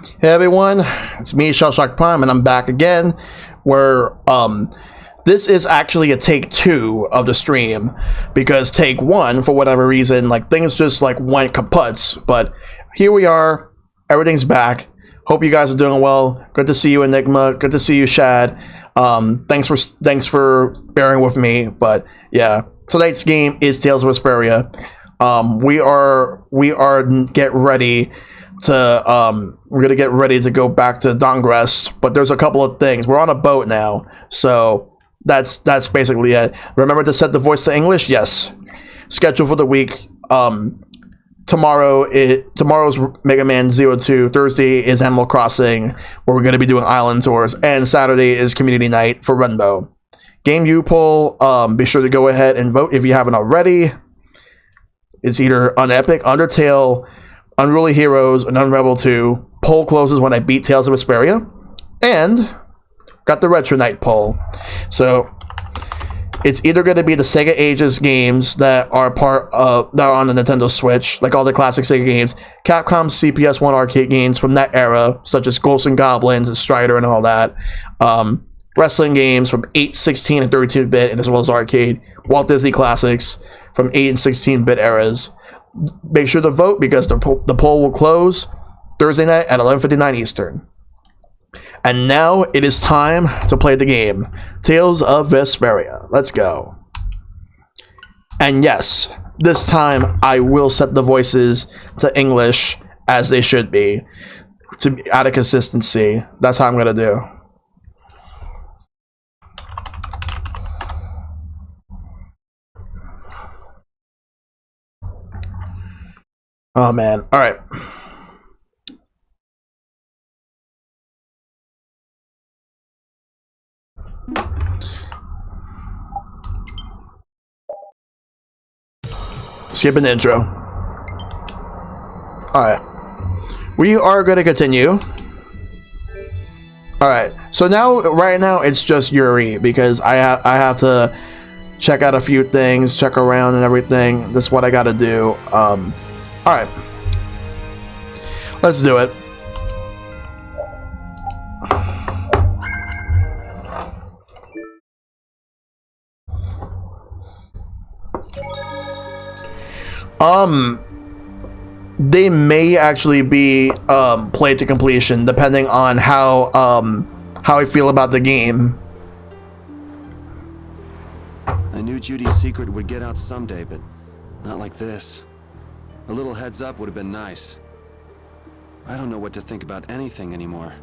Hey everyone, it's me, ShellshockPrime, and I'm back again. Where this is actually a take 2 of the stream because take 1, for whatever reason, like things just like went kaputs. But here we are, everything's back. Hope you guys are doing well. Good to see you, Enigma. Good to see you, Shad. Thanks for bearing with me. But yeah, tonight's game is Tales of Vesperia. We're gonna get ready to go back to Dongrest, but there's a couple of things. We're on a boat now, so that's basically it. Remember to set the voice to English. Yes. Schedule for the week. Tomorrow's Mega Man 02. Thursday is Animal Crossing, where we're gonna be doing island tours, and Saturday is Community Night for Rainbow. Game U poll. Be sure to go ahead and vote if you haven't already. It's either Unepic, Undertale, Unruly Heroes, and Unrebel 2. Poll closes when I beat Tales of Vesperia. And got the Retro Night poll. So it's either going to be the Sega Ages games that are on the Nintendo Switch, like all the classic Sega games, Capcom CPS-1 arcade games from that era, such as Ghosts and Goblins and Strider and all that, wrestling games from 8, 16, and 32-bit, and as well as arcade, Walt Disney classics from 8 and 16-bit eras. Make sure to vote because the poll will close Thursday night at 11:59 Eastern. And now it is time to play the game, Tales of Vesperia. Let's go. And yes, this time I will set the voices to English as they should be to add a consistency. That's how I'm gonna do. Oh man. All right. Skip an intro. All right. We are going to continue. All right. So right now it's just Yuri because I have to check out a few things, check around and everything. That's what I got to do. All right, let's do it. They may actually be played to completion depending on how I feel about the game. I knew Judy's secret would get out someday, but not like this. A little heads up would have been nice. I don't know what to think about anything anymore.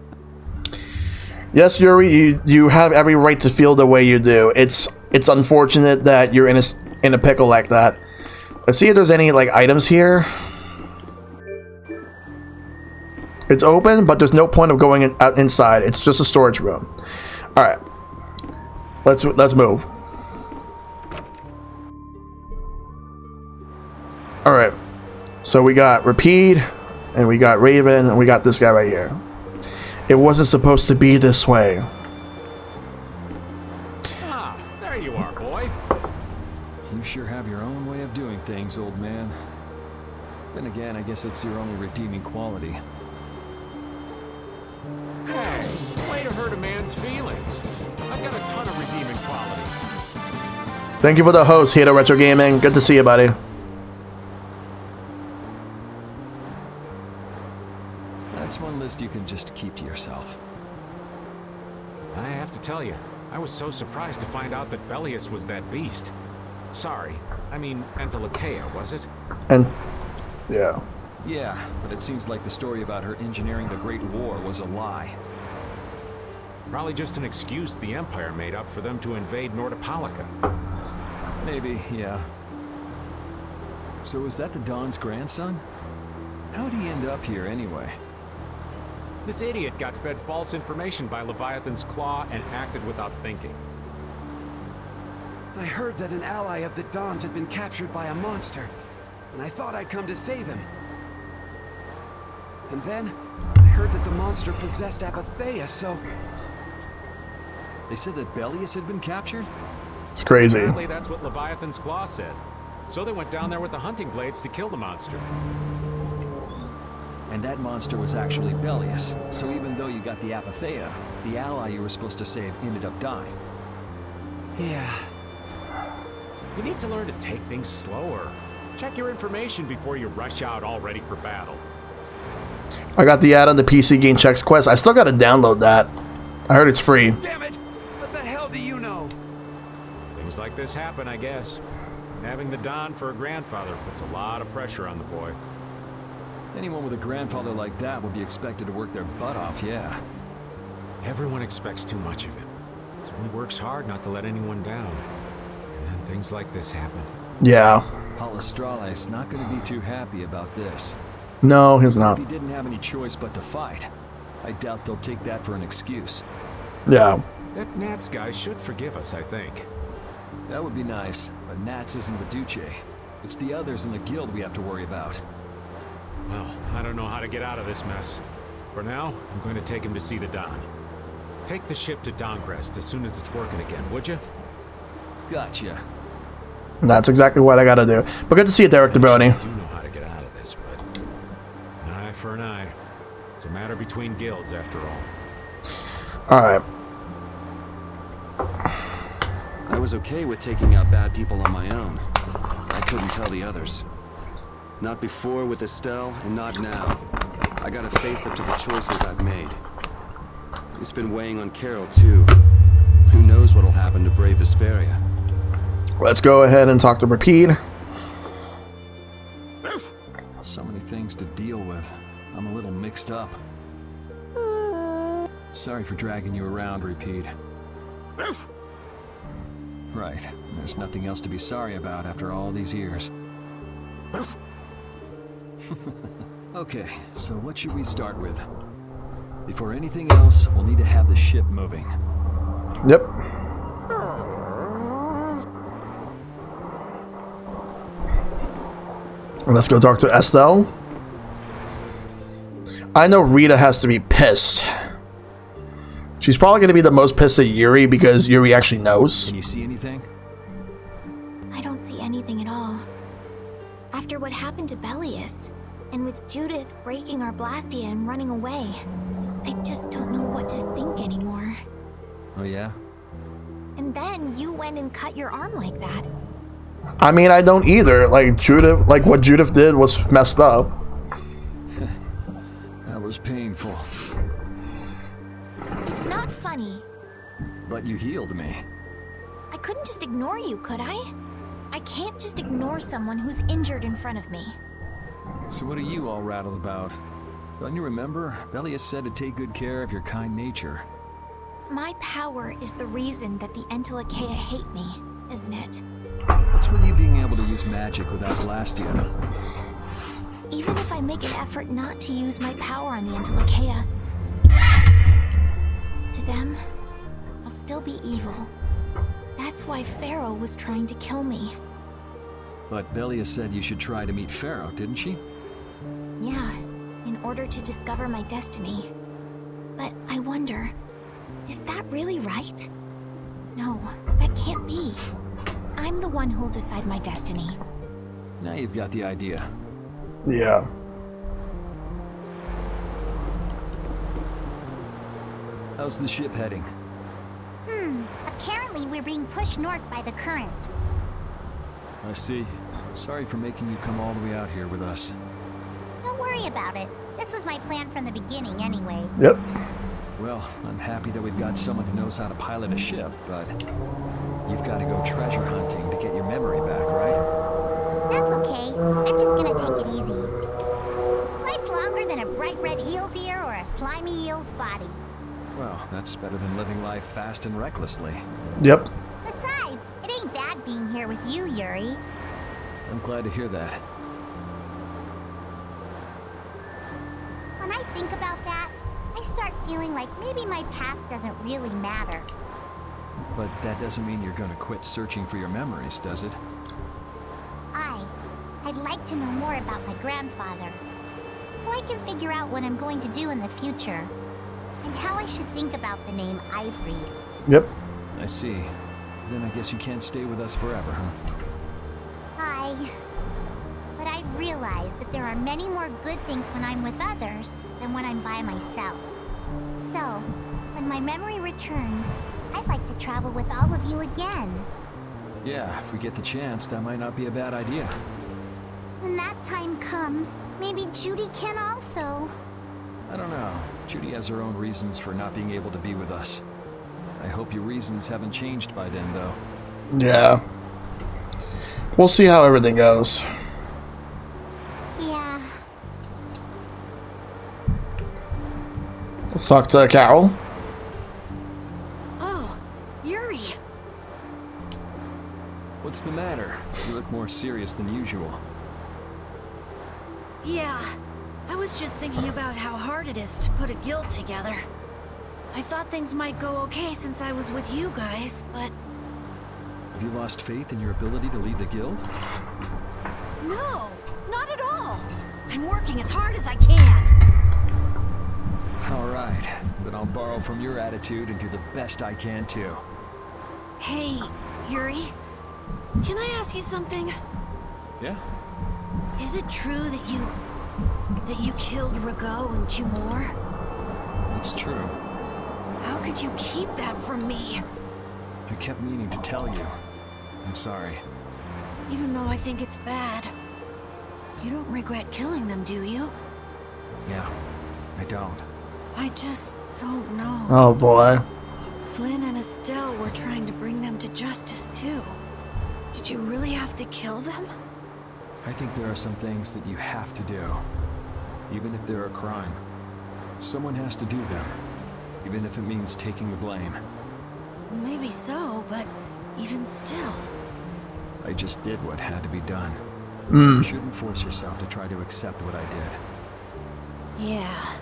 Yes, Yuri, you have every right to feel the way you do. It's unfortunate that you're in a pickle like that. Let's see if there's any like items here. It's open, but there's no point of going out inside. It's just a storage room. All right, let's move. All right. So we got Rapide, and we got Raven, and we got this guy right here. It wasn't supposed to be this way. Ah, there you are, boy. You sure have your own way of doing things, old man. Then again, I guess it's your only redeeming quality. Hey, way to hurt a man's feelings. I've got a ton of redeeming qualities. Thank you for the host, Hito Retro Gaming. Good to see you, buddy. That's one list you can just keep to yourself. I have to tell you, I was so surprised to find out that Bellius was that beast. Sorry, I mean Entelekea, was it? And yeah. Yeah, but it seems like the story about her engineering the Great War was a lie. Probably just an excuse the Empire made up for them to invade Nordopolica. Maybe, yeah. So is that the Don's grandson? How'd he end up here anyway? This idiot got fed false information by Leviathan's Claw and acted without thinking. I heard that an ally of the Dons had been captured by a monster, and I thought I'd come to save him. And then, I heard that the monster possessed Apatheia, so... They said that Bellius had been captured? It's crazy. Apparently that's what Leviathan's Claw said. So they went down there with the hunting blades to kill the monster. And that monster was actually Bellius, so even though you got the Apatheia, the ally you were supposed to save ended up dying. Yeah. You need to learn to take things slower. Check your information before you rush out all ready for battle. I got the ad on the PC game checks quest. I still gotta download that. I heard it's free. Damn it! What the hell do you know? Things like this happen, I guess. Having the Don for a grandfather puts a lot of pressure on the boy. Anyone with a grandfather like that would be expected to work their butt off, yeah. Everyone expects too much of him, so he works hard not to let anyone down. And then things like this happen. Yeah. Palestrale's not going to be too happy about this. No, he's If not. he didn't have any choice but to fight, I doubt they'll take that for an excuse. Yeah. That Nats guy should forgive us, I think. That would be nice, but Nats isn't the Duce. It's the others in the guild we have to worry about. Well, I don't know how to get out of this mess. For now, I'm going to take him to see the Don. Take the ship to Doncrest as soon as it's working again, would you? Gotcha. That's exactly what I gotta do. But good to see you, Derek DeBroni. I do know how to get out of this, but an eye for an eye. It's a matter between guilds, after all. Alright. I was okay with taking out bad people on my own. I couldn't tell the others. Not before with Estelle, and not now. I gotta face up to the choices I've made. It's been weighing on Carol, too. Who knows what'll happen to brave Vesperia? Let's go ahead and talk to Rapide. So many things to deal with. I'm a little mixed up. Sorry for dragging you around, Repeat. Right. There's nothing else to be sorry about after all these years. Okay, so what should we start with? Before anything else, we'll need to have the ship moving. Yep. Let's go talk to Estelle. I know Rita has to be pissed. She's probably going to be the most pissed at Yuri because Yuri actually knows. Can you see anything? I don't see anything at all. After what happened to Bellius, and with Judith breaking our Blastia and running away, I just don't know what to think anymore. Oh yeah? And then you went and cut your arm like that. I mean, I don't either. Like Judith, like what Judith did was messed up. That was painful. It's not funny. But you healed me. I couldn't just ignore you, could I? I can't just ignore someone who's injured in front of me. So what are you all rattled about? Don't you remember? Bellius said to take good care of your kind nature. My power is the reason that the Entelekea hate me, isn't it? What's with you being able to use magic without Blastia? Even if I make an effort not to use my power on the Entelekea, to them, I'll still be evil. That's why Pharaoh was trying to kill me. But Bellius said you should try to meet Pharaoh, didn't she? Yeah, in order to discover my destiny. But I wonder, is that really right? No, that can't be. I'm the one who'll decide my destiny. Now you've got the idea. Yeah. How's the ship heading? Apparently we're being pushed north by the current. I see. Sorry for making you come all the way out here with us. Don't worry about it. This was my plan from the beginning anyway. Yep. Well, I'm happy that we've got someone who knows how to pilot a ship, but you've got to go treasure hunting to get your memory back, right? That's okay. I'm just gonna take it easy. Life's longer than a bright red eel's ear or a slimy eel's body. Well, that's better than living life fast and recklessly. Yep. Besides, it ain't bad being here with you, Yuri. I'm glad to hear that. When I think about that, I start feeling like maybe my past doesn't really matter. But that doesn't mean you're going to quit searching for your memories, does it? I'd like to know more about my grandfather, so I can figure out what I'm going to do in the future, and how I should think about the name Ivory. Yep. I see. Then I guess you can't stay with us forever, huh? But I I've realized that there are many more good things when I'm with others than when I'm by myself. So, when my memory returns, I'd like to travel with all of you again. Yeah, if we get the chance, that might not be a bad idea. When that time comes, maybe Judy can also. I don't know. Judy has her own reasons for not being able to be with us. I hope your reasons haven't changed by then, though. Yeah. We'll see how everything goes. Yeah. Let's talk to Carol. Oh, Yuri. What's the matter? You look more serious than usual. Yeah, I was just thinking about how hard it is to put a guild together. I thought things might go okay since I was with you guys, but... Have you lost faith in your ability to lead the guild? No, not at all. I'm working as hard as I can. Alright, then I'll borrow from your attitude and do the best I can too. Hey, Yuri. Can I ask you something? Yeah? Is it true that you killed Rago and Cumor? That's true. How could you keep that from me? I kept meaning to tell you. I'm sorry. Even though I think it's bad. You don't regret killing them, do you? Yeah, I don't. I just don't know. Oh boy. Flynn and Estelle were trying to bring them to justice too. Did you really have to kill them? I think there are some things that you have to do, even if they're a crime. Someone has to do them, even if it means taking the blame. Maybe so, but even still. I just did what had to be done. You shouldn't force yourself to try to accept what I did. Yeah.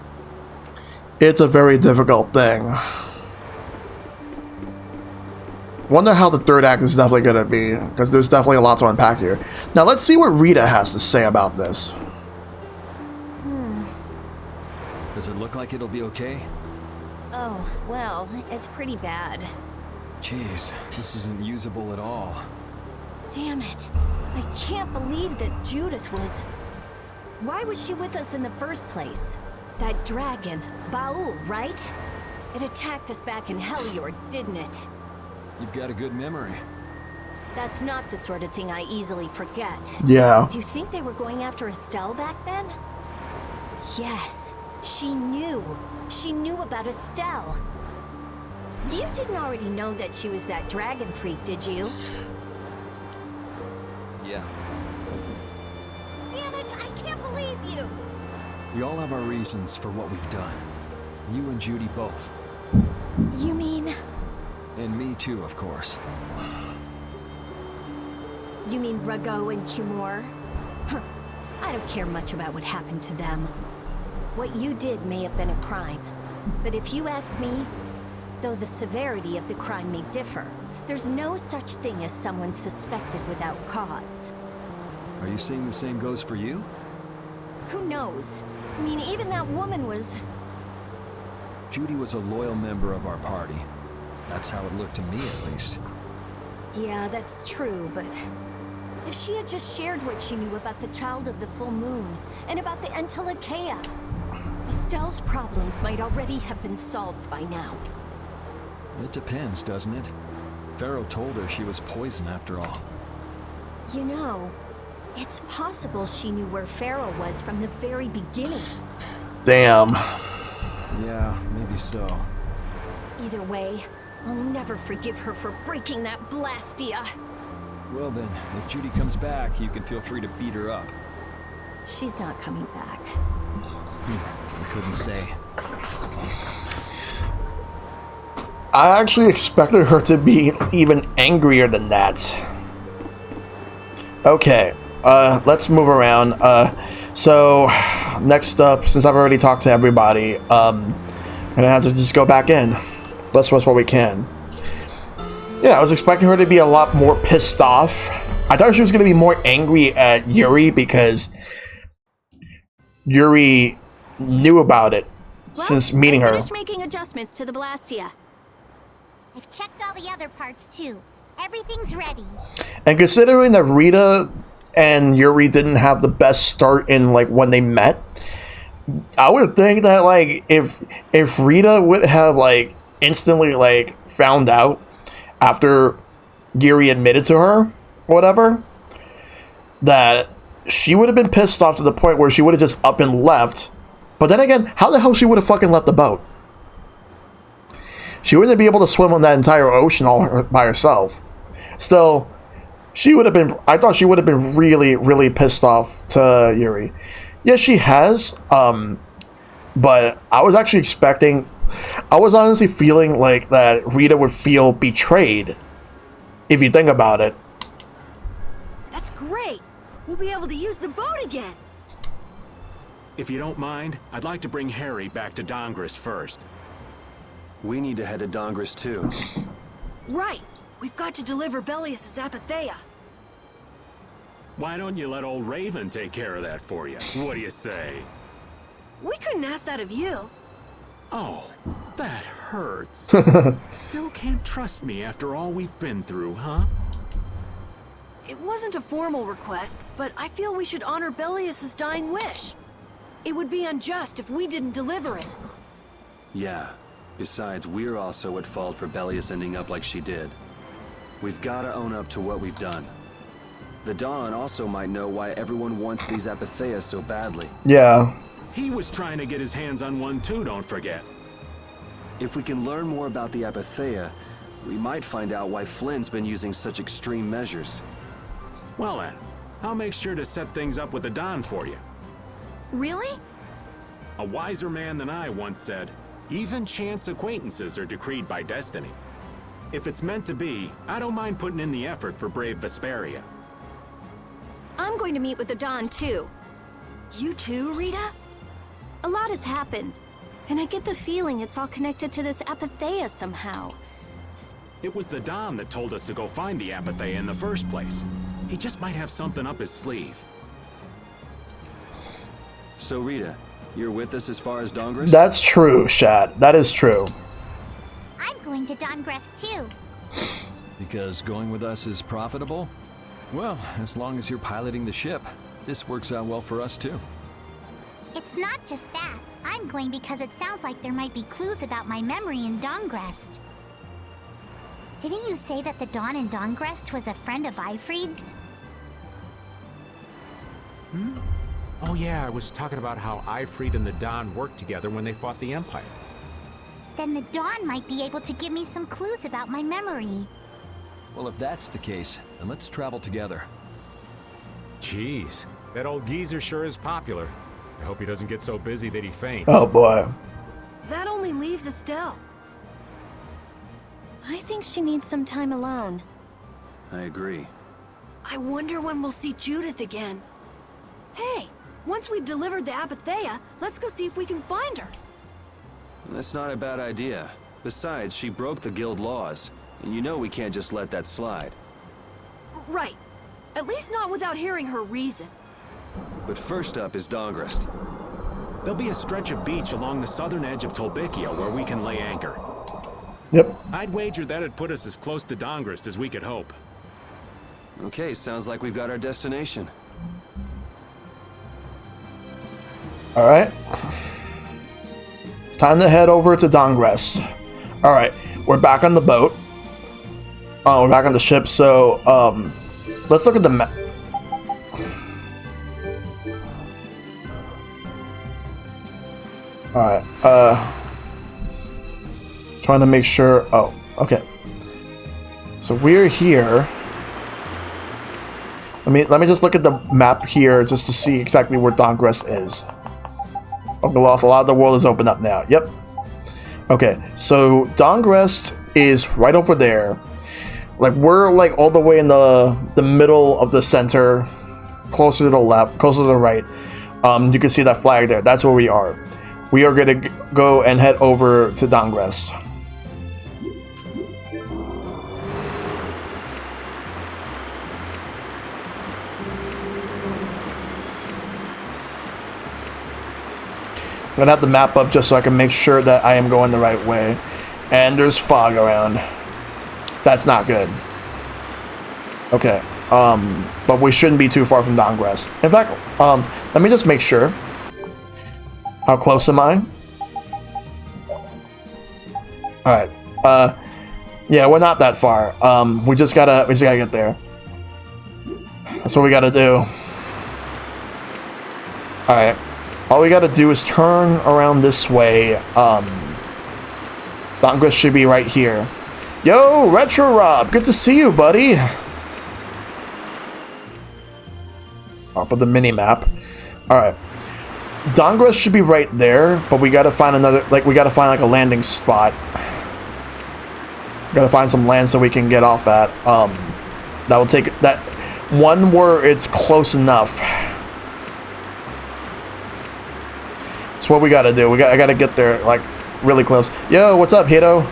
It's a very difficult thing. Wonder how the third act is definitely gonna be, because there's definitely a lot to unpack here. Now let's see what Rita has to say about this. Does it look like it'll be okay? Oh, well, it's pretty bad. Jeez, this isn't usable at all. Damn it. I can't believe that Judith was... Why was she with us in the first place? That dragon, Baul, right? It attacked us back in Heliord, didn't it? You've got a good memory. That's not the sort of thing I easily forget. Yeah. Do you think they were going after Estelle back then? Yes, she knew. She knew about Estelle. You didn't already know that she was that dragon freak, did you? Yeah. Damn it, I can't believe you! We all have our reasons for what we've done. You and Judy both. You mean... And me too, of course. You mean Rago and Cumor? Huh. I don't care much about what happened to them. What you did may have been a crime. But if you ask me, though the severity of the crime may differ, there's no such thing as someone suspected without cause. Are you saying the same goes for you? Who knows? I mean, even that woman was... Judy was a loyal member of our party. That's how it looked to me, at least. Yeah, that's true, but... If she had just shared what she knew about the Child of the Full Moon, and about the Entelekea, Estelle's problems might already have been solved by now. It depends, doesn't it? Pharaoh told her she was poison after all. You know, it's possible she knew where Pharaoh was from the very beginning. Damn. Yeah, maybe so. Either way, I'll never forgive her for breaking that Blastia. Well then, if Judy comes back, you can feel free to beat her up. She's not coming back. I couldn't say. I actually expected her to be even angrier than that. Okay, let's move around. So, next up, since I've already talked to everybody, I'm gonna have to just go back in. Let's watch what we can. Yeah, I was expecting her to be a lot more pissed off. I thought she was gonna be more angry at Yuri because Yuri knew about it since meeting her. I finished making adjustments to the Blastia. I've checked all the other parts too. Everything's ready. And considering that Rita and Yuri didn't have the best start in like when they met, I would think that like if Rita would have like instantly like found out after Yuri admitted to her, whatever, that she would have been pissed off to the point where she would have just up and left. But then again, how the hell she would have fucking left the boat? She wouldn't be able to swim on that entire ocean by herself. Still, she would have been. I thought she would have been really, really pissed off to Yuri. Yes, she has. But I was actually expecting. I was honestly feeling like that Rita would feel betrayed. If you think about it. That's great. We'll be able to use the boat again. If you don't mind, I'd like to bring Harry back to Dongris first. We need to head to Dongris too. Right. We've got to deliver Bellius' Apatheia. Why don't you let old Raven take care of that for you? What do you say? We couldn't ask that of you. Oh, that hurts. Still can't trust me after all we've been through, huh? It wasn't a formal request, but I feel we should honor Bellius' dying wish. It would be unjust if we didn't deliver it. Yeah. Besides, we're also at fault for Bellius ending up like she did. We've got to own up to what we've done. The Dawn also might know why everyone wants these Apatheia so badly. Yeah. He was trying to get his hands on one too, don't forget. If we can learn more about the Apatheia, we might find out why Flynn's been using such extreme measures. Well then, I'll make sure to set things up with the Don for you. Really? A wiser man than I once said, even chance acquaintances are decreed by destiny. If it's meant to be, I don't mind putting in the effort for brave Vesperia. I'm going to meet with the Don, too. You too, Rita? A lot has happened, and I get the feeling it's all connected to this Apatheia somehow. It was the Don that told us to go find the Apatheia in the first place. He just might have something up his sleeve. So Rita, you're with us as far as Dongris? That's true, Shad. That is true. I'm going to Dongres too. Because going with us is profitable? Well, as long as you're piloting the ship, this works out well for us too. It's not just that. I'm going because it sounds like there might be clues about my memory in Dongrest. Didn't you say that the Dawn in Dongrest was a friend of Eifried's? Oh yeah, I was talking about how Eifried and the Don worked together when they fought the Empire. Then the Dawn might be able to give me some clues about my memory. Well, if that's the case, then let's travel together. Jeez, that old geezer sure is popular. I hope he doesn't get so busy that he faints. Oh boy. That only leaves Estelle. I think she needs some time alone. I agree. I wonder when we'll see Judith again. Hey, once we've delivered the Apatheia, let's go see if we can find her. That's not a bad idea. Besides, she broke the guild laws, and you know we can't just let that slide. Right. At least not without hearing her reason. But first up is Dongrest. There'll be a stretch of beach along the southern edge of Tolbikia where we can lay anchor. Yep. I'd wager that'd put us as close to Dongrest as we could hope. Okay, sounds like we've got our destination. Alright. It's time to head over to Dongrest. Alright, we're back on the boat. We're back on the ship, so, let's look at the map. Alright, trying to make sure, oh, okay. So we're here. Let me just look at the map here just to see exactly where Dongrest is. Okay, well, a lot of the world is opened up now. Yep. Okay, so Dongrest is right over there. Like, we're like all the way in the middle of the center, closer to the left, closer to the right. You can see that flag there. That's where we are. We are going to go and head over to Dongrest. I'm gonna have the map up just so I can make sure that I am going the right way. And there's fog around. That's not good. Okay. but we shouldn't be too far from Dongress. In fact, let me just make sure. How close am I? Alright, yeah, we're not that far. We just gotta get there. That's what we gotta do. Alright. All we gotta do is turn around this way. Dongress should be right here. Yo, Retro Rob, good to see you, buddy. Up of the mini-map. Alright. Dongress should be right there, but we gotta find another, we gotta find like a landing spot. Gotta find some land so we can get off at. That will take that one where it's close enough. That's what we gotta do. I gotta get there like really close. Yo, what's up, Hito?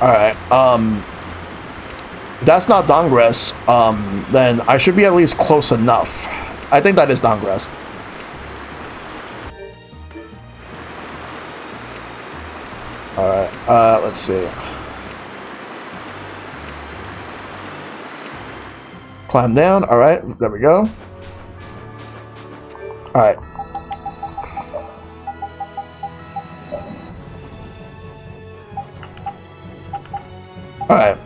Alright, that's not Dongress, then I should be at least close enough. I think that is Dongress. Alright, let's see. Climb down, alright, there we go. Alright. Alright.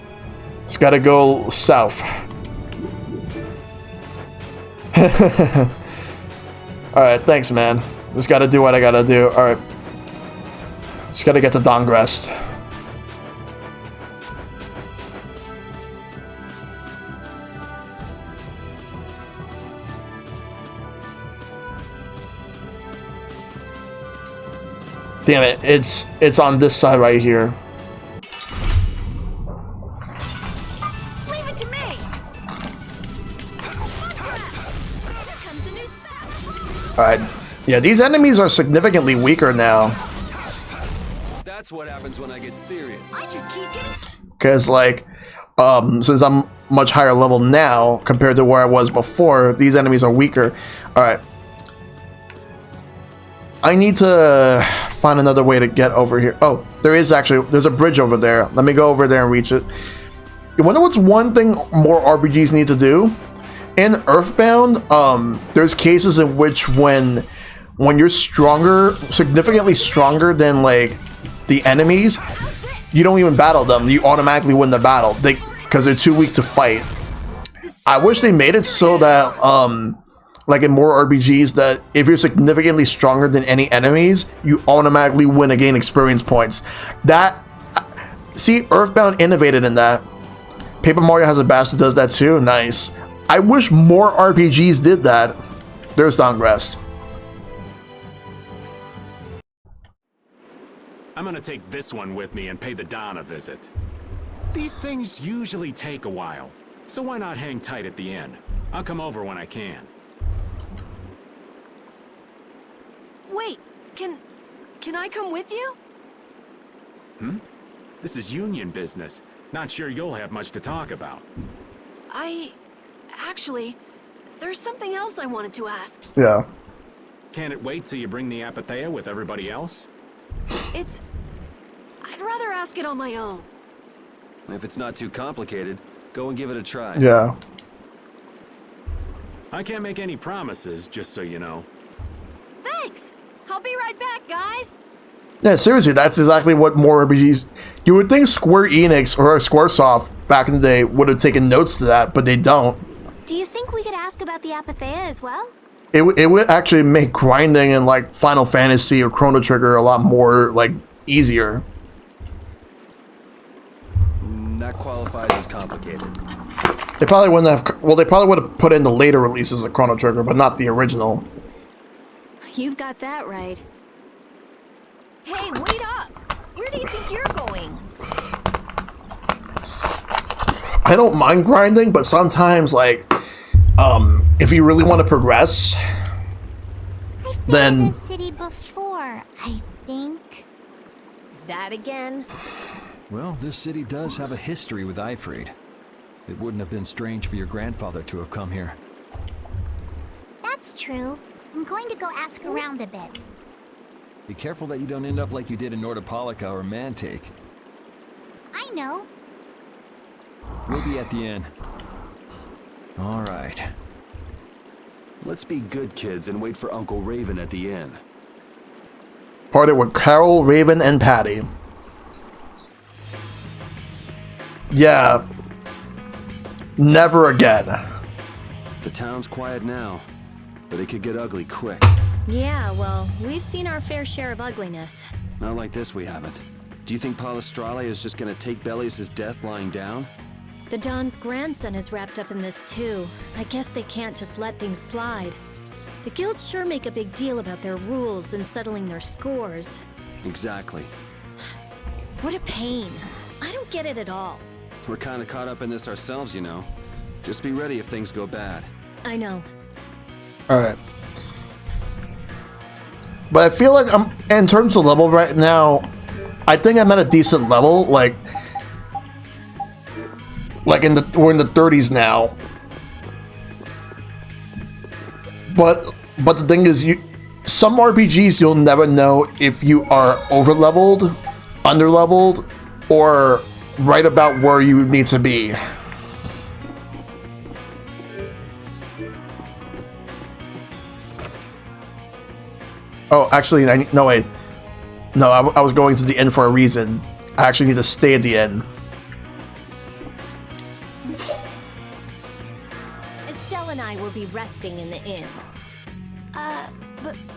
Just gotta go south. Alright, thanks, man. Just gotta do what I gotta do. Alright. Just gotta get to Dongress. Damn it, it's on this side right here. Leave it to me. Alright. Yeah, these enemies are significantly weaker now. That's what happens when I get serious. I just keep getting. Because, like, since I'm much higher level now compared to where I was before, these enemies are weaker. Alright. I need to find another way to get over here. Oh, there's a bridge over there. Let me go over there and reach it. You wonder what's one thing more RPGs need to do? In Earthbound, there's cases in which when you're stronger, significantly stronger than, like, the enemies, you don't even battle them. You automatically win the battle because they're too weak to fight. I wish they made it so that, like in more RPGs, that if you're significantly stronger than any enemies, you automatically win and gain experience points. See, Earthbound innovated in that. Paper Mario has a badge that does that too. Nice. I wish more RPGs did that. There's Dongress. I'm gonna take this one with me and pay the Don a visit. These things usually take a while, so why not hang tight at the inn? I'll come over when I can. Wait, can I come with you? This is union business. Not sure you'll have much to talk about. Actually, there's something else I wanted to ask. Yeah. Can it wait till you bring the Apathea with everybody else? I'd rather ask it on my own. If it's not too complicated, go and give it a try. Yeah. I can't make any promises, just so you know. Thanks! I'll be right back, guys! Yeah, seriously, that's exactly what more RPGs... You would think Square Enix or Squaresoft back in the day would have taken notes to that, but they don't. Do you think we could ask about the Apathea as well? It would actually make grinding in, like, Final Fantasy or Chrono Trigger a lot more, like, easier. That qualifies as complicated. They probably wouldn't have... Well, they probably would have put in the later releases of Chrono Trigger, but not the original. You've got that right. Hey, wait up! Where do you think you're going? I don't mind grinding, but sometimes, like, if you really want to progress, I've been then... in this city before, I think. That again? Well, this city does have a history with Ifrid. It wouldn't have been strange for your grandfather to have come here. That's true. I'm going to go ask around a bit. Be careful that you don't end up like you did in Nordopolica or Mantake. I know. We'll be at the inn. All right. Let's be good kids and wait for Uncle Raven at the inn. Parted with Carol, Raven, and Patty. Yeah. Never again. The town's quiet now, but it could get ugly quick. Yeah, well, we've seen our fair share of ugliness. Not like this, we haven't. Do you think Palestrale is just gonna take Bellius' death lying down? The Don's grandson is wrapped up in this too. I guess they can't just let things slide. The guilds sure make a big deal about their rules and settling their scores. Exactly. What a pain. I don't get it at all. We're kinda caught up in this ourselves, you know. Just be ready if things go bad. I know. Alright. But I feel like I'm, in terms of level right now, I think I'm at a decent level, like we're in the 30s now. But the thing is, some RPGs you'll never know if you are over leveled, under leveled, or right about where you need to be. Oh, actually, no wait. No, I was going to the inn for a reason. I actually need to stay at the inn. Estelle and I will be resting in the inn.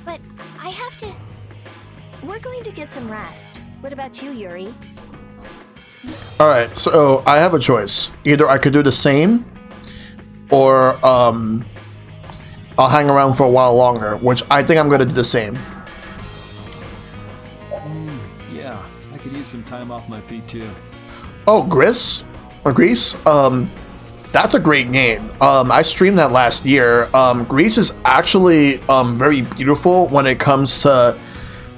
But I have to... We're going to get some rest. What about you, Yuri? Alright, so I have a choice. Either I could do the same, or I'll hang around for a while longer, which I think I'm gonna do the same. Yeah, I could use some time off my feet too. Oh, Greece? That's a great game. I streamed that last year. Greece is actually very beautiful when it comes to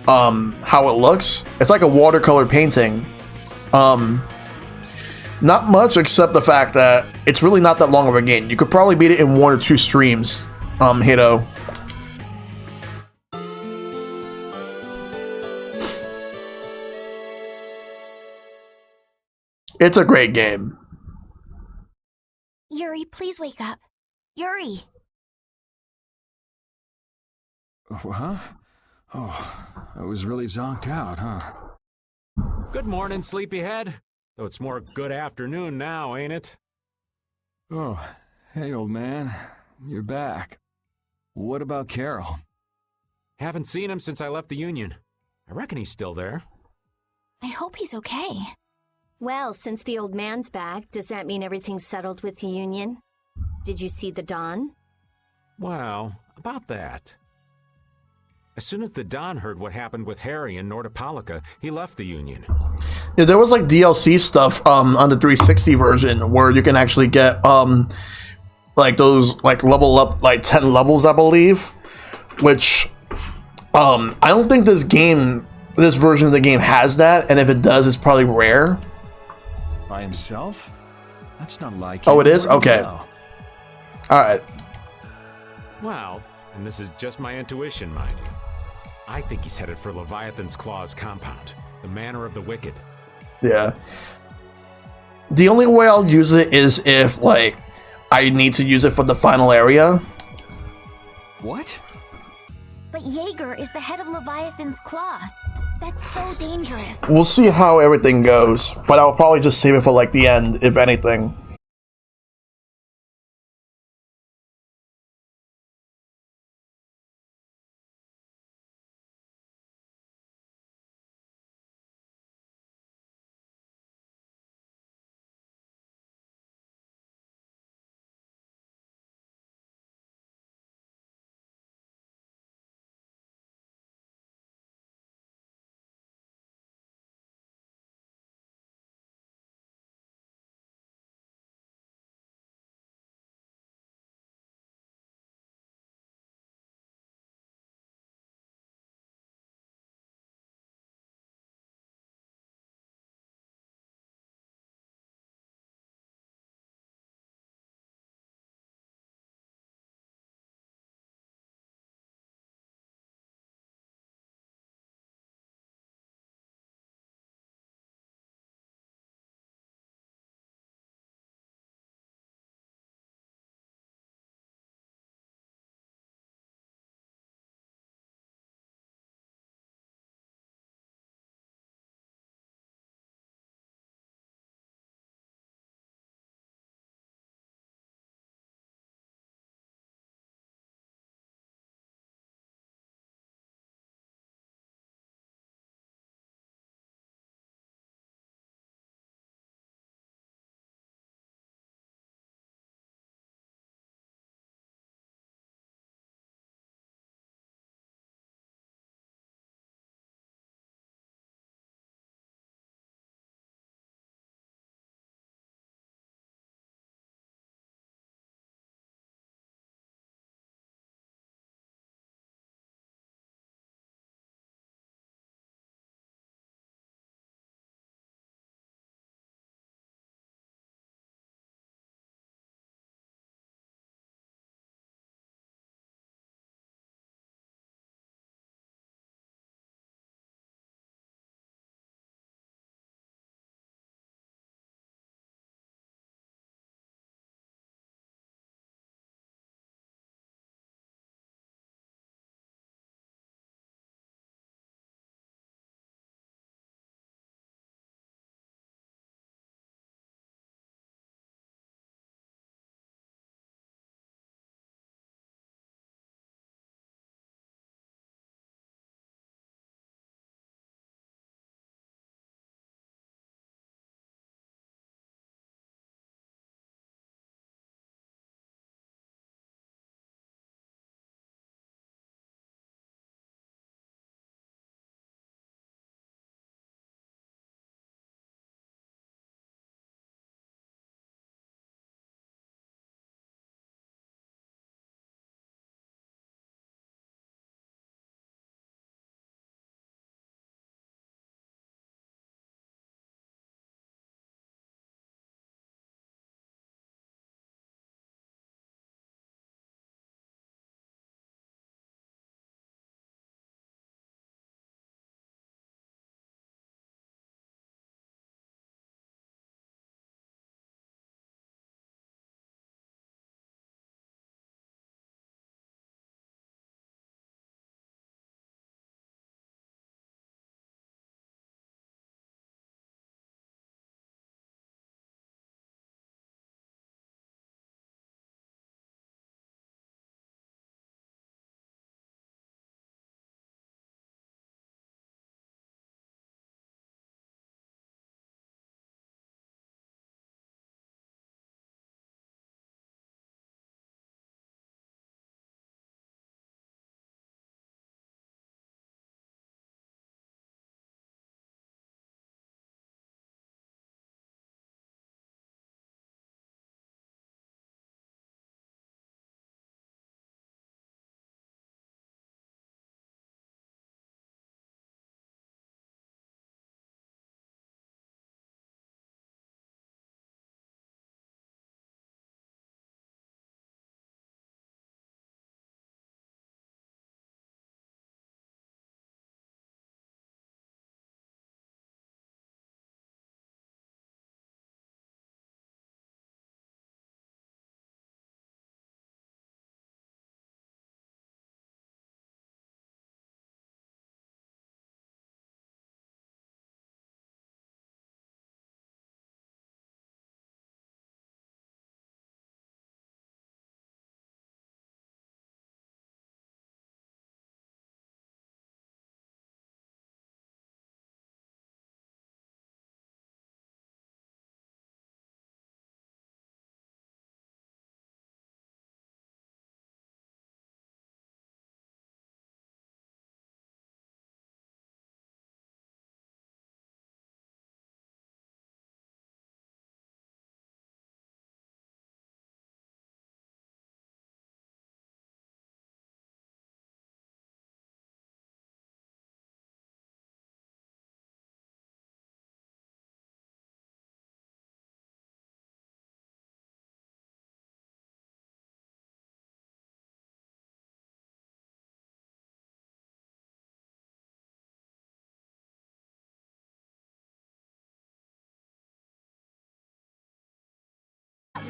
how it looks. It's like a watercolor painting. Not much except the fact that it's really not that long of a game. You could probably beat it in 1 or 2 streams, Hito. It's a great game. Yuri, please wake up. Yuri! Huh? Oh, I was really zonked out, huh? Good morning, sleepyhead. Though it's more good afternoon now, ain't it? Oh, hey, old man. You're back. What about Carol? Haven't seen him since I left the Union. I reckon he's still there. I hope he's okay. Well, since the old man's back, does that mean everything's settled with the Union? Did you see the Don? Well, about that. As soon as the Don heard what happened with Harry and Nordopolica, he left the Union. Yeah, there was like DLC stuff on the 360 version where you can actually get like those like level up like 10 levels, I believe. Which I don't think this version of the game has that, and if it does, it's probably rare. By himself? That's not like Oh, him. it is? Where do you Okay. know? Alright. Well, and this is just my intuition, mind you. I think he's headed for Leviathan's Claw's compound, the Manor of the Wicked. Yeah. The only way I'll use it is if, like, I need to use it for the final area. What? But Jaeger is the head of Leviathan's Claw. That's so dangerous. We'll see how everything goes, but I'll probably just save it for, like, the end, if anything.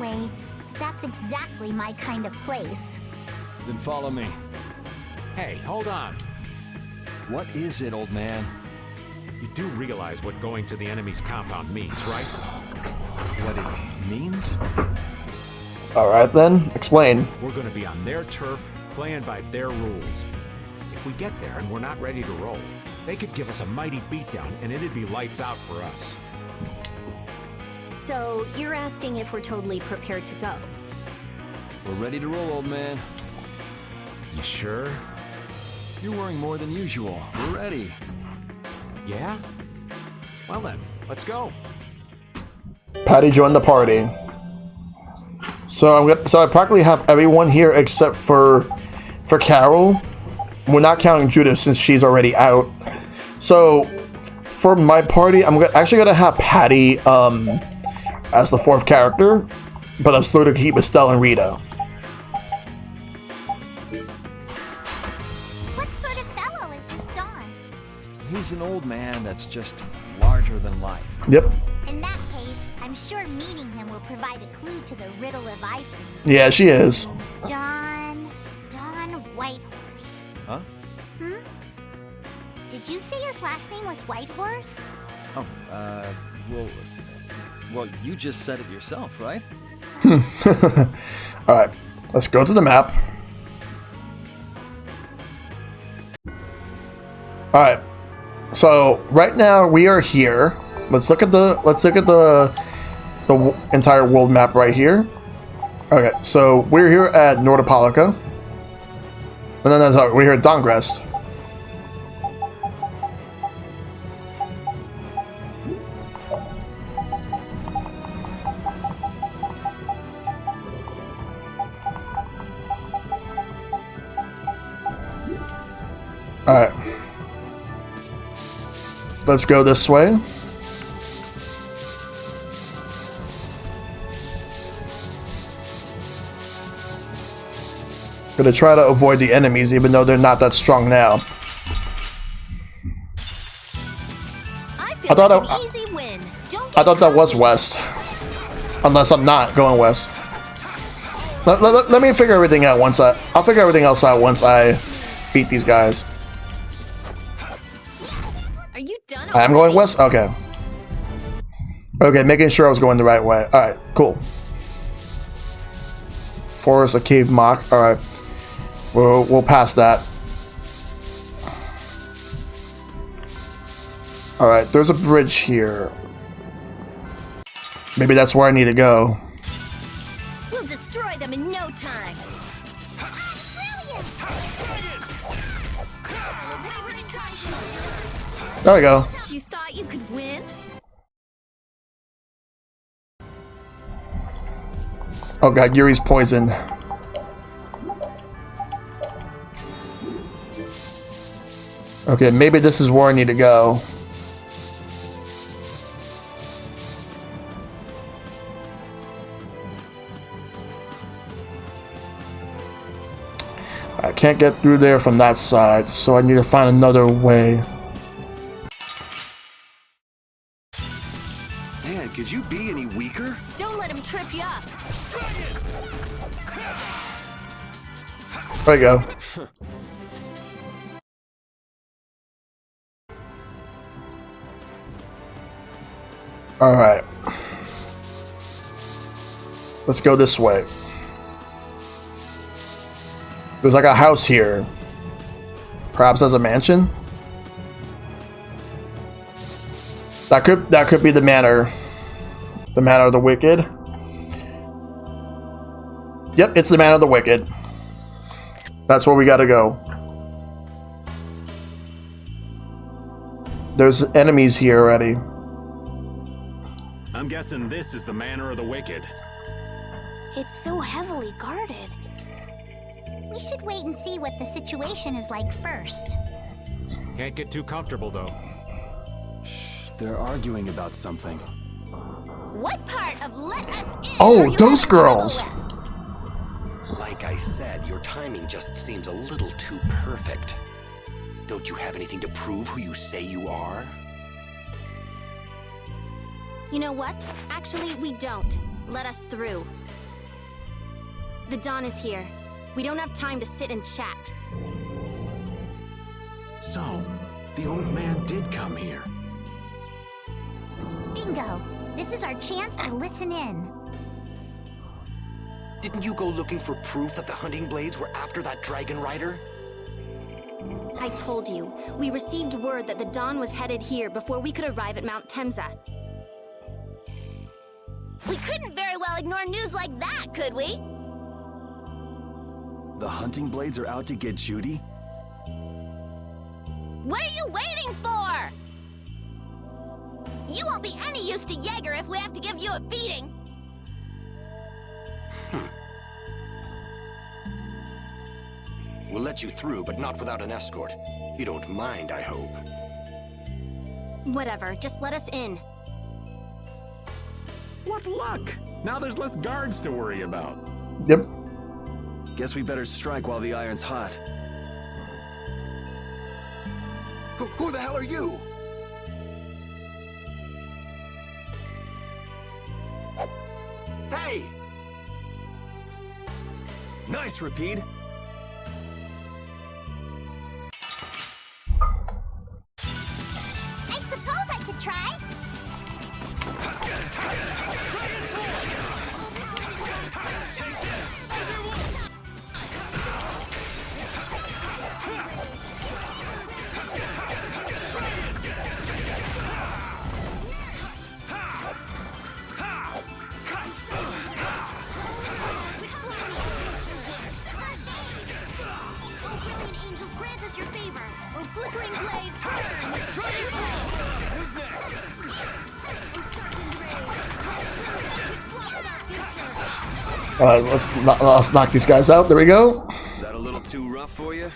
way, that's exactly my kind of place. Then follow me. Hey, hold on. What is it, old man? You do realize what going to the enemy's compound means, right? What it means? Alright then, explain. We're gonna be on their turf, playing by their rules. If we get there and we're not ready to roll, they could give us a mighty beatdown and it'd be lights out for us. So, you're asking if we're totally prepared to go? We're ready to roll, old man. You sure? You're worrying more than usual. We're ready. Yeah? Well then, let's go. Patty joined the party. So I practically have everyone here except for Carol. We're not counting Judith since she's already out. So for my party, I'm actually gonna have Patty as the fourth character, but I'm still to keep Estelle and Rita. What sort of fellow is this Don? He's an old man that's just larger than life. Yep. In that case, I'm sure meeting him will provide a clue to the riddle of Ifrit. Yeah, she is. Don Whitehorse. Huh? Did you say his last name was Whitehorse? Oh, well, you just said it yourself, right? Alright, let's go to the map. Alright, so right now we are here. Let's look at the entire world map right here. Okay, so we're here at Nordopolica. And then we're here at Dongrest. Alright. Let's go this way. Gonna try to avoid the enemies even though they're not that strong now. I thought that was west. Unless I'm not going west. Let me figure everything out once I'll figure everything else out once I beat these guys. Are you done? I am going west? Okay. Okay, making sure I was going the right way. Alright, cool. Forest, a cave mock. Alright. We'll pass that. Alright, there's a bridge here. Maybe that's where I need to go. We'll destroy them in no time. There we go. You thought you could win? Oh god, Yuri's poisoned. Okay, maybe this is where I need to go. I can't get through there from that side, so I need to find another way. Man, could you be any weaker? Don't let him trip you up. There we go. Alright. Let's go this way. There's like a house here. Perhaps as a mansion? That could be the manor. The Manor of the Wicked. Yep, it's the Manor of the Wicked. That's where we gotta go. There's enemies here already. I'm guessing this is the Manor of the Wicked. It's so heavily guarded. We should wait and see what the situation is like first. Can't get too comfortable, though. Shh, they're arguing about something. What part of let us in? Oh, are you those having trouble girls. with? Like I said, your timing just seems a little too perfect. Don't you have anything to prove who you say you are? You know what? Actually, we don't. Let us through. The Dawn is here. We don't have time to sit and chat. So, the old man did come here. Bingo! This is our chance to listen in. Didn't you go looking for proof that the hunting blades were after that dragon rider? I told you, we received word that the Dawn was headed here before we could arrive at Mount Temza. We couldn't very well ignore news like that, could we? The hunting blades are out to get Judy? What are you waiting for? You won't be any use to Jaeger if we have to give you a beating. We'll let you through, but not without an escort. You don't mind, I hope. Whatever, just let us in. What luck! Now there's less guards to worry about. Yep. Guess we better strike while the iron's hot. Who the hell are you? Hey! Nice, Rapide. I suppose I could try. Angels, grant us your favor. Or flickering blaze, turn! Who's next? Alright, let's knock these guys out. There we go. Is that a little too rough for you?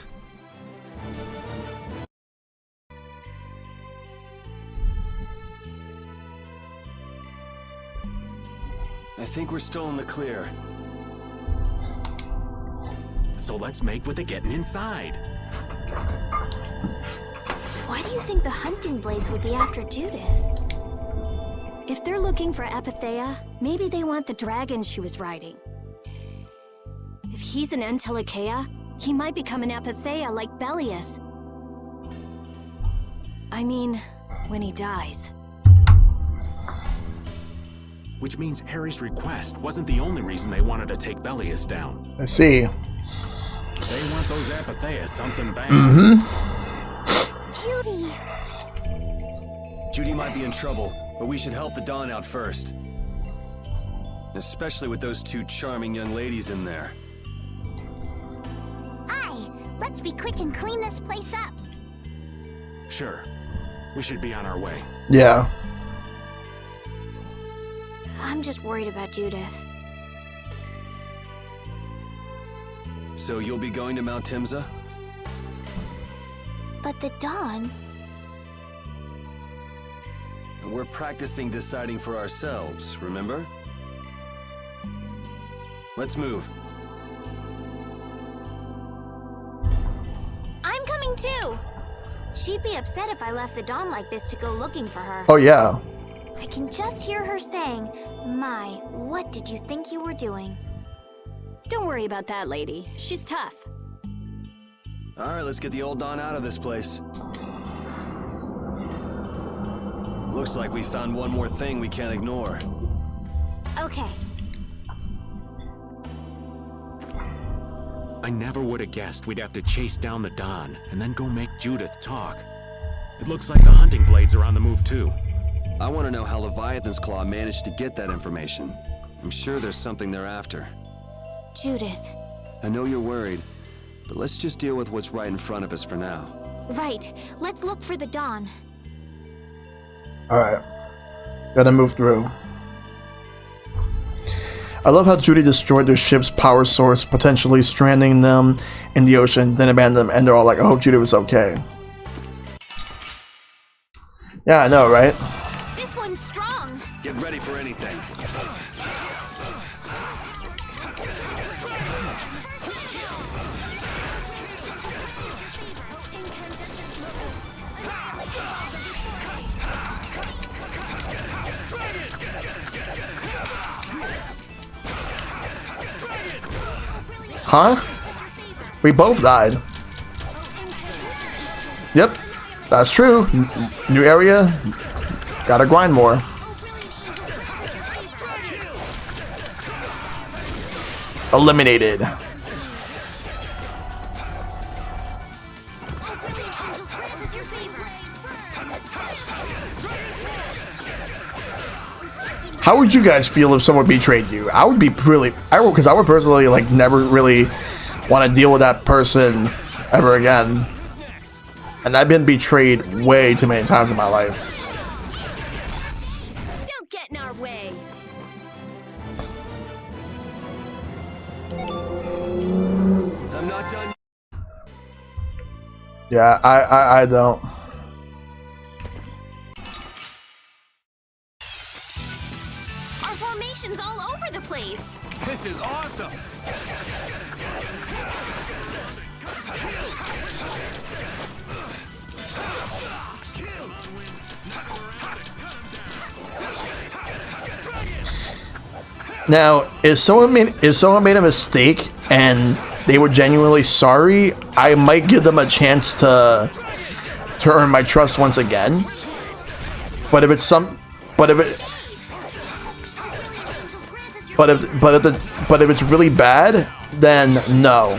I think we're still in the clear. So let's make with the getting inside. Why do you think the hunting blades would be after Judith? If they're looking for Epithea, maybe they want the dragon she was riding. If he's an Entelikeia, he might become an Epithea like Belius. I mean, when he dies. Which means Harry's request wasn't the only reason they wanted to take Belius down. I see. They want those Apatheas something bad. Judy! Judy might be in trouble, but we should help the Dawn out first. Especially with those two charming young ladies in there. Aye, let's be quick and clean this place up. Sure. We should be on our way. Yeah. I'm just worried about Judith. So you'll be going to Mount Timza? But the Dawn... We're practicing deciding for ourselves, remember? Let's move. I'm coming too! She'd be upset if I left the Dawn like this to go looking for her. Oh, yeah. I can just hear her saying, "My, what did you think you were doing?" Don't worry about that lady. She's tough. Alright, let's get the old Dawn out of this place. Looks like we found one more thing we can't ignore. Okay. I never would have guessed we'd have to chase down the Dawn and then go make Judith talk. It looks like the hunting blades are on the move too. I want to know how Leviathan's Claw managed to get that information. I'm sure there's something they're after. Judith. I know you're worried, but let's just deal with what's right in front of us for now. Right. Let's look for the Dawn. Alright. Gotta move through. I love how Judy destroyed their ship's power source, potentially stranding them in the ocean, then abandoned them, and they're all like, I hope Judy was okay. Yeah, I know, right? This one's strong. Get ready for anything. Huh? We both died. Yep, that's true. New area. Gotta grind more. Eliminated. How would you guys feel if someone betrayed you? I would be really, because I would personally like never really want to deal with that person ever again. And I've been betrayed way too many times in my life. Don't get in our way. I'm not done. Yeah, I don't. Our formation's all over the place. This is awesome. Now, if someone made a mistake and they were genuinely sorry, I might give them a chance to earn my trust once again. But if it's if it's really bad, then no.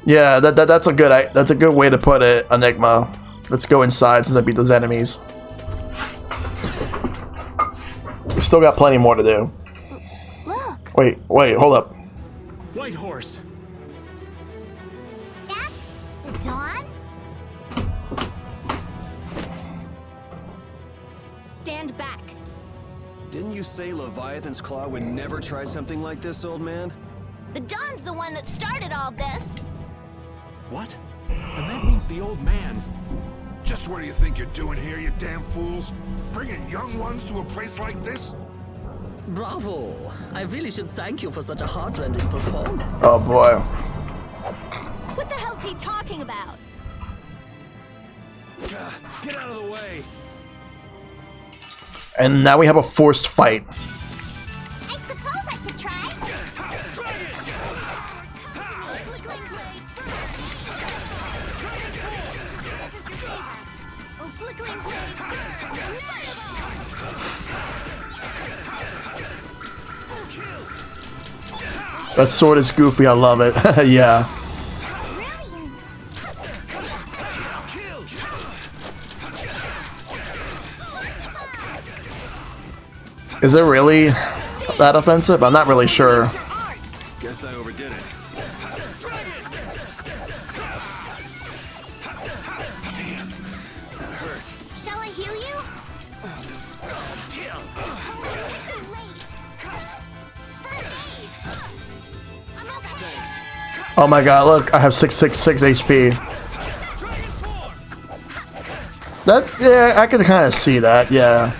Yeah, that's a good way to put it, Enigma. Let's go inside since I beat those enemies. We still got plenty more to do. Look. Wait, hold up. White horse. That's the Dawn? Stand back. Didn't you say Leviathan's Claw would never try something like this, old man? The Dawn's the one that started all this. What? And that means the old man's. Just what do you think you're doing here, you damn fools? Bringing young ones to a place like this? Bravo! I really should thank you for such a heart-rending performance. Oh boy. What the hell's he talking about? Get out of the way. And now we have a forced fight. I suppose I could try. That sword is goofy, I love it. Yeah. Is it really that offensive? I'm not really sure. Guess I overdid it. Damn, that hurt. Shall I heal you? Oh, this is kill. Too late. First aid. I'm okay. Oh my god, look, I have 666 HP. That, yeah, I can kind of see that, yeah.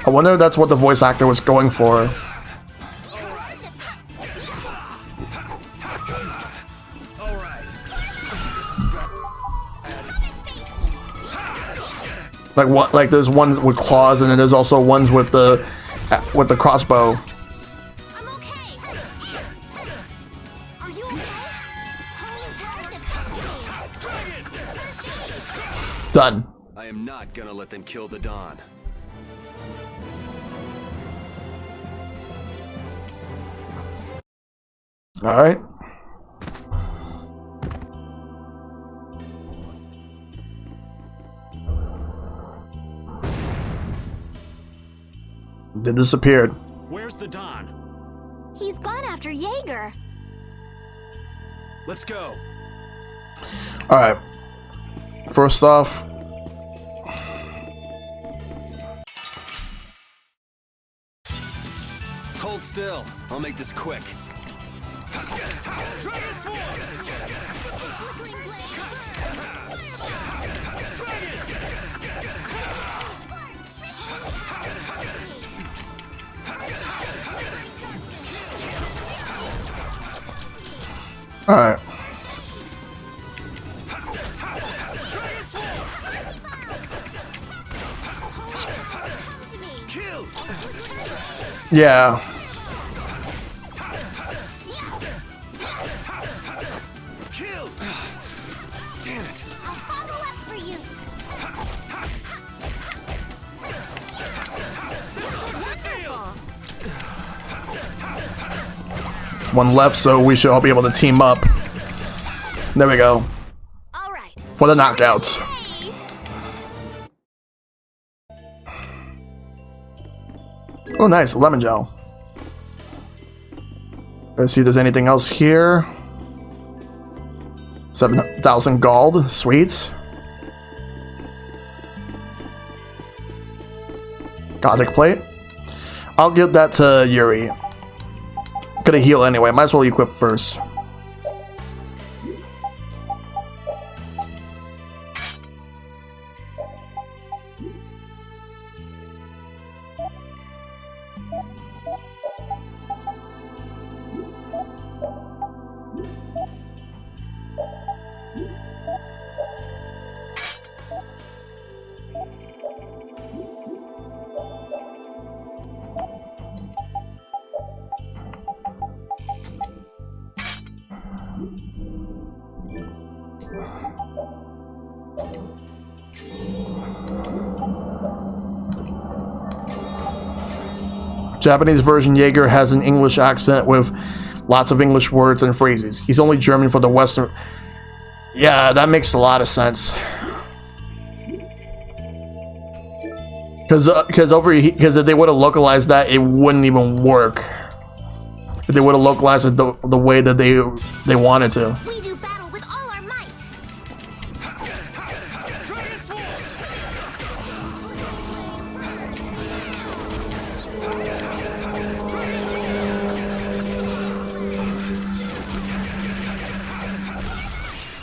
I wonder if that's what the voice actor was going for. Like what? Like there's ones with claws, and then there's also ones with the crossbow. I'm okay. Are you okay? Done. I am not gonna let them kill the Dawn. All right. They disappeared. Where's the Dawn? He's gone after Jaeger. Let's go. All right. First off, Hold still. I'll make this quick. all right. Yeah. Damn it. I'll follow up for you. There's one left, so we should all be able to team up. There we go. All right. For the knockouts. Oh, nice. Lemon gel. Let's see if there's anything else here. 7,000 gold. Sweet. Gothic plate. I'll give that to Yuri. Gonna heal anyway. Might as well equip first. Japanese version Jaeger has an English accent with lots of English words and phrases. He's only German for the Western. Yeah, that makes a lot of sense. Because if they would have localized that, it wouldn't even work. If they would have localized it the way that they wanted to. We do battle with all our might.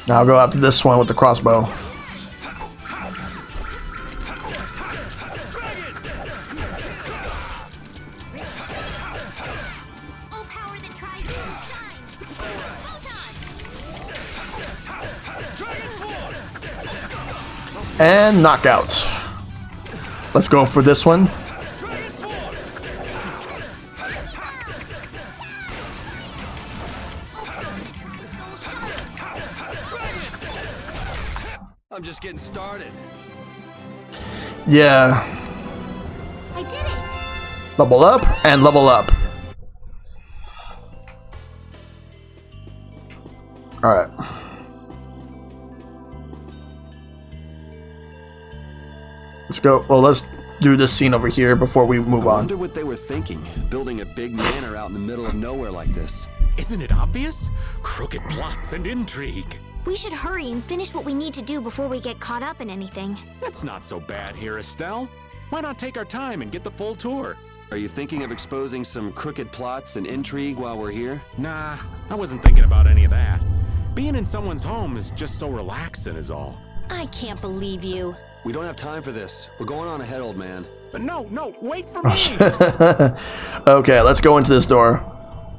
Now I'll go after this one with the crossbow. And knockout. Let's go for this one. I'm just getting started. Yeah. I did it. Level up and level up. Alright. Let's go. Well, let's do this scene over here before we move I on. wonder what they were thinking, building a big manor out in the middle of nowhere like this. Isn't it obvious? Crooked plots and intrigue. We should hurry and finish what we need to do before we get caught up in anything. That's not so bad here, Estelle. Why not take our time and get the full tour? Are you thinking of exposing some crooked plots and intrigue while we're here? Nah, I wasn't thinking about any of that. Being in someone's home is just so relaxing is all. I can't believe you. We don't have time for this. We're going on ahead, old man. But no, wait for me! Okay, let's go into this door.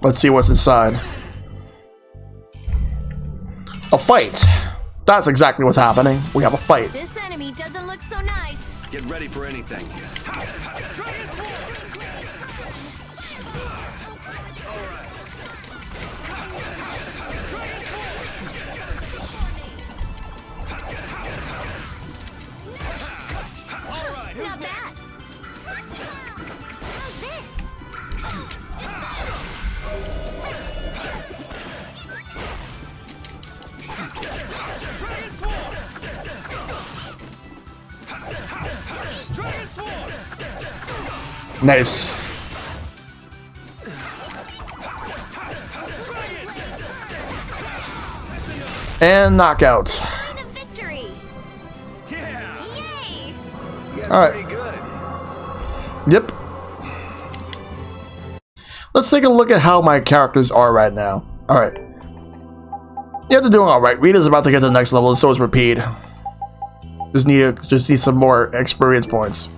Let's see what's inside. A fight. That's exactly what's happening. We have a fight. This enemy doesn't look so nice. Get ready for anything. Not bad. How's this? Nice. And knockout. Sign of victory. Yeah. Yay! All right. Pretty good. Yep. Let's take a look at how my characters are right now. All right. Yeah, they're doing all right. Rita's about to get to the next level, and so is Repeat. Just need some more experience points.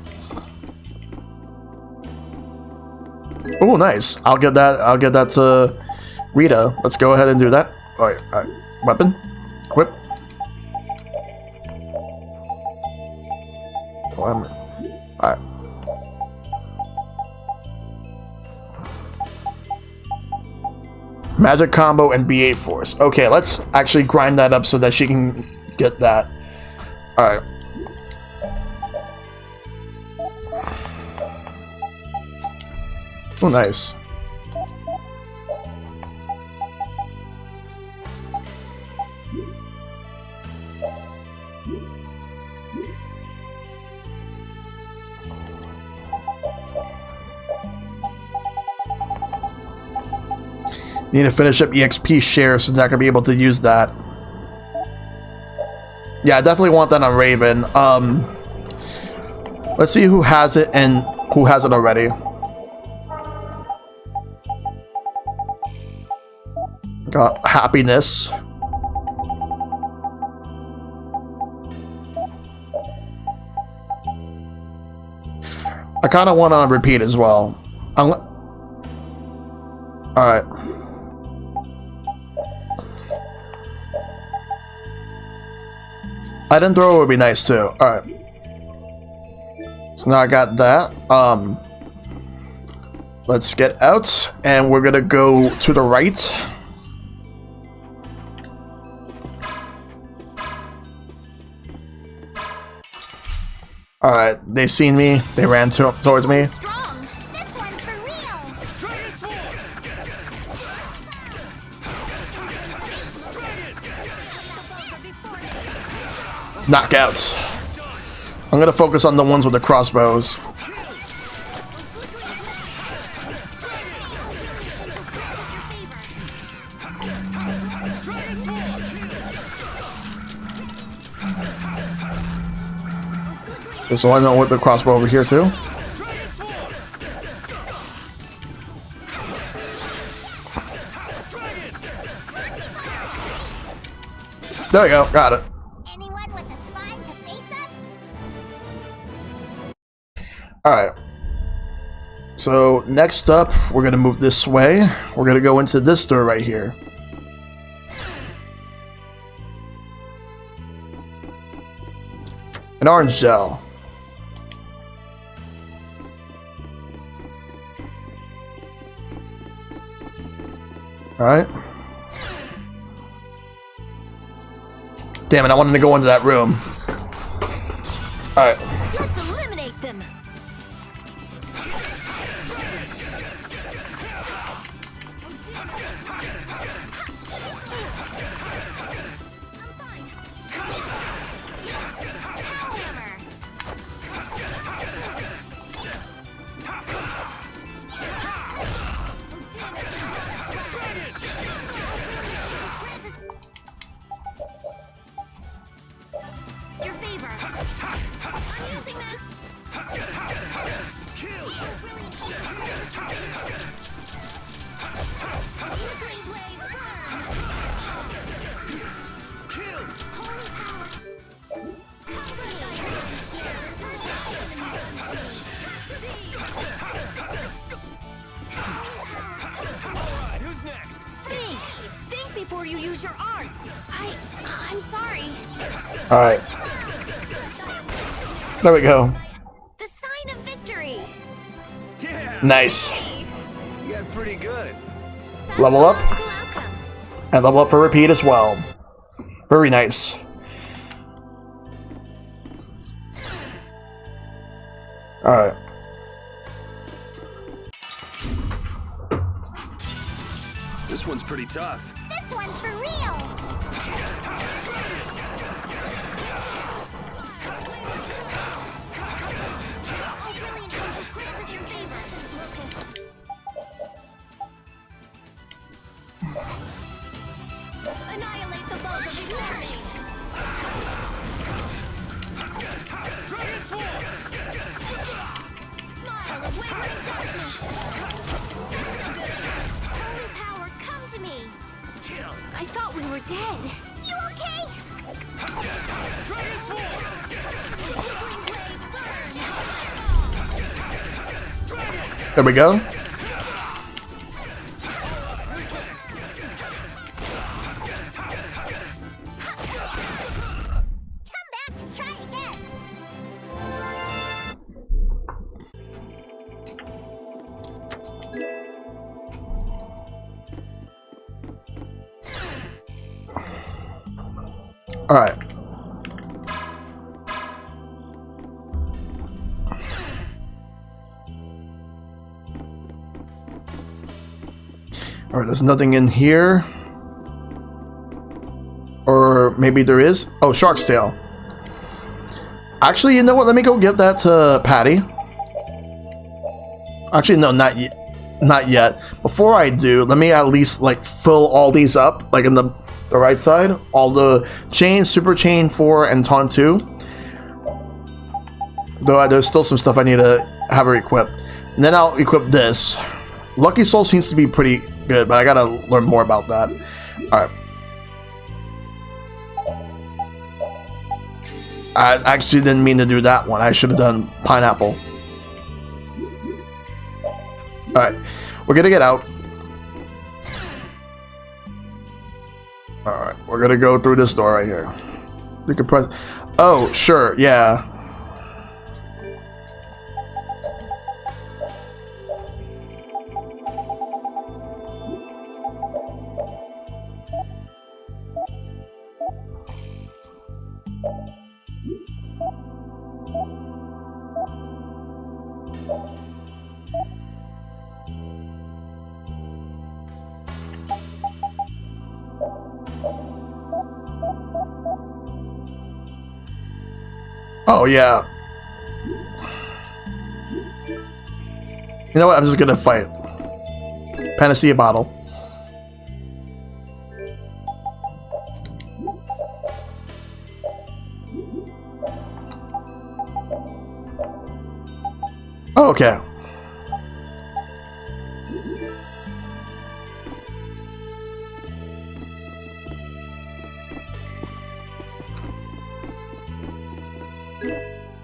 Oh, nice. I'll get that to Rita. Let's go ahead and do that. All right. Weapon. Equip. All right. Magic combo and B8 force. Okay, let's actually grind that up so that she can get that. Alright. Oh, nice. Need to finish up EXP share so that I can be able to use that. Yeah, I definitely want that on Raven. Let's see who has it and who has it already. Got happiness. I kind of want to repeat as well. Alright. I didn't throw it would be nice too. Alright. So now I got that. Let's get out and we're gonna go to the right. Alright, they seen me, they ran towards me. Knockouts. I'm gonna focus on the ones with the crossbows. So I know with the crossbow over here too. There we go, got it. Anyone with a spine to face us? Alright. So next up, we're gonna move this way. We're gonna go into this door right here. An orange gel. Alright. Damn it, I wanted to go into that room. Alright. Let's eliminate them. Your favor. I'm using this. Who's next? Think before you use your arts. I'm sorry. Alright. There we go. The sign of victory. Yeah. Nice. You got pretty good. Level up. And level up for repeat as well. Very nice. Alright. This one's pretty tough. This one's for real. Annihilate the bulk of ignorance. Dragon Sword! Smile of wavering darkness. That's no good. Holy power, come to me. I thought we were dead. You okay? Dragon Sword! Flickering blaze, burn. There we go. Alright. Alright, there's nothing in here. Or maybe there is. Oh, shark's tail. Actually, you know what? Let me go give that to Patty. Actually, no, not yet. Not yet. Before I do, let me at least like fill all these up, like in the right side. All the chain, super chain 4, and taunt 2. Though there's still some stuff I need to have her equip. And then I'll equip this. Lucky Soul seems to be pretty good, but I gotta learn more about that. Alright. I actually didn't mean to do that one. I should have done pineapple. Alright. We're gonna get out. Alright. We're gonna go through this door right here. You can press. Oh, sure. Yeah. Oh, yeah. You know what? I'm just gonna fight. Panacea bottle. Oh, okay.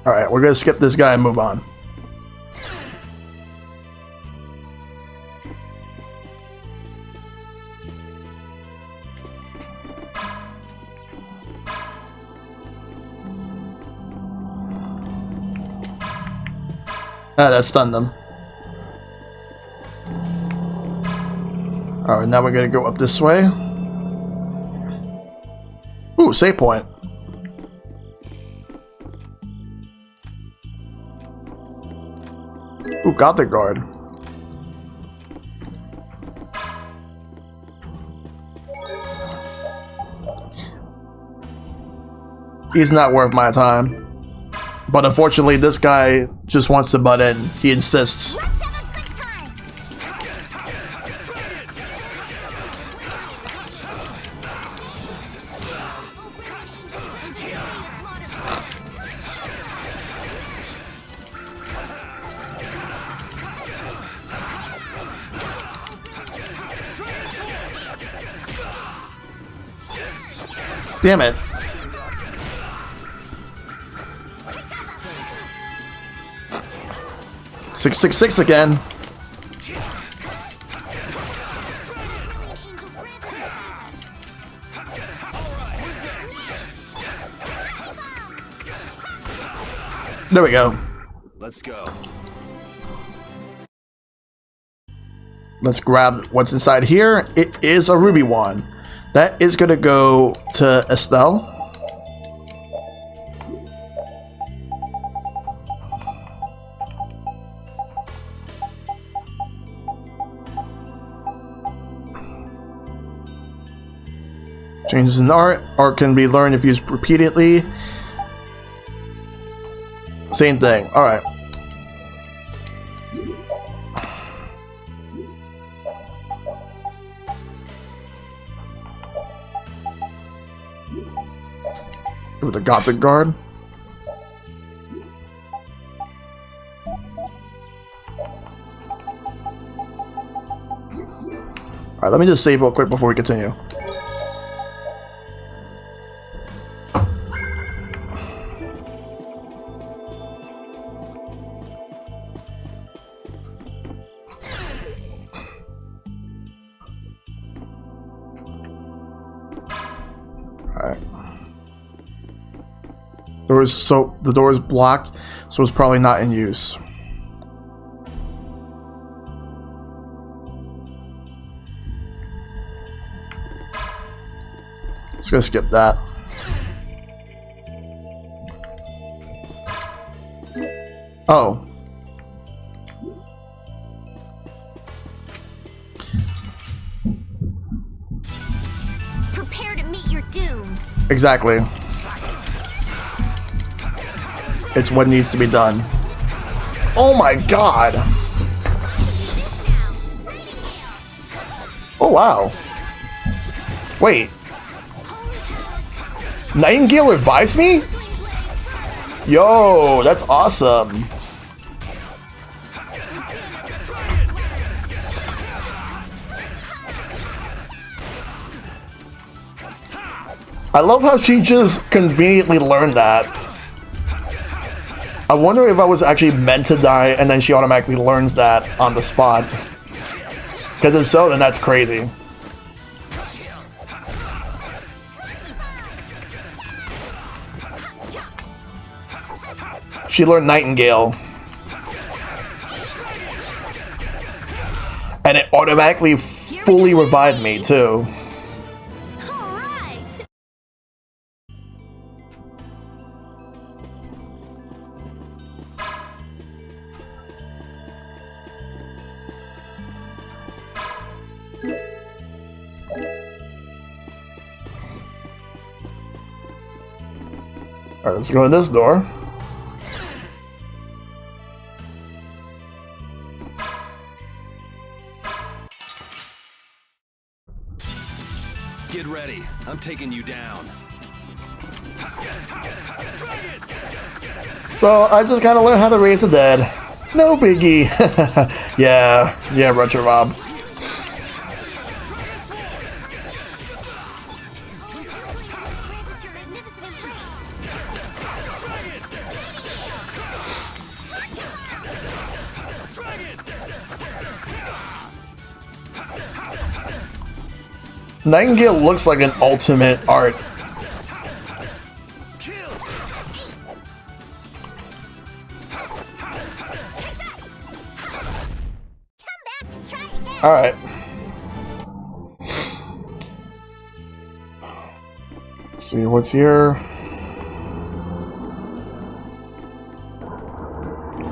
Alright, we're gonna skip this guy and move on. Ah, that stunned them. Alright, now we're gonna go up this way. Ooh, save point. Ooh, Gothic Guard. He's not worth my time. But unfortunately, this guy just wants to butt in. He insists. Damn it. Six, 666 again. There we go. Let's go. Let's grab what's inside here. It is a ruby wand. That is gonna go to Estelle. Changes in art. Art can be learned if used repeatedly. Same thing. Alright. With the Gothic Guard. Alright, let me just save real quick before we continue. The door is blocked, so it's probably not in use. Let's go skip that. Oh. Prepare to meet your doom. Exactly. It's what needs to be done. Oh my god! Oh wow. Wait. Nightingale revives me? Yo, that's awesome. I love how she just conveniently learned that. I wonder if I was actually meant to die and then she automatically learns that on the spot. Because if so, then that's crazy. She learned Nightingale. And it automatically fully revived me too. Alright, let's go in this door. Get ready. I'm taking you down. So I just gotta learn how to raise the dead. No biggie. yeah, Retro Rob. Nightingale looks like an ultimate art. Alright. Let's see what's here.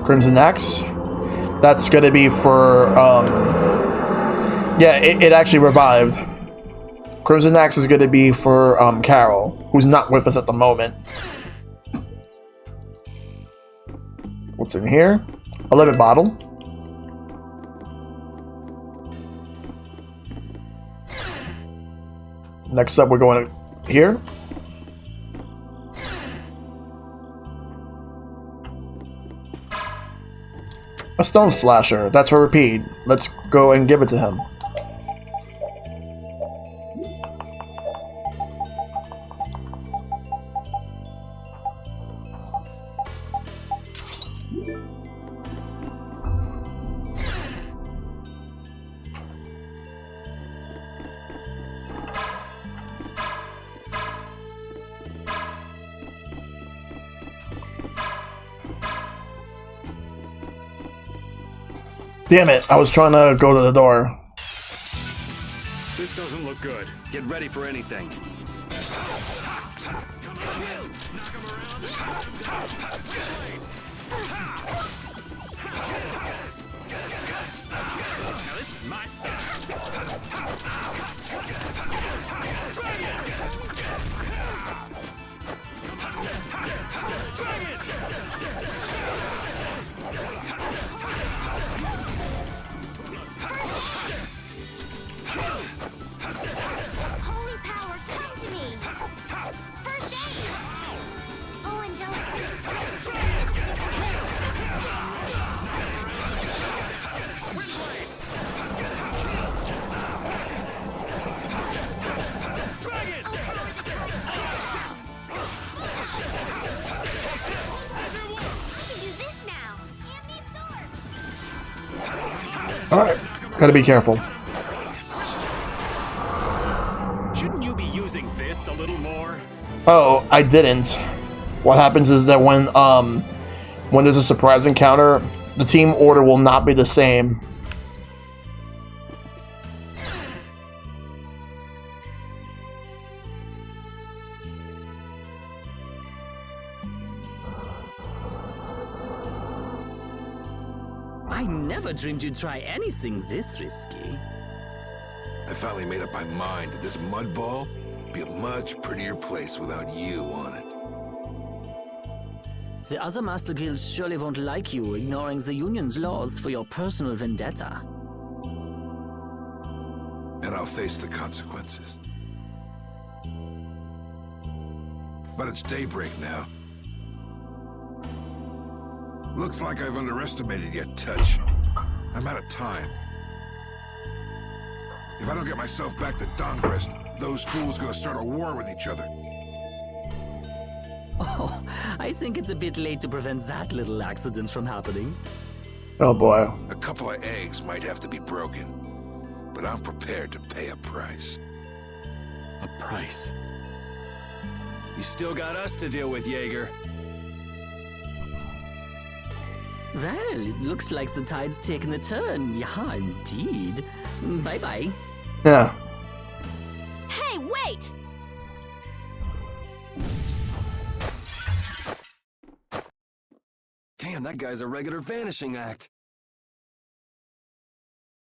Crimson Axe. That's gonna be for, yeah, it actually revived. Crimson Axe is gonna be for, Carol, who's not with us at the moment. What's in here? A lemon bottle. Next up, we're going here. A stone slasher. That's for Repeat. Let's go and give it to him. Damn it, I was trying to go to the door. This doesn't look good. Get ready for anything. Now this is my style. Holy power, come to me! First aid! Oh, angelic princess, Alright, gotta be careful. Shouldn't you be using this a little more? Oh, I didn't. What happens is that when there's a surprise encounter, the team order will not be the same. I never dreamed you'd try anything this risky. I finally made up my mind that this mud ball would be a much prettier place without you on it. The other Master Guilds surely won't like you ignoring the Union's laws for your personal vendetta. And I'll face the consequences. But it's daybreak now. Looks like I've underestimated your touch. I'm out of time. If I don't get myself back to Dongrest, those fools gonna start a war with each other. Oh, I think it's a bit late to prevent that little accident from happening. Oh boy. A couple of eggs might have to be broken, but I'm prepared to pay a price. A price? You still got us to deal with, Jaeger. Well, it looks like the tide's taken a turn. Yeah, indeed. Bye-bye. Yeah. Hey, wait! Damn, that guy's a regular vanishing act.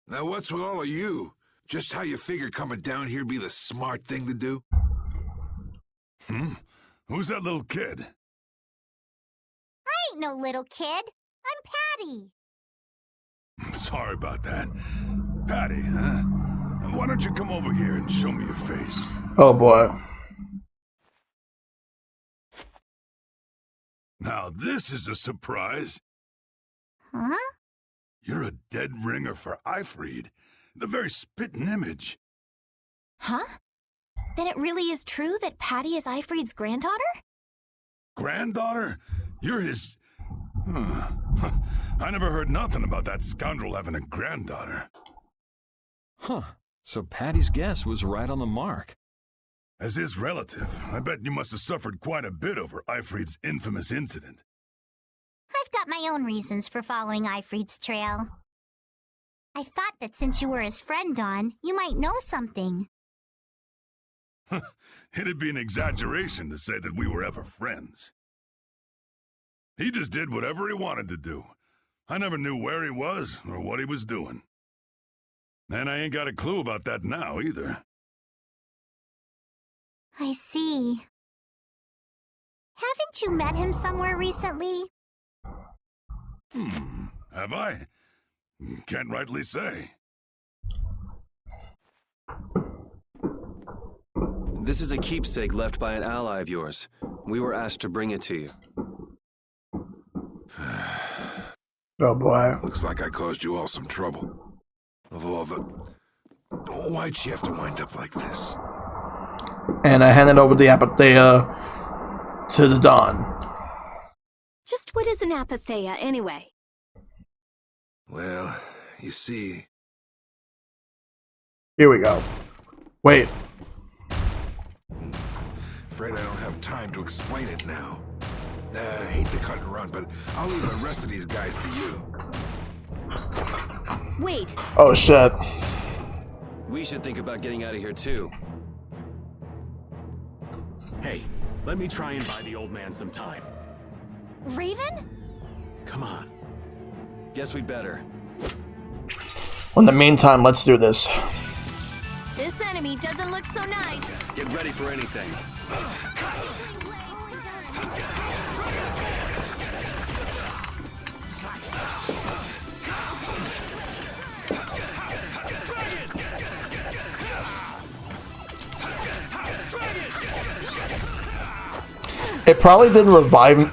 Now what's with all of you? Just how you figured coming down here be the smart thing to do? Who's that little kid? I ain't no little kid. I'm Patty. I'm sorry about that. Patty, huh? Why don't you come over here and show me your face? Oh boy. Now this is a surprise. Huh? You're a dead ringer for Ifrid. The very spitting image. Huh? Then it really is true that Patty is Ifrid's granddaughter? Granddaughter? You're his... I never heard nothing about that scoundrel having a granddaughter. Huh. So Patty's guess was right on the mark. As his relative, I bet you must have suffered quite a bit over Ifrid's infamous incident. I've got my own reasons for following Ifrid's trail. I thought that since you were his friend, Dawn, you might know something. It'd be an exaggeration to say that we were ever friends. He just did whatever he wanted to do. I never knew where he was or what he was doing. And I ain't got a clue about that now, either. I see. Haven't you met him somewhere recently? Have I? Can't rightly say. This is a keepsake left by an ally of yours. We were asked to bring it to you. Oh boy. Looks like I caused you all some trouble. Of all the... Why'd she have to wind up like this? And I handed over the Apathea to the Dawn. Just what is an apatheia, anyway? Well, you see... Here we go. Wait. Afraid I don't have time to explain it now. I hate to cut and run, but I'll leave the rest of these guys to you. Wait. Oh shit. We should think about getting out of here too. Hey, let me try and buy the old man some time. Raven? Come on. Guess we'd better. In the meantime, let's do this. This enemy doesn't look so nice. Get ready for anything. It probably didn't revive me.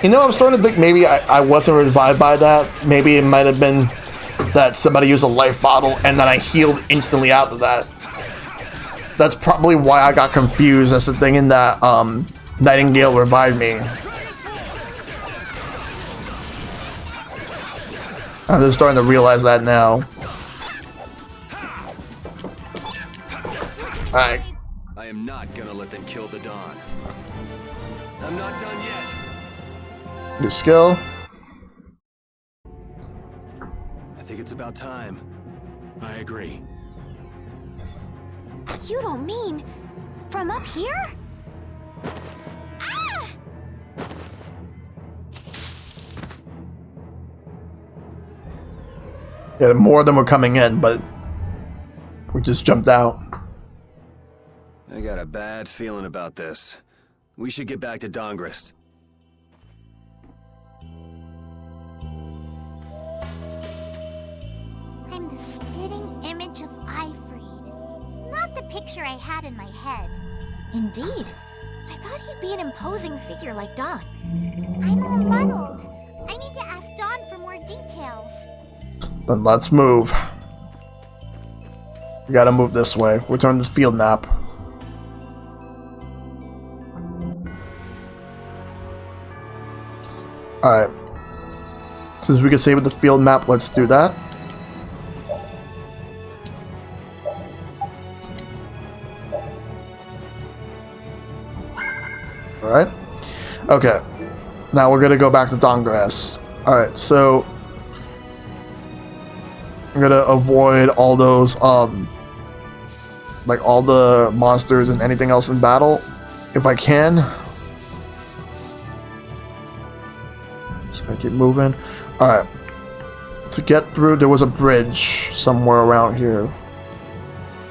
You know, I'm starting to think maybe I wasn't revived by that. Maybe it might have been that somebody used a life bottle and then I healed instantly out of that. That's probably why I got confused as to thinking that Nightingale revived me. I'm just starting to realize that now. Alright. I am not gonna let them kill the Dawn. I'm not done yet. New skill. I think it's about time. I agree. You don't mean from up here? Ah! Yeah, more of them were coming in, but we just jumped out. I got a bad feeling about this. We should get back to Dongrist. I'm the spitting image of Ifreed. Not the picture I had in my head. Indeed. I thought he'd be an imposing figure like Don. I'm all muddled. I need to ask Dawn for more details. Then let's move. We gotta move this way. Return to the field map. Alright. Since we can save with the field map, let's do that. Alright. Okay. Now we're gonna go back to Dongrest. Alright, so I'm gonna avoid all those like all the monsters and anything else in battle if I can. So I keep moving. Alright. To get through, there was a bridge somewhere around here.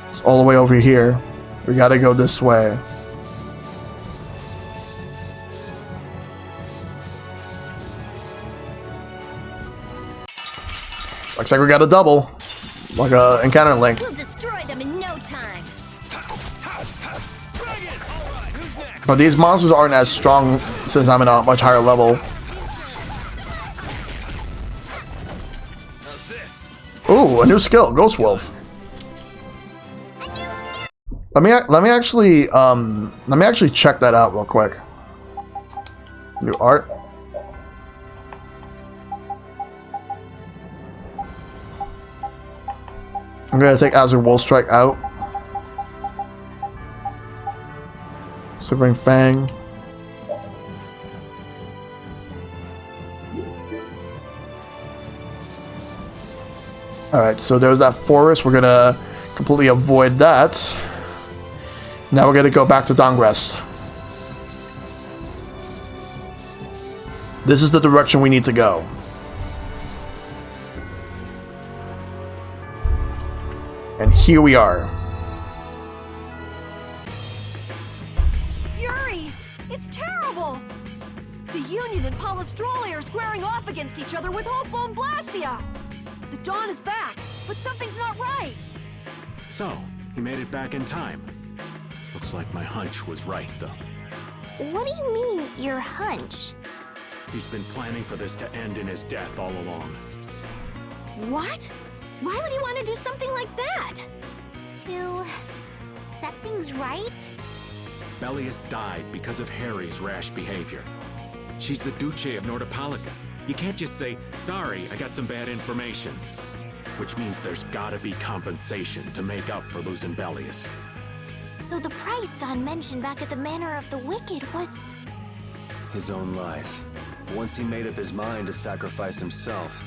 It's all the way over here. We gotta go this way. Looks like we got a double. Like a encounter link. We'll destroy them in no time. But these monsters aren't as strong since I'm in a much higher level. Ooh, a new skill, Ghost Wolf. Let me actually check that out real quick. New art. I'm gonna take Azure Wolf Strike out. Silvering Fang. Alright, so there's that forest. We're gonna completely avoid that. Now we're gonna go back to Dongrest. This is the direction we need to go. And here we are. Yuri! It's terrible! The Union and Palestrole are squaring off against each other with Hopeful and Blastia! The Dawn is back, but something's not right! So, he made it back in time. Looks like my hunch was right, though. What do you mean, your hunch? He's been planning for this to end in his death all along. What? Why would he want to do something like that? To set things right? Bellius died because of Harry's rash behavior. She's the Duce of Nordapalica. You can't just say, sorry, I got some bad information. Which means there's gotta be compensation to make up for losing Bellius. So the price Don mentioned back at the Manor of the Wicked was... His own life. Once he made up his mind to sacrifice himself,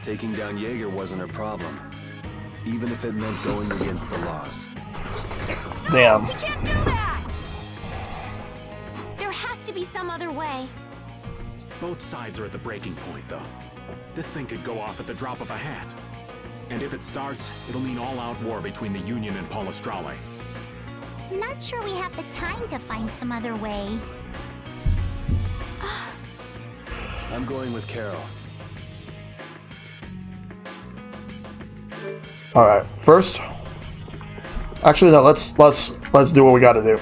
taking down Jaeger wasn't a problem. Even if it meant going against the laws. Damn. We can't do that! There has to be some other way. Both sides are at the breaking point, though. This thing could go off at the drop of a hat. And if it starts, it'll mean all-out war between the Union and Palestrole. I'm not sure we have the time to find some other way. I'm going with Carol. Alright, first. Actually no, let's do what we gotta do.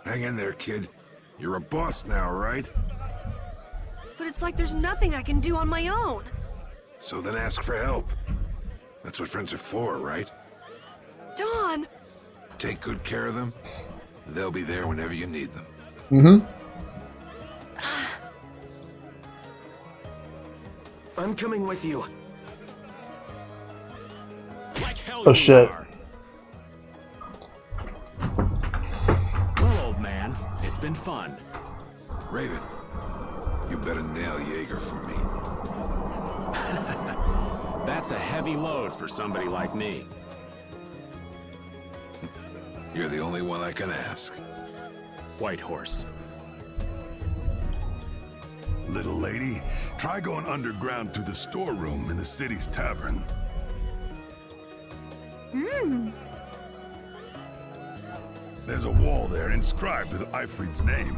Hang in there, kid. You're a boss now, right? But it's like there's nothing I can do on my own. So then ask for help. That's what friends are for, right? Dawn! Take good care of them. They'll be there whenever you need them. Mm-hmm. I'm coming with you. Like hell Oh shit. Well, old man, it's been fun. Raven, you better nail Jaeger for me. That's a heavy load for somebody like me. You're the only one I can ask. White Horse. little lady, try going underground through the storeroom in the city's tavern. There's a wall there inscribed with Eifried's name.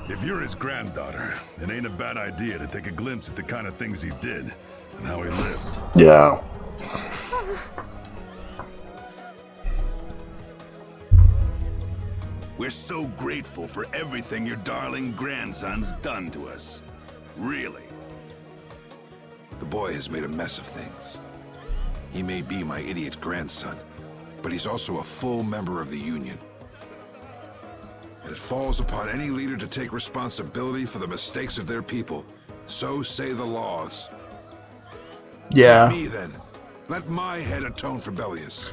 If you're his granddaughter, it ain't a bad idea to take a glimpse at the kind of things he did and how he lived. Yeah. We're so grateful for everything your darling grandson's done to us. Really. The boy has made a mess of things. He may be my idiot grandson, but he's also a full member of the Union. And it falls upon any leader to take responsibility for the mistakes of their people. So say the laws. Yeah. Let me then. Let my head atone for Bellius.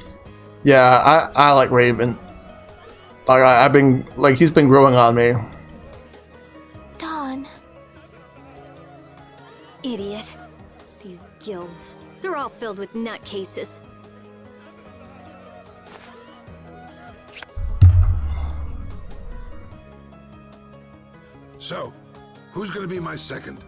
Yeah, I like Raven. Like I've been like he's been growing on me. Dawn. Idiot. These guilds. They're all filled with nutcases. So, who's gonna be my second?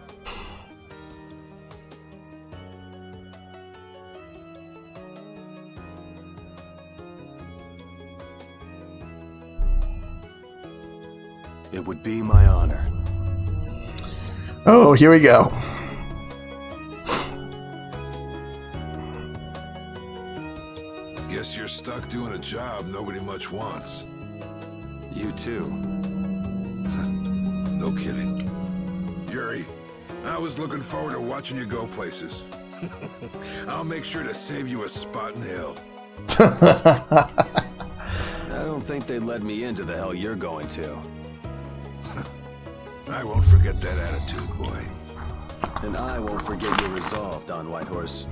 It would be my honor. Oh, here we go. Guess you're stuck doing a job nobody much wants. You too. No kidding. Yuri, I was looking forward to watching you go places. I'll make sure to save you a spot in hell. I don't think they let me into the hell you're going to. I won't forget that attitude, boy. And I won't forget your resolve, Don Whitehorse.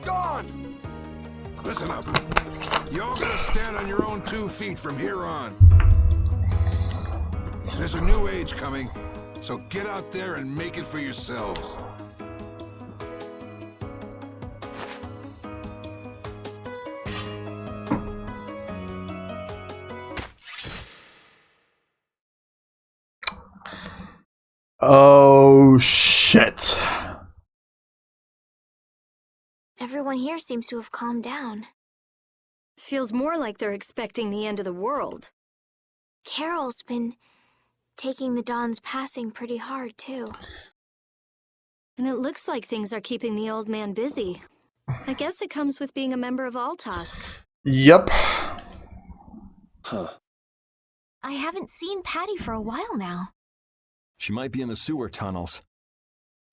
Dawn! Listen up. Y'all gotta stand on your own 2 feet from here on. There's a new age coming, so get out there and make it for yourselves. Oh shit. Everyone here seems to have calmed down. Feels more like they're expecting the end of the world. Carol's been taking the Dawn's passing pretty hard, too. And it looks like things are keeping the old man busy. I guess it comes with being a member of Altask. Yep. Huh. I haven't seen Patty for a while now. She might be in the sewer tunnels.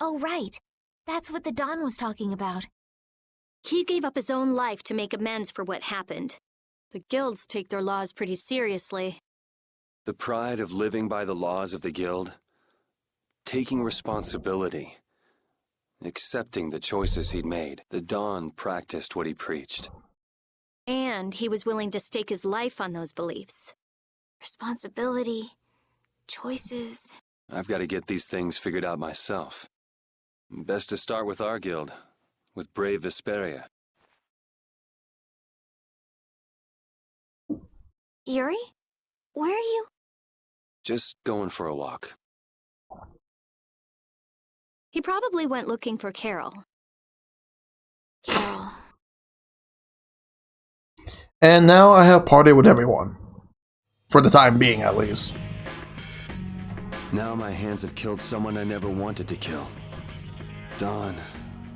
Oh, right. That's what the Dawn was talking about. He gave up his own life to make amends for what happened. The guilds take their laws pretty seriously. The pride of living by the laws of the guild, taking responsibility, accepting the choices he'd made. The Dawn practiced what he preached. And he was willing to stake his life on those beliefs. Responsibility, choices. I've got to get these things figured out myself. Best to start with our guild, with brave Vesperia. Yuri? Where are you? Just going for a walk. He probably went looking for Carol. Carol. And now I have partied with everyone. For the time being, at least. Now my hands have killed someone I never wanted to kill. Dawn,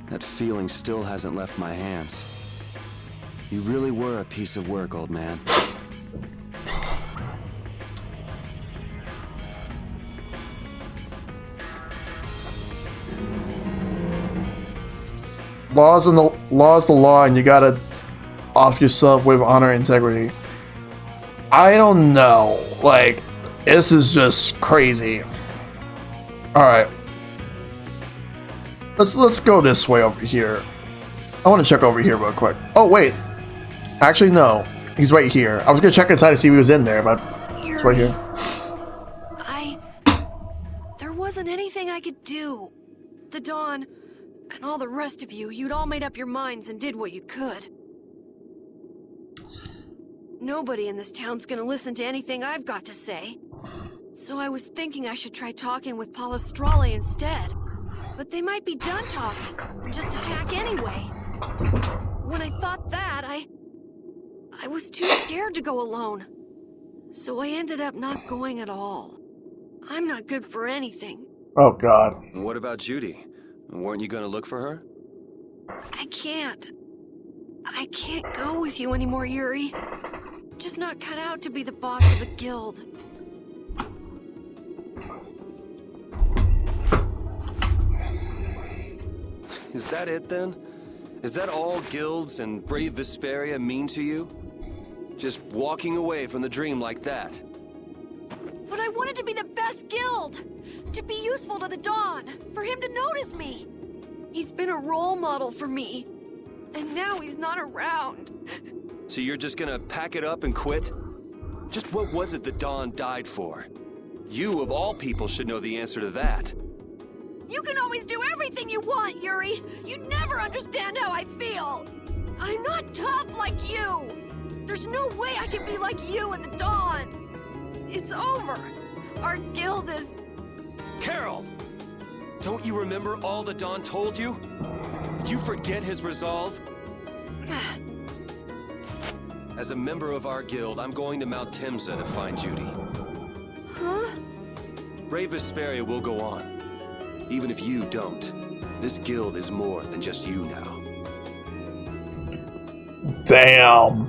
that feeling still hasn't left my hands. You really were a piece of work, old man. Law's the law, and you gotta off yourself with honor and integrity. I don't know. Like, this is just crazy. Alright. Let's go this way over here. I want to check over here real quick. Oh, wait. Actually, no. He's right here. I was gonna check inside to see if he was in there, but he's right here. There wasn't anything I could do. The Dawn, and all the rest of you, you'd all made up your minds and did what you could. Nobody in this town's gonna listen to anything I've got to say. So I was thinking I should try talking with Palestrale instead. But they might be done talking and just attack anyway. When I thought that, I was too scared to go alone. So I ended up not going at all. I'm not good for anything. Oh, God. What about Judy? Weren't you gonna look for her? I can't. I can't go with you anymore, Yuri. I'm just not cut out to be the boss of a guild. Is that it then? Is that all guilds and brave Vesperia mean to you? Just walking away from the dream like that? But I wanted to be the best guild! To be useful to the Dawn! For him to notice me! He's been a role model for me. And now he's not around. So you're just gonna pack it up and quit? Just what was it the Dawn died for? You, of all people, should know the answer to that. You can always do everything you want, Yuri! You'd never understand how I feel! I'm not tough like you! There's no way I can be like you and the Dawn! It's over! Our guild is... Carol! Don't you remember all the Dawn told you? Did you forget his resolve? As a member of our guild, I'm going to Mount Timsa to find Judy. Huh? Brave Vesperia will go on. Even if you don't, this guild is more than just you now. Damn.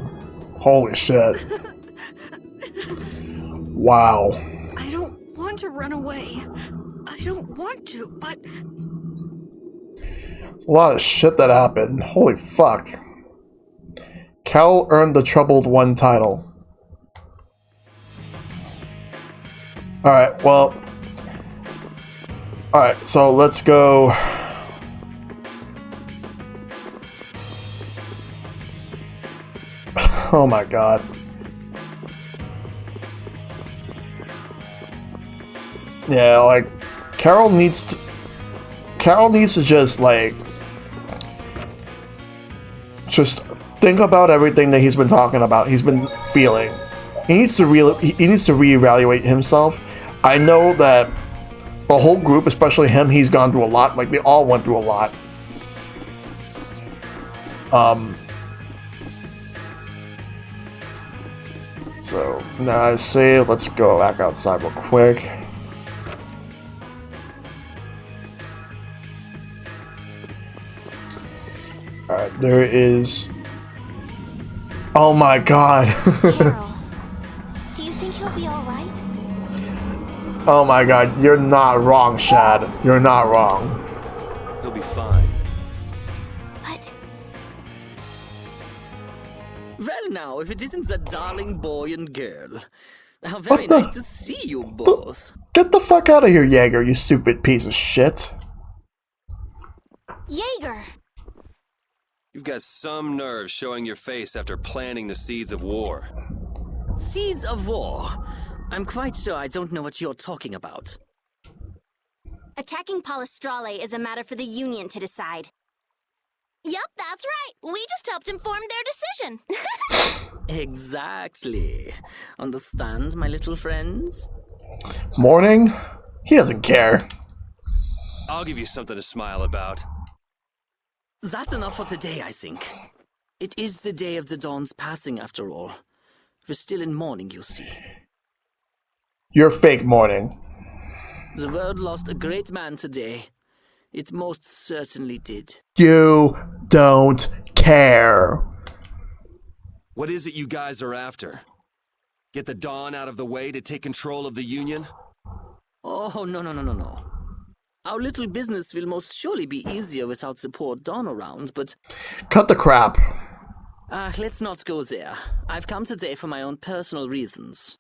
Holy shit. Wow. I don't want to run away. I don't want to, but... There's a lot of shit that happened. Holy fuck. Cal earned the Troubled One title. Alright, well... Alright, so let's go... Oh my god. Yeah, like, Carol needs to just, like, just think about everything that he's been talking about, he's been feeling. He needs to reevaluate himself. I know that the whole group, especially him, he's gone through a lot. Like, they all went through a lot. So, now I say, let's go back outside real quick. Alright, there is... Oh my god. Carol, do you think he'll be alright? Oh my god, you're not wrong, Shad. You're not wrong. He'll be fine. But... Well now, if it isn't the darling boy and girl. How very nice to see you both. Get the fuck out of here, Jaeger, you stupid piece of shit. Jaeger! You've got some nerve showing your face after planting the seeds of war. Seeds of war? I'm quite sure I don't know what you're talking about. Attacking Palestrale is a matter for the Union to decide. Yup, that's right. We just helped inform their decision. Exactly. Understand, my little friends? Morning? He doesn't care. I'll give you something to smile about. That's enough for today, I think. It is the day of the Dawn's passing, after all. We're still in mourning, you see. You're fake mourning. The world lost a great man today. It most certainly did. You don't care. What is it you guys are after? Get the Dawn out of the way to take control of the Union? Oh, no. Our little business will most surely be easier without support Dawn around, but... Cut the crap. Let's not go there. I've come today for my own personal reasons.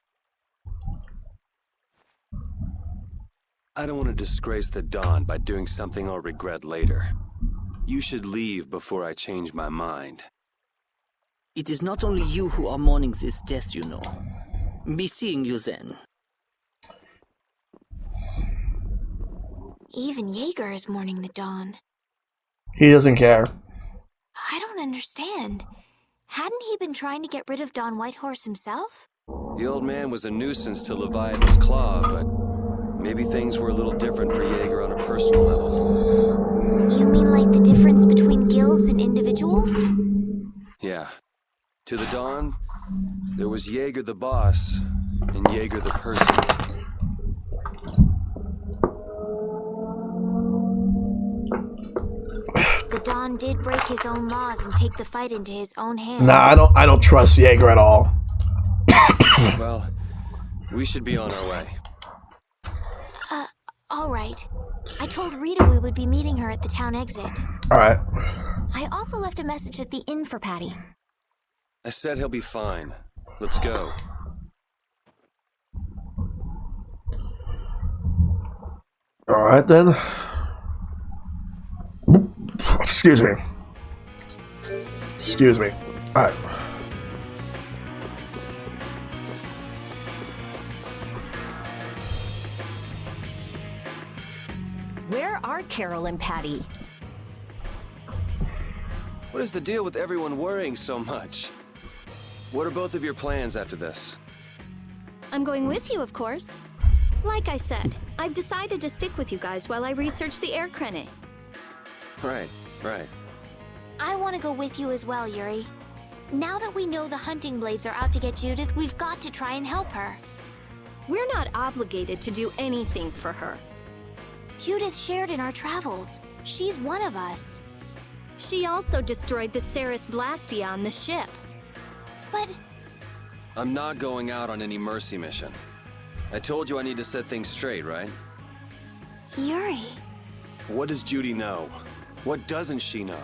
I don't want to disgrace the Dawn by doing something I'll regret later. You should leave before I change my mind. It is not only you who are mourning this death, you know. Be seeing you then. Even Jaeger is mourning the Dawn. He doesn't care. I don't understand. Hadn't he been trying to get rid of Don Whitehorse himself? The old man was a nuisance to Leviathan's Claw, but maybe things were a little different for Jaeger on a personal level. You mean like the difference between guilds and individuals? Yeah. To the Dawn, there was Jaeger the boss, and Jaeger the person. The Dawn did break his own laws and take the fight into his own hands. Nah, I don't trust Jaeger at all. Well, we should be on our way. Alright. I told Rita we would be meeting her at the town exit. Alright. I also left a message at the inn for Patty. I said he'll be fine. Let's go. Alright then. Excuse me. Excuse me. Alright. Where are Carol and Patty? What is the deal with everyone worrying so much? What are both of your plans after this? I'm going with you, of course. Like I said, I've decided to stick with you guys while I research the air crennet. Right. I want to go with you as well, Yuri. Now that we know the hunting blades are out to get Judith, we've got to try and help her. We're not obligated to do anything for her. Judith shared in our travels. She's one of us. She also destroyed the Ceres Blastia on the ship. But... I'm not going out on any mercy mission. I told you I need to set things straight, right? Yuri... What does Judy know? What doesn't she know?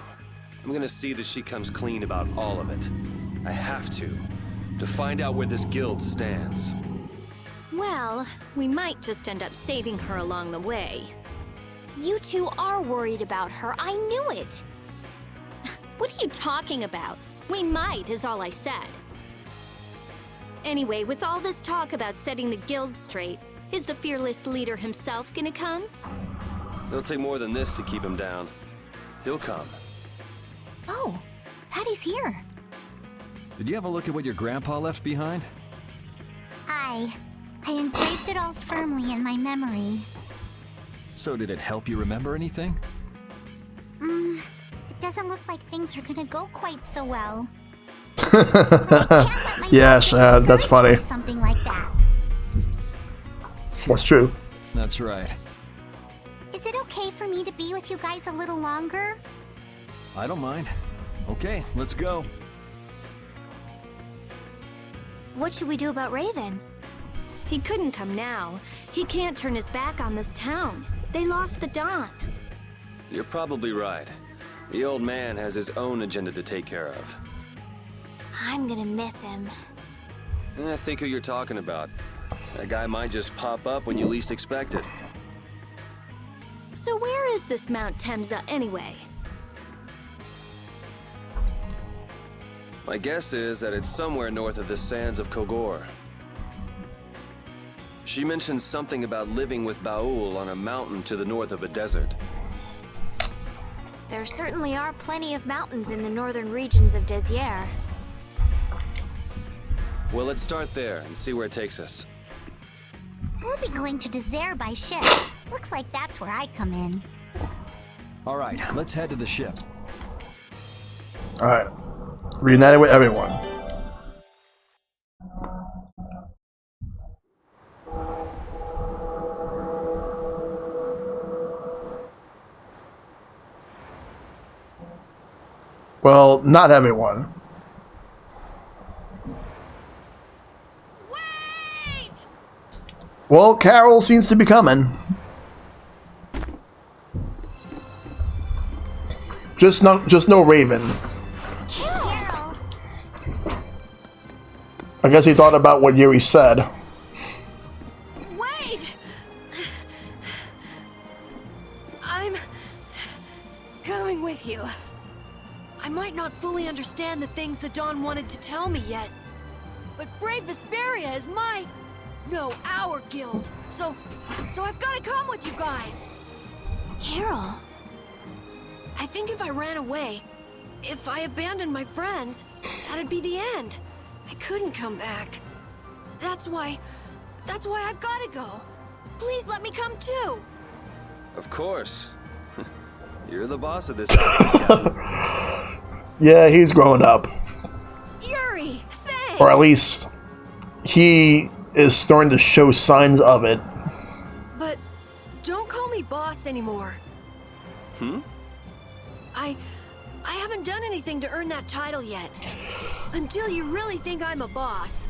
I'm gonna see that she comes clean about all of it. I have to find out where this guild stands. Well, we might just end up saving her along the way. You two are worried about her. I knew it. What are you talking about? We might, is all I said. Anyway, with all this talk about setting the guild straight, is the fearless leader himself gonna come? It'll take more than this to keep him down. He'll come. Oh, Patty's here. Did you have a look at what your grandpa left behind? I engraved it all firmly in my memory. So did it help you remember anything? It doesn't look like things are gonna go quite so well. Yes, that's funny. Something like that. That's true. That's right. Is it okay for me to be with you guys a little longer? I don't mind. Okay, let's go. What should we do about Raven? He couldn't come now. He can't turn his back on this town. They lost the Dawn. You're probably right. The old man has his own agenda to take care of. I'm gonna miss him. I think who you're talking about. That guy might just pop up when you least expect it. So where is this Mount Temza anyway? My guess is that it's somewhere north of the sands of Kogor. She mentioned something about living with Baul on a mountain to the north of a desert. There certainly are plenty of mountains in the northern regions of Desier. Well, let's start there and see where it takes us. We'll be going to Désert by ship. Looks like that's where I come in. All right, let's head to the ship. All right, reunited with everyone. Well, not everyone. Wait! Well, Carol seems to be coming. Just no Raven. Carol. I guess he thought about what Yuri said. Wait! I'm coming with you. I might not fully understand the things the Dawn wanted to tell me yet, but Brave Vesperia is our guild. So I've got to come with you guys. Carol. I think if I ran away, if I abandoned my friends, that'd be the end. I couldn't come back. That's why I've gotta go. Please let me come too. Of course. You're the boss of this outfit. Yeah, he's growing up. Yuri, thanks! Or at least, he is starting to show signs of it. But don't call me boss anymore. I haven't done anything to earn that title yet. Until you really think I'm a boss.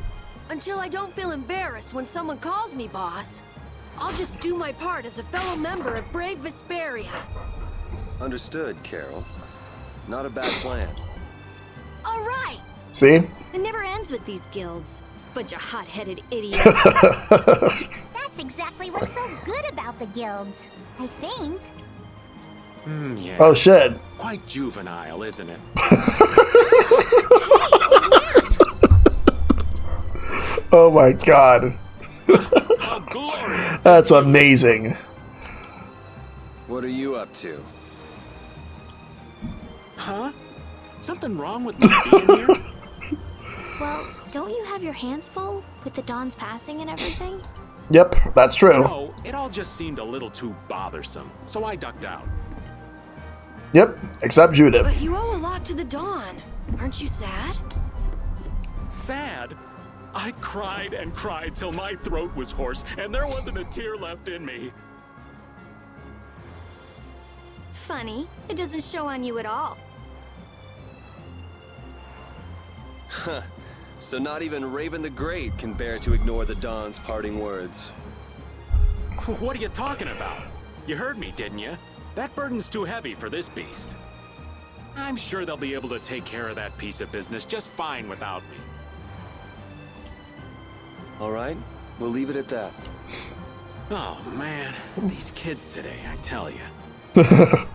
Until I don't feel embarrassed when someone calls me boss. I'll just do my part as a fellow member of Brave Vesperia. Understood, Carol. Not a bad plan. All right. See? It never ends with these guilds. Bunch of hot-headed idiots. That's exactly what's so good about the guilds, I think. Yeah. Oh shit. Quite juvenile, isn't it? Oh my god. That's amazing. What are you up to? Huh? Something wrong with me being here? Well, don't you have your hands full with the Dawn's passing and everything? Yep, that's true. No, it all just seemed a little too bothersome, so I ducked out. Yep, except Judith. But you owe a lot to the Dawn. Aren't you sad? Sad? I cried and cried till my throat was hoarse, and there wasn't a tear left in me. Funny, it doesn't show on you at all. Huh. So not even Raven the Great can bear to ignore the Dawn's parting words. What are you talking about? You heard me, didn't you? That burden's too heavy for this beast. I'm sure they'll be able to take care of that piece of business just fine without me. All right, we'll leave it at that. Oh man, these kids today, I tell you.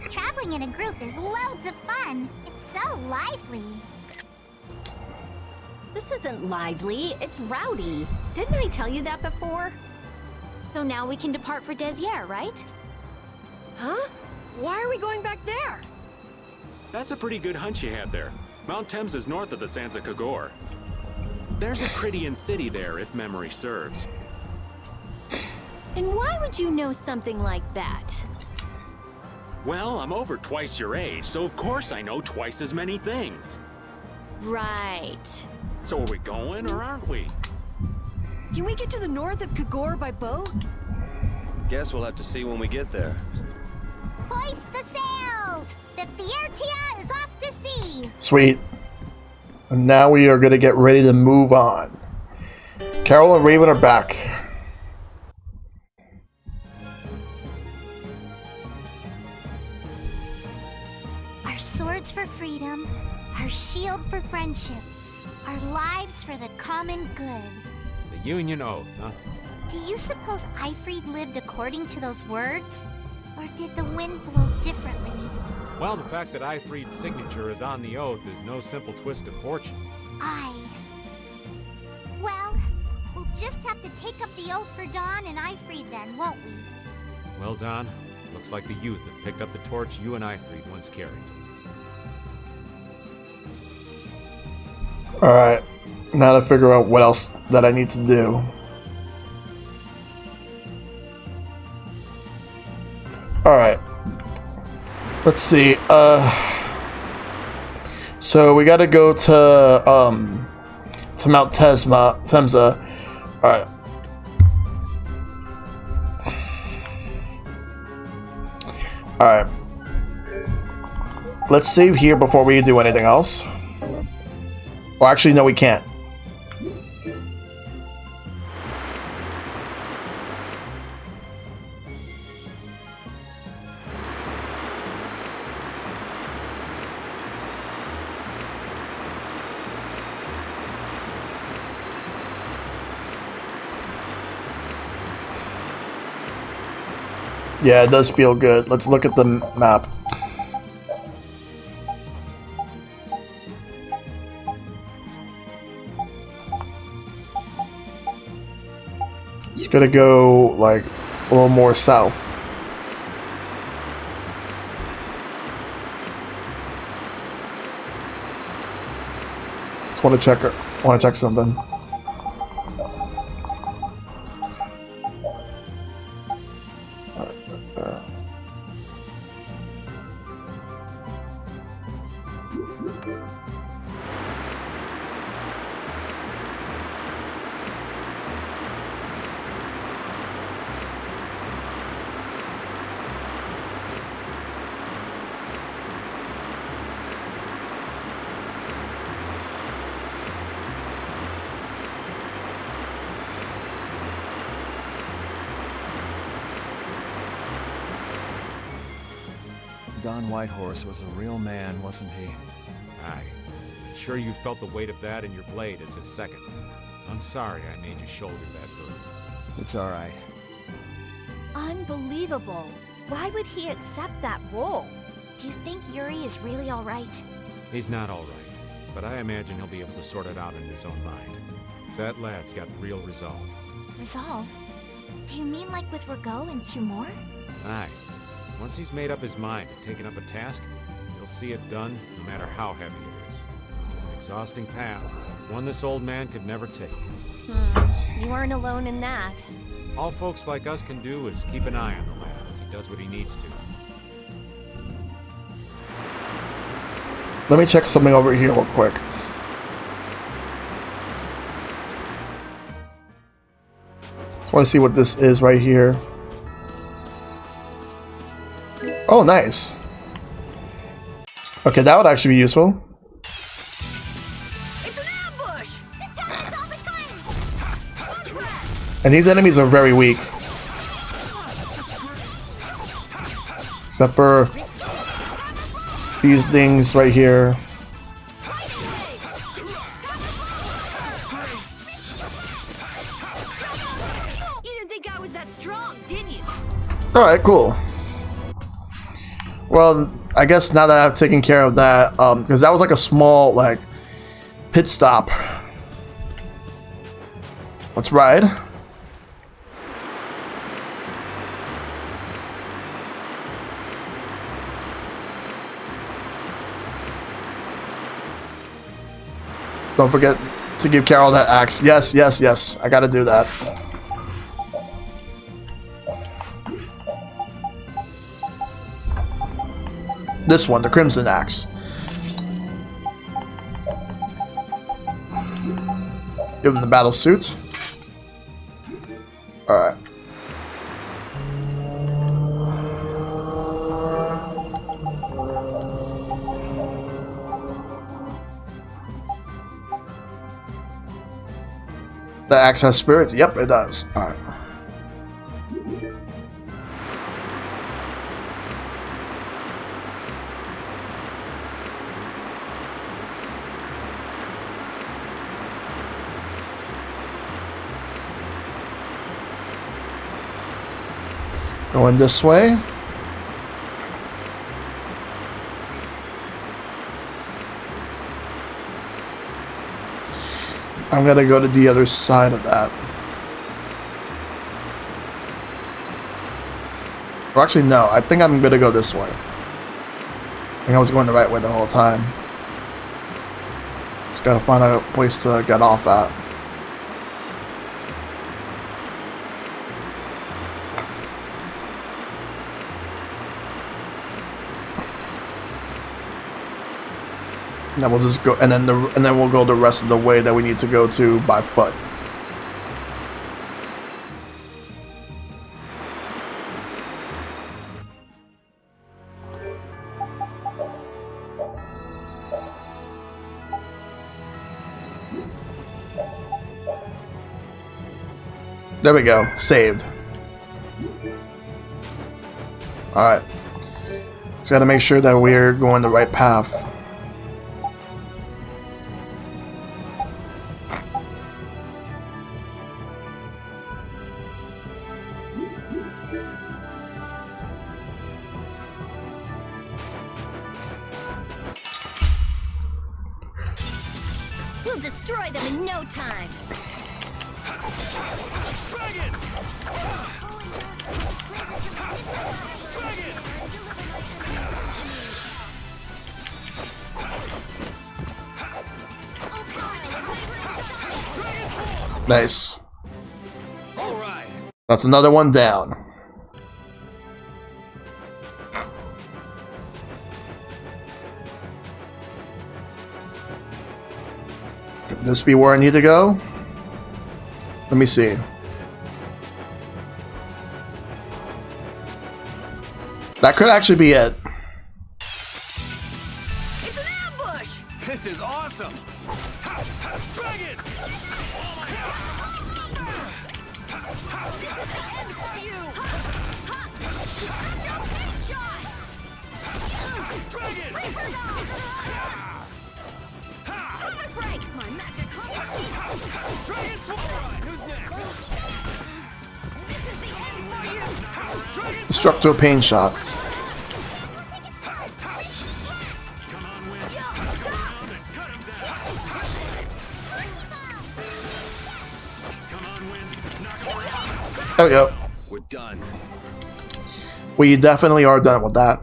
Traveling in a group is loads of fun. It's so lively. This isn't lively, it's rowdy. Didn't I tell you that before? So now we can depart for Desier, right? Huh? Why are we going back there? That's a pretty good hunch you had there. Mount Thames is north of the Sands of Kagor. There's a Crydian city there, if memory serves. And why would you know something like that? Well, I'm over twice your age, so of course I know twice as many things. Right. So are we going, or aren't we? Can we get to the north of Kagor by boat? Guess we'll have to see when we get there. Hoist the sails! The Fiertia is off to sea! Sweet. And now we are going to get ready to move on. Carol and Raven are back. Our swords for freedom, our shield for friendship, our lives for the common good. The Union Oath, huh? Do you suppose Eifried lived according to those words? Or did the wind blow differently? Well, the fact that Eifried's signature is on the oath is no simple twist of fortune. Well, we'll just have to take up the oath for Dawn and Eifried then, won't we? Well, Don, looks like the youth have picked up the torch you and Eifried once carried. Alright, now to figure out what else that I need to do. Alright. Let's see, so we gotta go to Mount Temsa. Alright. Alright. Let's save here before we do anything else. Well, actually, no, we can't. Yeah, it does feel good. Let's look at the map. It's gonna go, like, a little more south. Just want to check something. Don Whitehorse was a real man, wasn't he? Aye. I'm sure you felt the weight of that in your blade as his second. I'm sorry I made you shoulder that burden. It's all right. Unbelievable. Why would he accept that role? Do you think Yuri is really all right? He's not all right, but I imagine he'll be able to sort it out in his own mind. That lad's got real resolve. Resolve? Do you mean like with Rago and Cumore? Aye. Once he's made up his mind and taken up a task, he'll see it done no matter how heavy it is. It's an exhausting path, one this old man could never take. You aren't alone in that. All folks like us can do is keep an eye on the lad as he does what he needs to. Let me check something over here real quick. Just want to see what this is right here. Oh, nice. Okay, that would actually be useful. It's an ambush! This happens all the time! And these enemies are very weak. Except for these things right here. You didn't think I was that strong, did you? Alright, cool. Well, I guess now that I've taken care of that, because that was like a small, like, pit stop. Let's ride. Don't forget to give Carol that axe. Yes, yes, yes. I gotta do that. This one, the Crimson Axe. Give him the battle suit. Alright. The axe has spirits? Yep, it does. Alright. Going this way. I'm gonna go to the other side of that. Or actually, no. I think I'm gonna go this way. I think I was going the right way the whole time. Just gotta find a place to get off at. And then we'll just go, and then we'll go the rest of the way that we need to go to by foot. There we go, saved. Alright. Just gotta make sure that we're going the right path. We'll destroy them in no time. Dragon! Nice. That's another one down. Could this be where I need to go? Let me see. That could actually be it. It's an ambush! This is awesome! Dragon! Destructo pain shot. There we go. We're done. We definitely are done with that.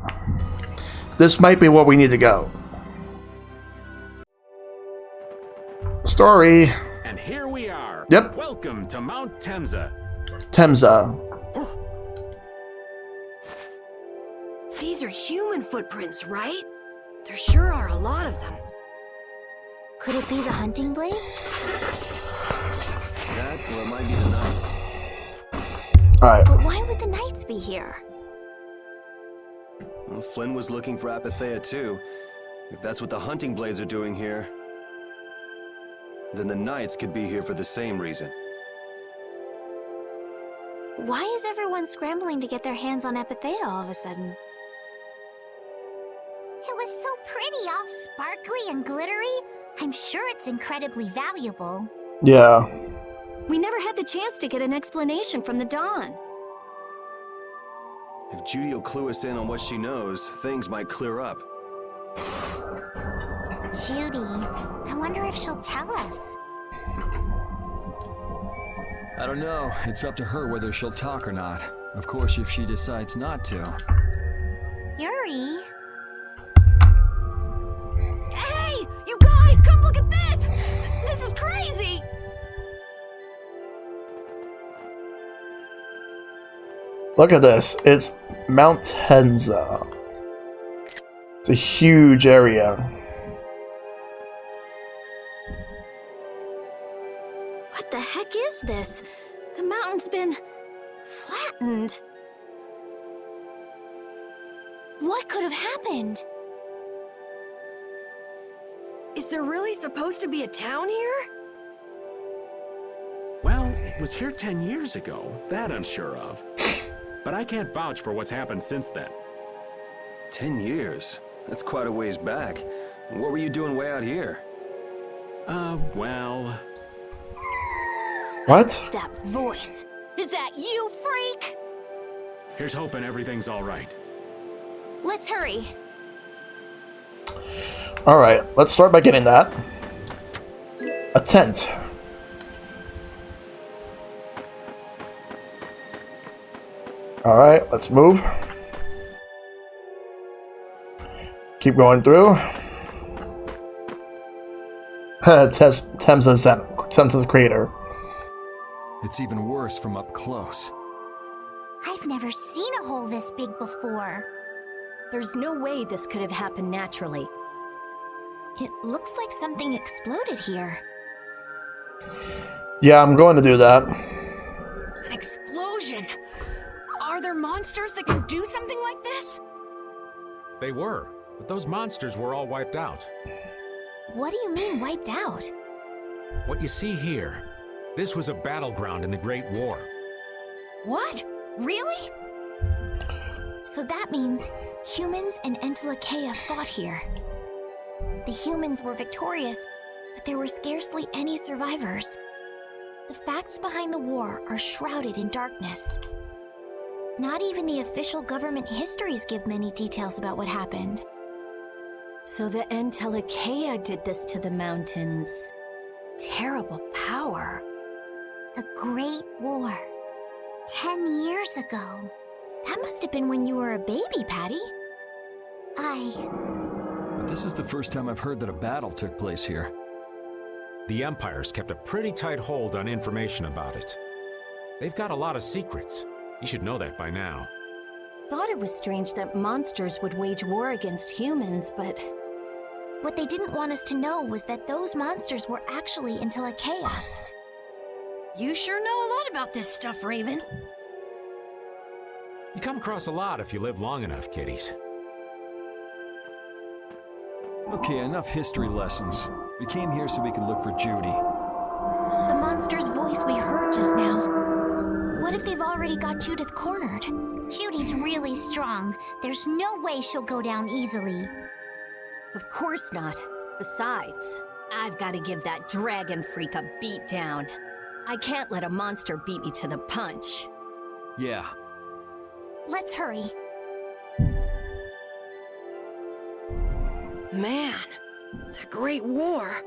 This might be where we need to go. Story. And here we are. Yep. Welcome to Mount Temza. Temza. These are human footprints, right? There sure are a lot of them. Could it be the hunting blades? That, or it might be the Knights. Alright. But why would the Knights be here? Well, Flynn was looking for Apathea too. If that's what the hunting blades are doing here, then the Knights could be here for the same reason. Why is everyone scrambling to get their hands on Apathea all of a sudden? It was so pretty, all sparkly and glittery. I'm sure it's incredibly valuable. Yeah. We never had the chance to get an explanation from the Dawn. If Judy will clue us in on what she knows, things might clear up. Judy, I wonder if she'll tell us. I don't know. It's up to her whether she'll talk or not. Of course, if she decides not to. Yuri? Hey! You guys, come look at this! This is crazy! Look at this. It's Mount Temza. It's a huge area. What the heck is this? The mountain's been flattened. What could have happened? Is there really supposed to be a town here? Well, it was here 10 years ago. That I'm sure of. But I can't vouch for what's happened since then. 10 years? That's quite a ways back. What were you doing way out here? Well... What? That voice. Is that you, freak? Here's hoping everything's all right. Let's hurry. Alright, let's start by getting that. A tent. Alright, let's move. Keep going through. Temza's crater. It's even worse from up close. I've never seen a hole this big before. There's no way this could have happened naturally. It looks like something exploded here. Yeah, I'm going to do that. An explosion! Are there monsters that can do something like this? They were, but those monsters were all wiped out. What do you mean, wiped out? What you see here, this was a battleground in the Great War. What? Really? So that means humans and Entelekea fought here. The humans were victorious, but there were scarcely any survivors. The facts behind the war are shrouded in darkness. Not even the official government histories give many details about what happened. So the Entelekea did this to the mountains. Terrible power. The Great War. 10 years ago. That must have been when you were a baby, Patty. But this is the first time I've heard that a battle took place here. The Empire's kept a pretty tight hold on information about it. They've got a lot of secrets. You should know that by now. Thought it was strange that monsters would wage war against humans, but What they didn't want us to know was that those monsters were actually in Telekea. You sure know a lot about this stuff, Raven. You come across a lot if you live long enough, kiddies. Okay, enough history lessons. We came here so we could look for Judy. The monster's voice we heard just now. What if they've already got Judith cornered? Judy's really strong. There's no way she'll go down easily. Of course not. Besides, I've got to give that dragon freak a beat down. I can't let a monster beat me to the punch. Yeah. Let's hurry. Man, the Great War.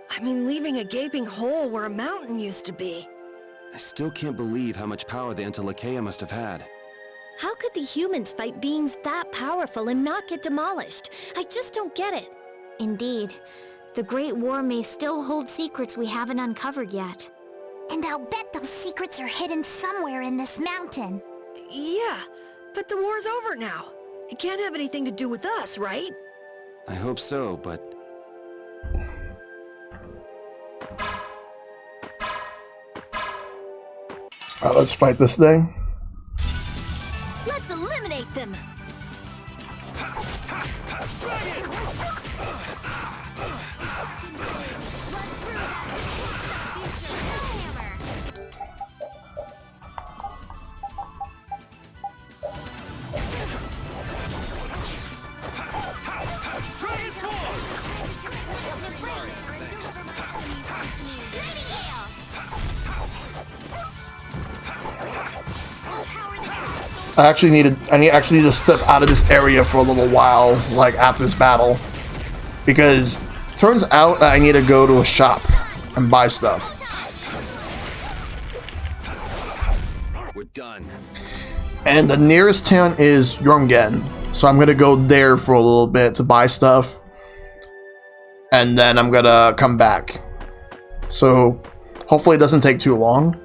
I mean, leaving a gaping hole where a mountain used to be. I still can't believe how much power the Antilochea must have had. How could the humans fight beings that powerful and not get demolished? I just don't get it. Indeed. The Great War may still hold secrets we haven't uncovered yet. And I'll bet those secrets are hidden somewhere in this mountain. Yeah, but the war's over now. It can't have anything to do with us, right? I hope so, but... Alright, let's fight this thing. Let's eliminate them! I actually need to step out of this area for a little while, like after this battle, because turns out that I need to go to a shop and buy stuff. We're done. And the nearest town is Jormungand, so I'm gonna go there for a little bit to buy stuff, and then I'm gonna come back. So hopefully it doesn't take too long.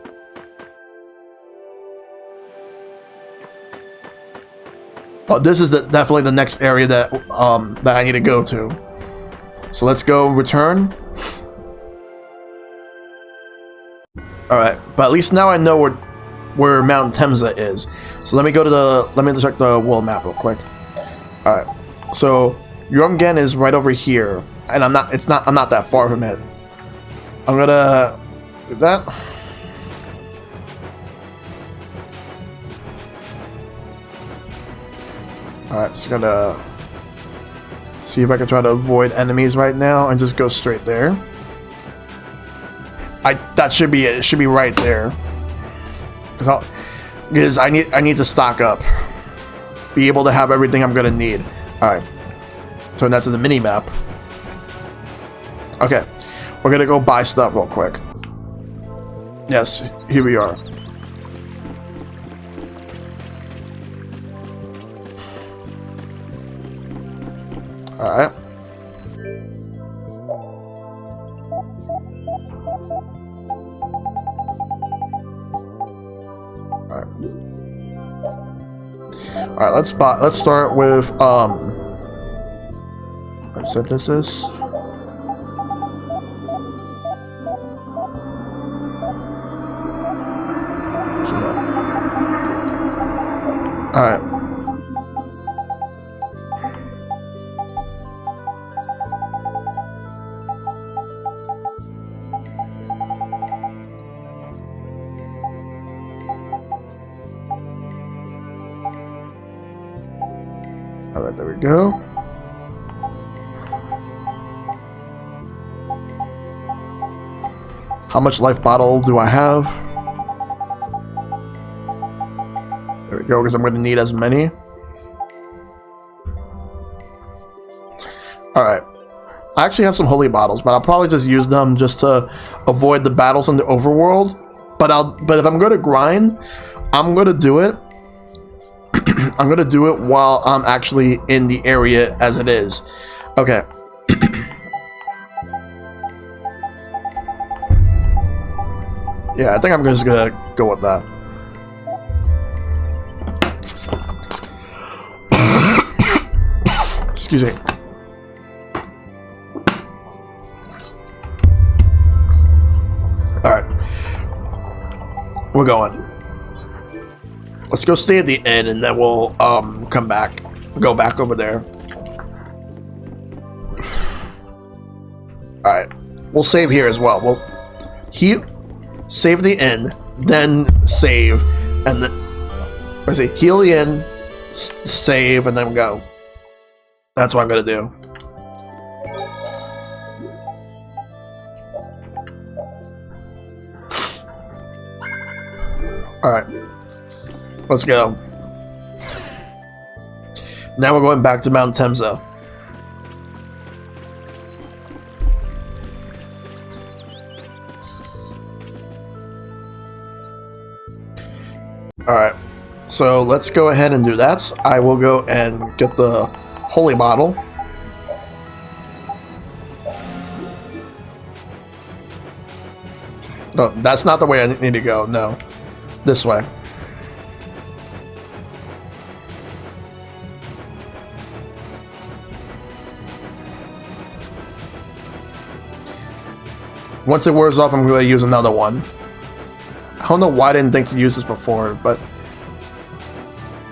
But this is definitely the next area that that I need to go to. So let's go return. All right, but at least now I know where Mount Temza is. So let me check the world map real quick. All right, so Jormungand is right over here, and I'm not that far from it. I'm gonna do that. Alright, just gonna see if I can try to avoid enemies right now and just go straight there. That should be it. It should be right there. Because I need to stock up. Be able to have everything I'm gonna need. Alright. Turn that to the mini map. Okay. We're gonna go buy stuff real quick. Yes, here we are. Alright. Alright, let's start with synthesis. Alright. Alright, there we go. How much life bottle do I have? There we go, because I'm going to need as many. Alright. I actually have some holy bottles, but I'll probably just use them just to avoid the battles in the overworld. But if I'm going to grind, I'm going to do it. I'm going to do it while I'm actually in the area as it is. Okay. Yeah, I think I'm just going to go with that. Excuse me. Alright. We're going. Let's go stay at the inn and then we'll come back. Go back over there. Alright. We'll save here as well. We'll save the inn, then save, and then let's see, heal the inn, save, and then go. That's what I'm gonna do. Alright. Let's go. Now we're going back to Mount Temsa. Alright. So let's go ahead and do that. I will go and get the holy bottle. No, that's not the way I need to go. No. This way. Once it wears off, I'm going to use another one. I don't know why I didn't think to use this before, but...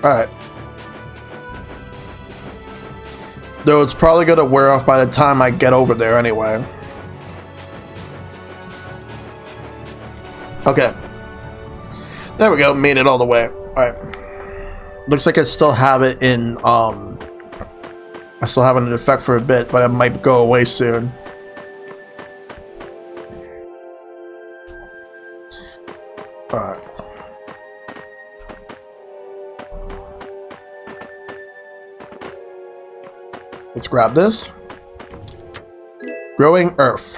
Alright. Though it's probably going to wear off by the time I get over there anyway. Okay. There we go, made it all the way. Alright. Looks like I still have it in, I still have it in effect for a bit, but it might go away soon. Alright. Let's grab this. Growing Earth.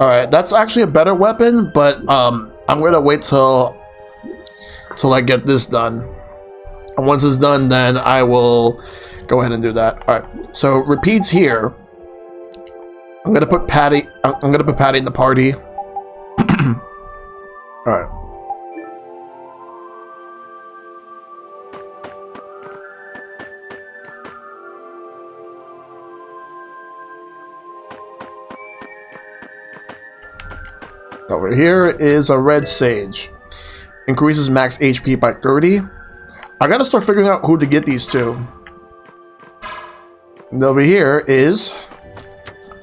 Alright, that's actually a better weapon, but I'm gonna wait till I get this done. And once it's done, then I will go ahead and do that. Alright, so repeats here. I'm gonna put Patty in the party. Alright. Over here is a red sage. Increases max HP by 30. I gotta start figuring out who to get these to. And over here is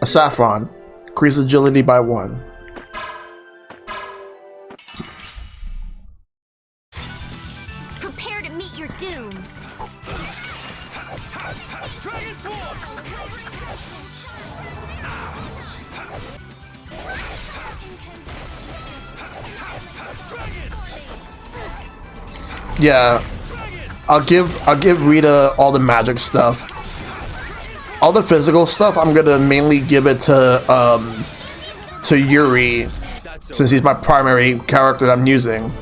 a saffron. Increase agility by 1. Prepare to meet your doom. Dragon Swarm! Yeah, I'll give Rita all the magic stuff. All the physical stuff, I'm gonna mainly give it to Yuri, since he's my primary character I'm using.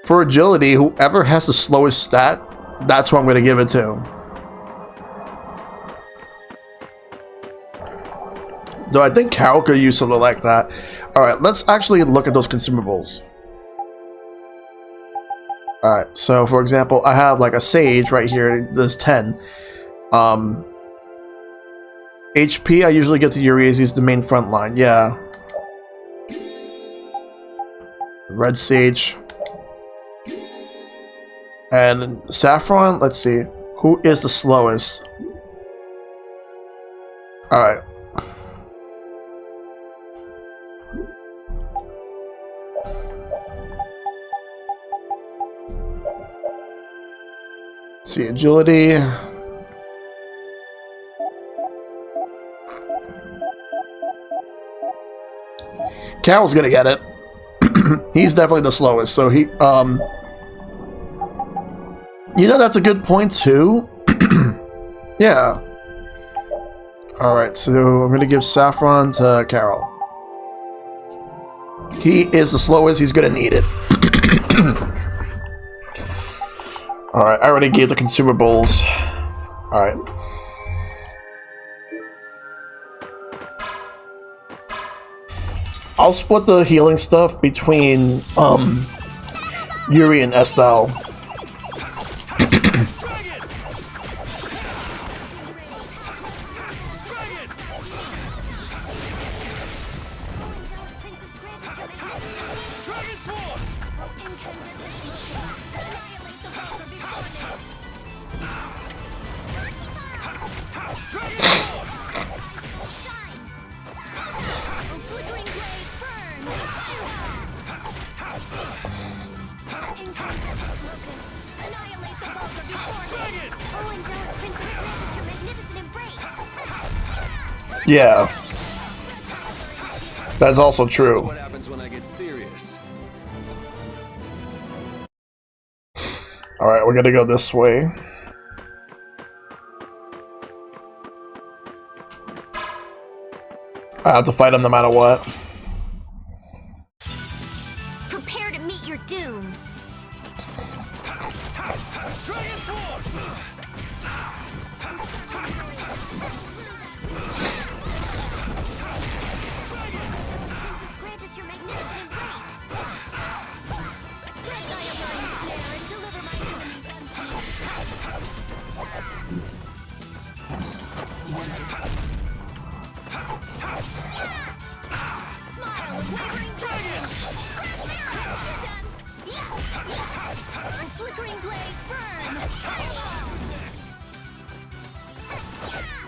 For agility, whoever has the slowest stat, that's who I'm gonna give it to. Though I think Carol could use something like that. Alright, let's actually look at those consumables. Alright, so for example, I have like a sage right here, there's 10. HP I usually get to Yuri as he's the main front line, yeah. Red sage. And saffron, let's see. Who is the slowest? Alright. See, agility. Cal's gonna get it. He's definitely the slowest, so he, you know, that's a good point too. Yeah. Alright, so I'm gonna give Saffron to Carol. He is the slowest, he's gonna need it. Alright, I already gave the consumables. Alright. I'll split the healing stuff between Yuri and Estelle. Yeah, that's also true. What happens when I get serious? All right, we're gonna go this way. I have to fight him no matter what. Prepare to meet your doom.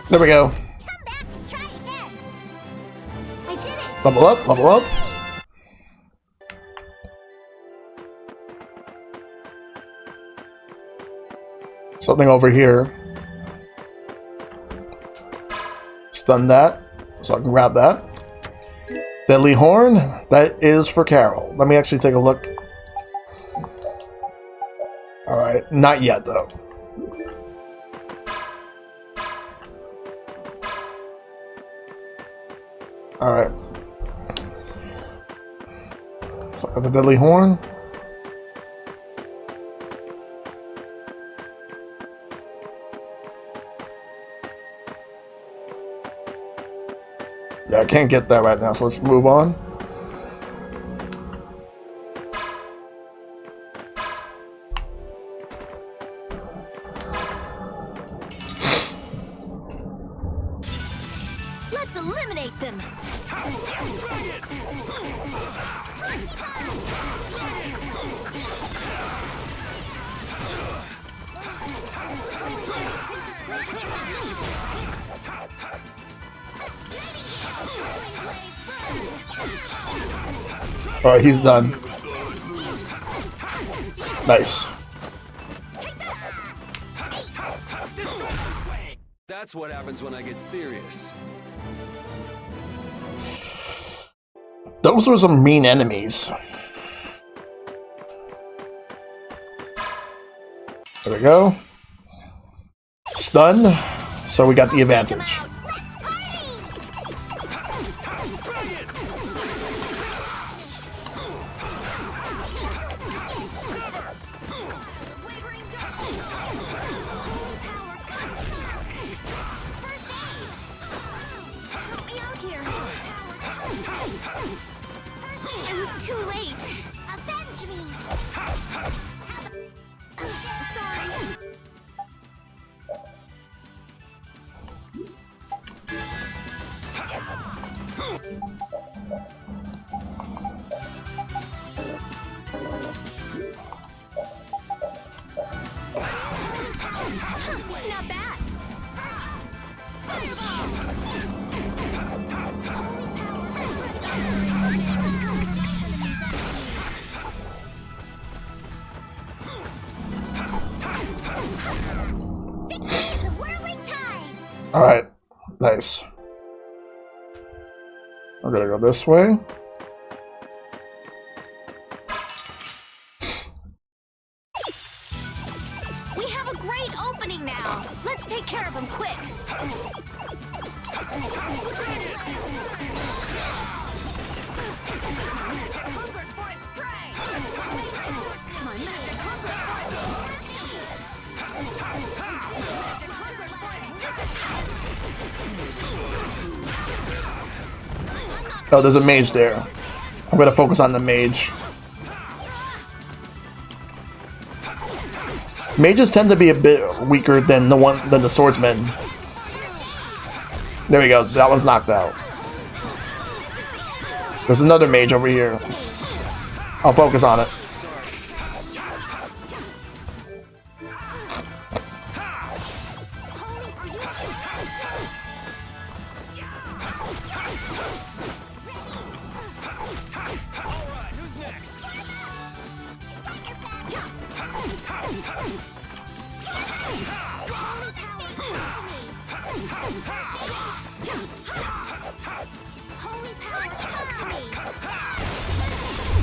There we go. I did it. Level up, level up. Something over here. Stun that, so I can grab that. Deadly Horn, that is for Carol. Let me actually take a look. Alright, not yet though. Alright. So I got the Deadly Horn. Yeah, I can't get that right now, so let's move on. Let's eliminate them. Alright, he's done. Nice. That's what happens when I get serious. Those were some mean enemies. There we go. Stun. So we got the advantage. It was too late. Avenge me! Sorry. Not bad. It's a whirling tide! Alright, nice. We're gonna go this way. We have a great opening now. Let's take care of him quick. Oh, there's a mage there. I'm gonna focus on the mage. Mages tend to be a bit weaker than the swordsmen. There we go. That one's knocked out. There's another mage over here. I'll focus on it.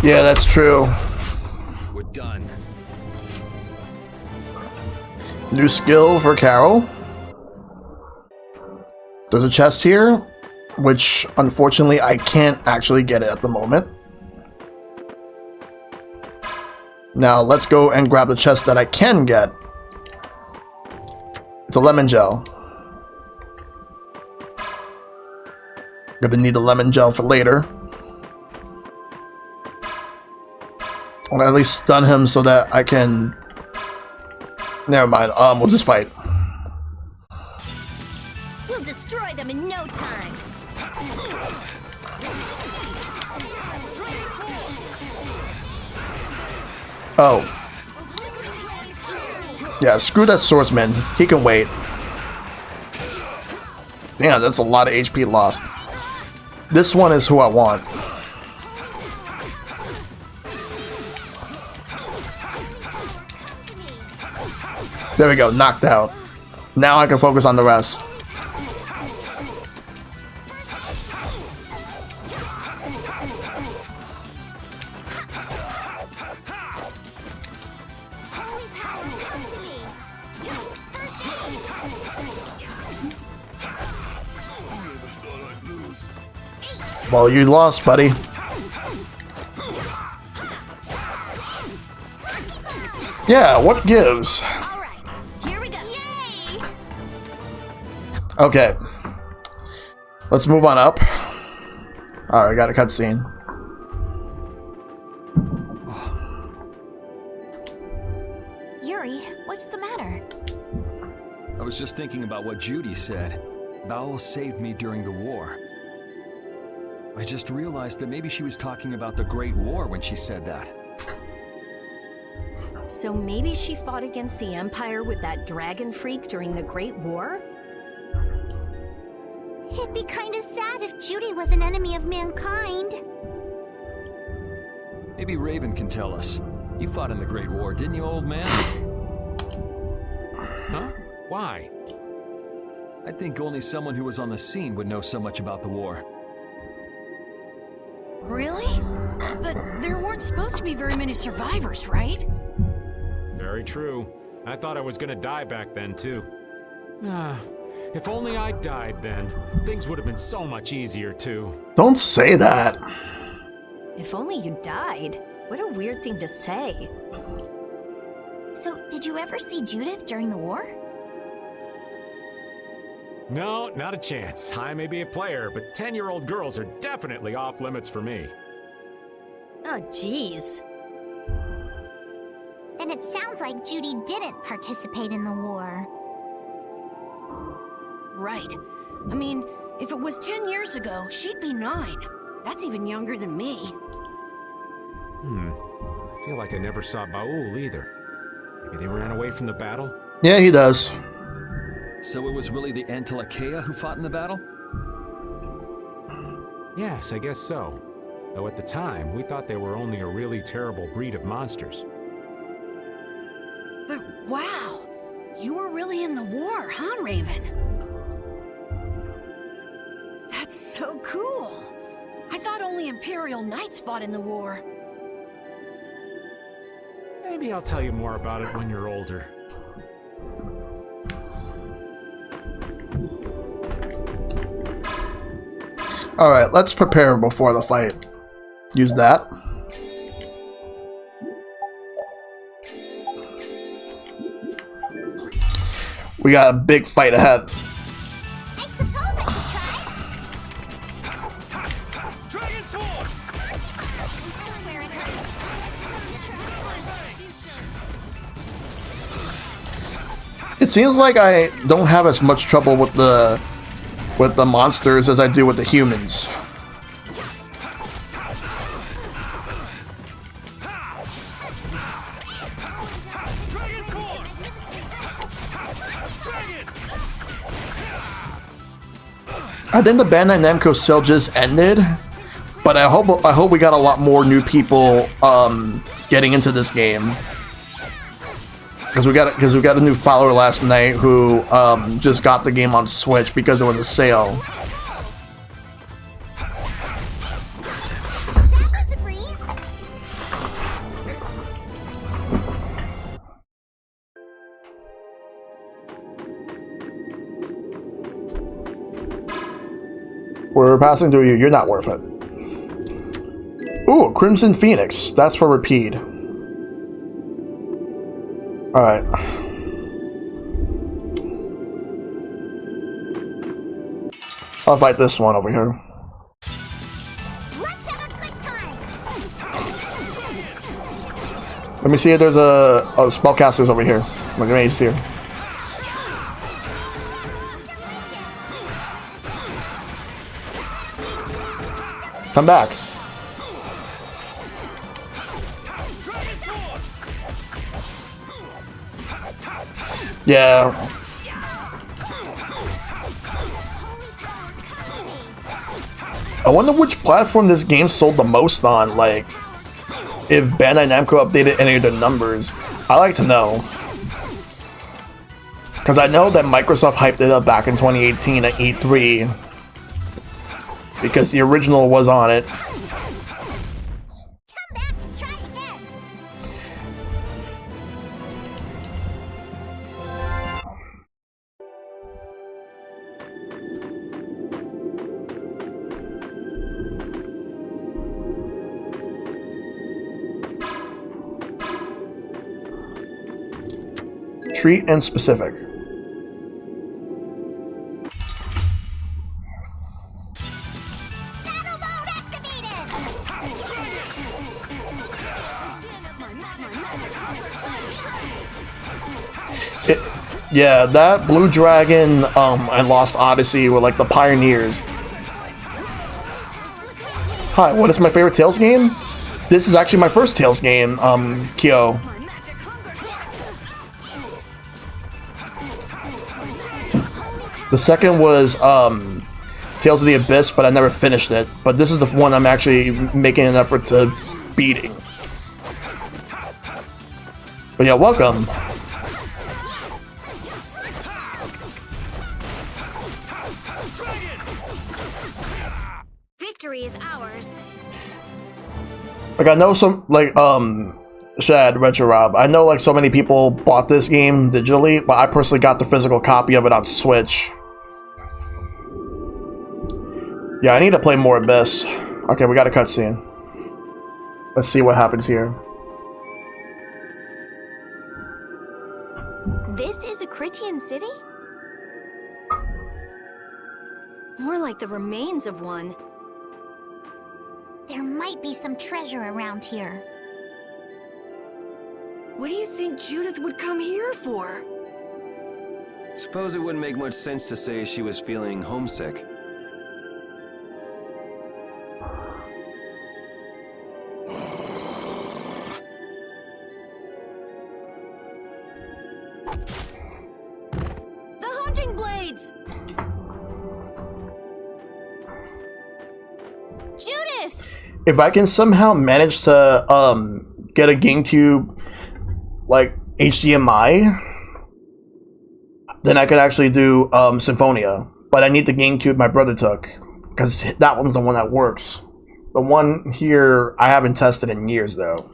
Yeah, that's true. We're done. New skill for Carol. There's a chest here, which unfortunately I can't actually get it at the moment. Now let's go and grab the chest that I can get. It's a lemon gel. Gonna need the lemon gel for later. I want to at least stun him so that I can... Never mind, we'll just fight. We'll destroy them in no time. Oh. Yeah, screw that swordsman. He can wait. Damn, that's a lot of HP lost. This one is who I want. There we go, knocked out. Now I can focus on the rest. Well, you lost, buddy. Yeah, what gives? Okay. Let's move on up. Alright, got a cutscene. Yuri, what's the matter? I was just thinking about what Judy said. Bowel saved me during the war. I just realized that maybe she was talking about the Great War when she said that. So maybe she fought against the Empire with that dragon freak during the Great War? It'd be kind of sad if Judy was an enemy of mankind. Maybe Raven can tell us. You fought in the Great War, didn't you, old man? Huh? Why? I think only someone who was on the scene would know so much about the war. Really? But there weren't supposed to be very many survivors, right? Very true. I thought I was gonna die back then, too. If only I died then, things would have been so much easier, too. Don't say that. If only you died. What a weird thing to say. So, did you ever see Judith during the war? No, not a chance. I may be a player, but 10-year-old girls are definitely off limits for me. Oh, jeez. Then it sounds like Judy didn't participate in the war. Right. I mean, if it was 10 years ago, she'd be 9. That's even younger than me. I feel like I never saw Baul either. Maybe they ran away from the battle? Yeah, he does. So it was really the Antilochea who fought in the battle? Yes, I guess so. Though at the time, we thought they were only a really terrible breed of monsters. But wow! You were really in the war, huh, Raven? That's so cool! I thought only Imperial Knights fought in the war. Maybe I'll tell you more about it when you're older. Alright, let's prepare before the fight. Use that. We got a big fight ahead. I suppose I could try. Dragon Sword! It seems like I don't have as much trouble with the monsters as I do with the humans. I think the Bandai Namco sale just ended, but I hope we got a lot more new people getting into this game. Because we got a new follower last night who just got the game on Switch because it was a sale. We're passing through you. You're not worth it. Ooh, Crimson Phoenix. That's for repeat. Alright. I'll fight this one over here. Let me see if there's a spellcasters over here. Like mages here. Come back. Yeah. I wonder which platform this game sold the most on, like, if Bandai Namco updated any of their numbers. I like to know. Because I know that Microsoft hyped it up back in 2018 at E3. Because the original was on it. Treat and specific. Yeah, that Blue Dragon and Lost Odyssey were like the pioneers. Hi, what is my favorite Tales game? This is actually my first Tales game, Kyo. The second was Tales of the Abyss, but I never finished it. But this is the one I'm actually making an effort to beating. But yeah, welcome. Victory is ours. Like, I know some, like, Shad, Retro Rob, I know, like, so many people bought this game digitally, but I personally got the physical copy of it on Switch. Yeah, I need to play more Abyss. Okay, we got a cutscene. Let's see what happens here. This is a Critian city? More like the remains of one. There might be some treasure around here. What do you think Judith would come here for? Suppose it wouldn't make much sense to say she was feeling homesick. The hunting blades! Judith! If I can somehow manage to get a GameCube like HDMI, then I could actually do Symphonia. But I need the GameCube my brother took, because that one's the one that works. The one here I haven't tested in years though.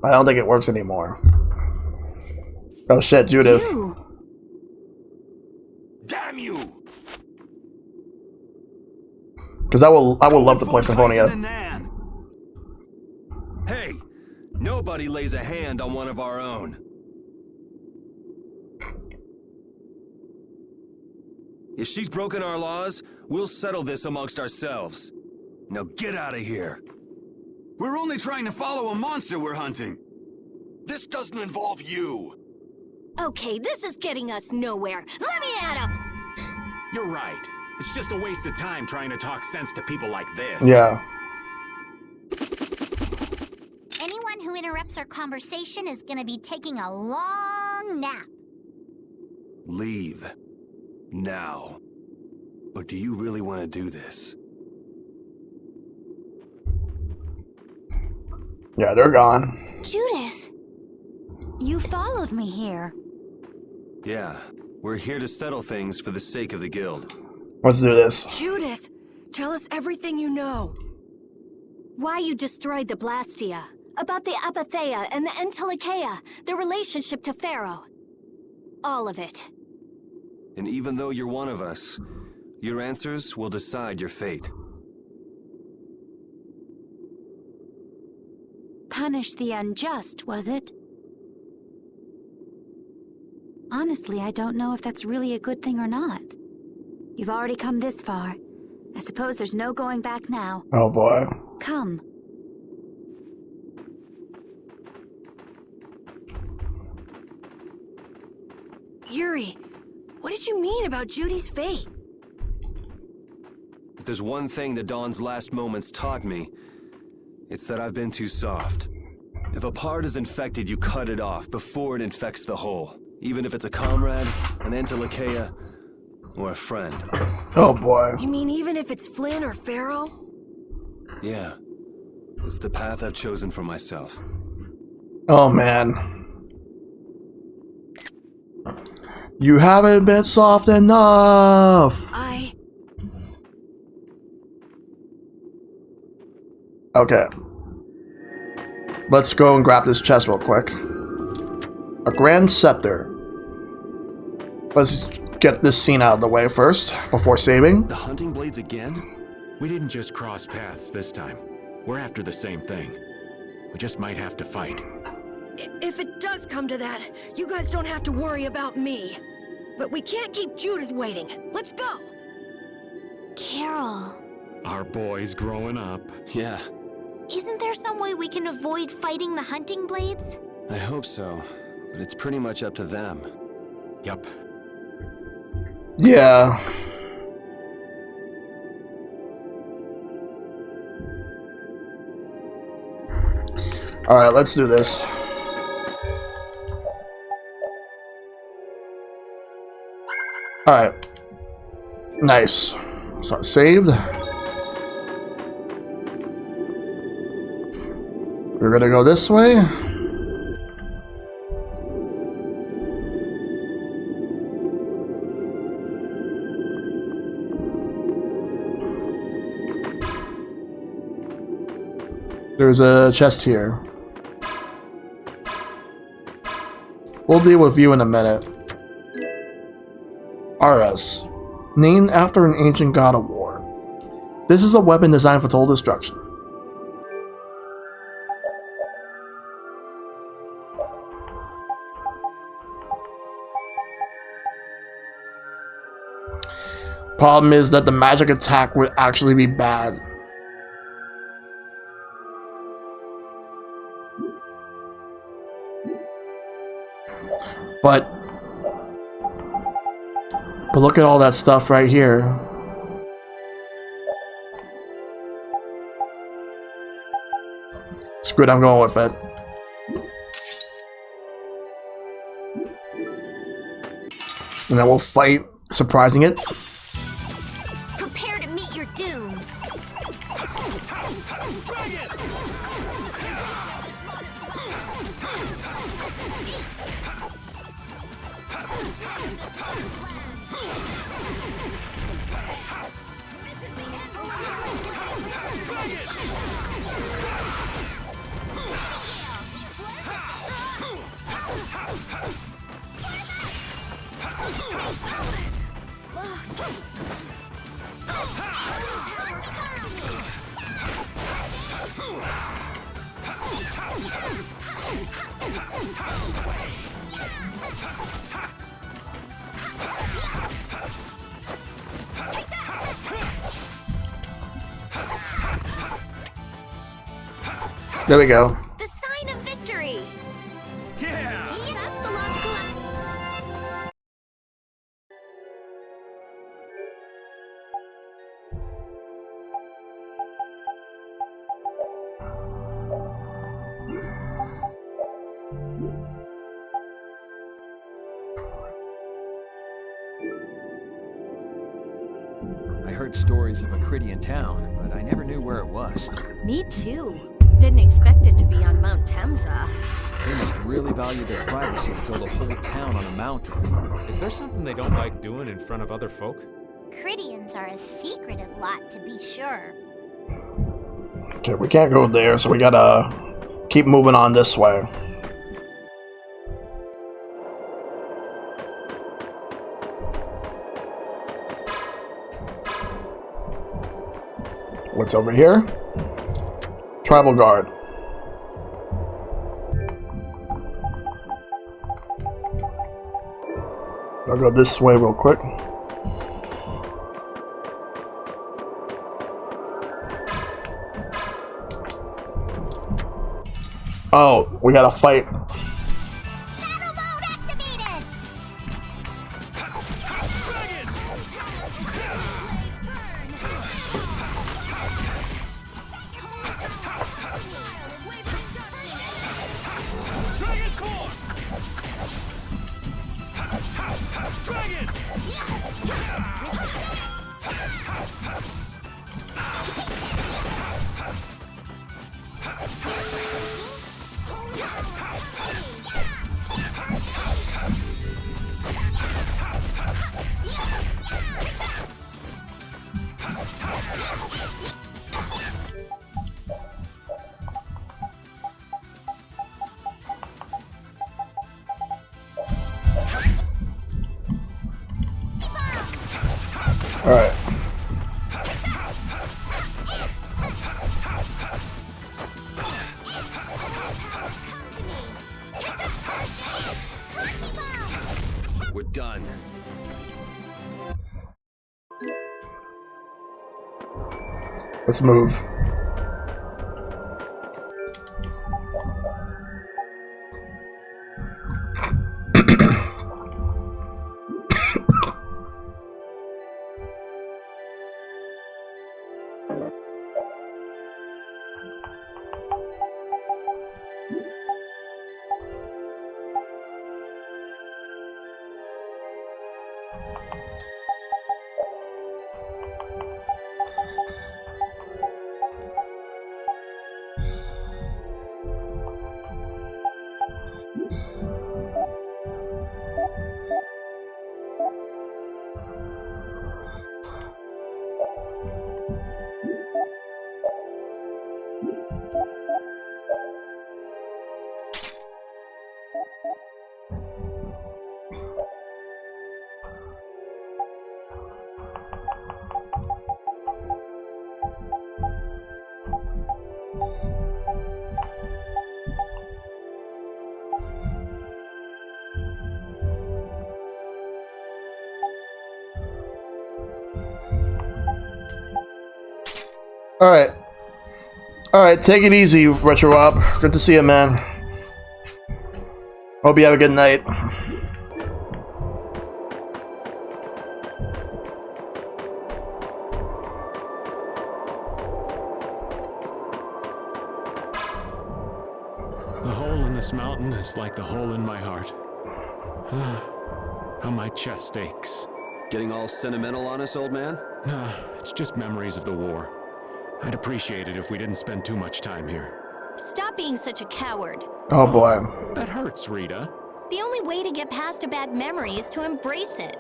I don't think it works anymore. Oh shit, Judith. Damn you! Because I would love to play Symphonia. Hey, nobody lays a hand on one of our own. If she's broken our laws, we'll settle this amongst ourselves. Now get out of here. We're only trying to follow a monster we're hunting. This doesn't involve you. Okay, this is getting us nowhere. Let me at him! You're right. It's just a waste of time trying to talk sense to people like this. Yeah. Anyone who interrupts our conversation is gonna be taking a long nap. Leave. Now. But do you really want to do this? Yeah, they're gone. Judith! You followed me here. Yeah. We're here to settle things for the sake of the guild. Let's do this. Judith, tell us everything you know. Why you destroyed the Blastia, about the Apatheia and the Entelikeia, their relationship to Pharaoh. All of it. And even though you're one of us, your answers will decide your fate. Punish the unjust, was it? Honestly, I don't know if that's really a good thing or not. You've already come this far. I suppose there's no going back now. Oh boy. Come. Yuri, what did you mean about Judy's fate? If there's one thing the Dawn's last moments taught me, it's that I've been too soft. If a part is infected, you cut it off before it infects the whole. Even if it's a comrade, an Entelikeia, or a friend. Oh boy. You mean even if it's Flynn or Pharaoh? Yeah. It's the path I've chosen for myself. Oh man. You haven't been soft enough. Okay. Let's go and grab this chest real quick. A grand scepter. Let's get this scene out of the way first, before saving. The hunting blades again? We didn't just cross paths this time. We're after the same thing. We just might have to fight. If it does come to that, you guys don't have to worry about me. But we can't keep Judith waiting. Let's go! Carol. Our boy's growing up. Yeah, Isn't there some way we can avoid fighting the hunting blades? I hope so. But it's pretty much up to them. Yep. Yeah. Alright, let's do this. Alright. Nice. So saved. We're gonna go this way. There's a chest here. We'll deal with you in a minute. RS. Named after an ancient god of war. This is a weapon designed for total destruction. Problem is that the magic attack would actually be bad. But look at all that stuff right here. Screw it, I'm going with it. And then we'll fight, surprising it. Prepare to meet your doom. There we go. The sign of victory! Yeah! That's the logical... I heard stories of a Cridian town, but I never knew where it was. Me too. Didn't expect it to be on Mount Temza. They must really value their privacy to build a whole town on a mountain. Is there something they don't like doing in front of other folk? Cridians are a secretive lot, to be sure. Okay, we can't go there, so we gotta keep moving on this way. What's over here? Tribal Guard. I'll go this way real quick. Oh, we gotta fight. Alright. We're done. Let's move. Alright. Alright, take it easy, Retro Rob. Good to see you, man. Hope you have a good night. The hole in this mountain is like the hole in my heart. How my chest aches. Getting all sentimental on us, old man? Nah, it's just memories of the war. I'd appreciate it if we didn't spend too much time here. Stop being such a coward. Oh boy. That hurts, Rita. The only way to get past a bad memory is to embrace it.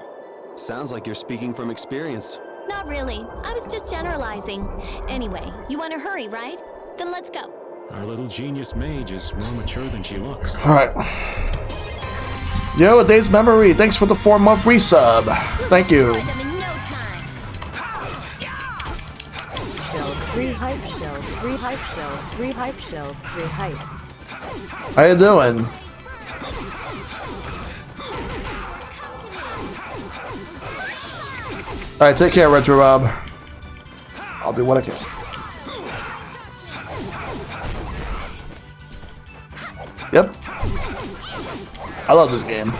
Sounds like you're speaking from experience. Not really. I was just generalizing. Anyway, you want to hurry, right? Then let's go. Our little genius mage is more mature than she looks. Alright. Yo, a day's memory. Thanks for the 4-month resub. Thank you. Shells, 3 hype shells, 3 hype shells, 3 hype shells, 3 hype. How you doing? Alright, take care, Retro Rob. I'll do what I can. Yep. I love this game.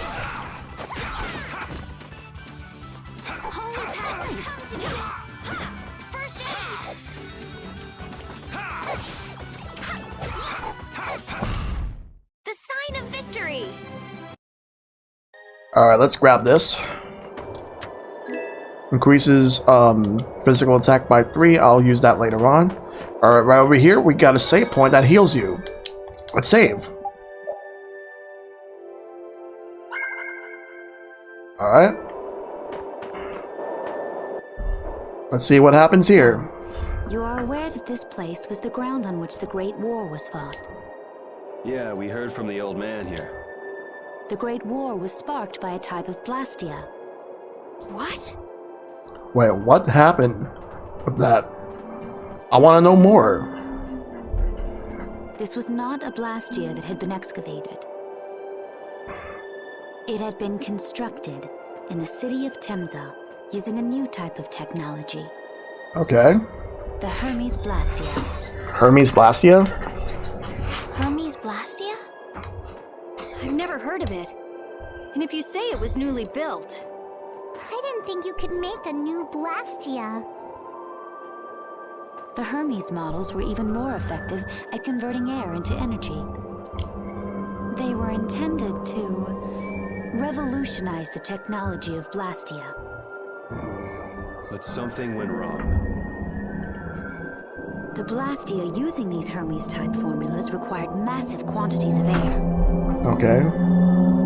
The sign of victory! Alright, let's grab this. Increases physical attack by 3. I'll use that later on. Alright, right over here, we got a save point that heals you. Let's save. Alright. Let's see what happens here. You are aware that this place was the ground on which the Great War was fought. Yeah, we heard from the old man here. The Great War was sparked by a type of Blastia. What? Wait, what happened with that? I want to know more. This was not a Blastia that had been excavated. It had been constructed in the city of Temza using a new type of technology. Okay. The Hermes Blastia. Hermes Blastia? Hermes Blastia? I've never heard of it. And if you say it was newly built... I didn't think you could make a new Blastia. The Hermes models were even more effective at converting air into energy. They were intended to revolutionize the technology of Blastia. But something went wrong. The Blastia using these Hermes-type formulas required massive quantities of air. Okay.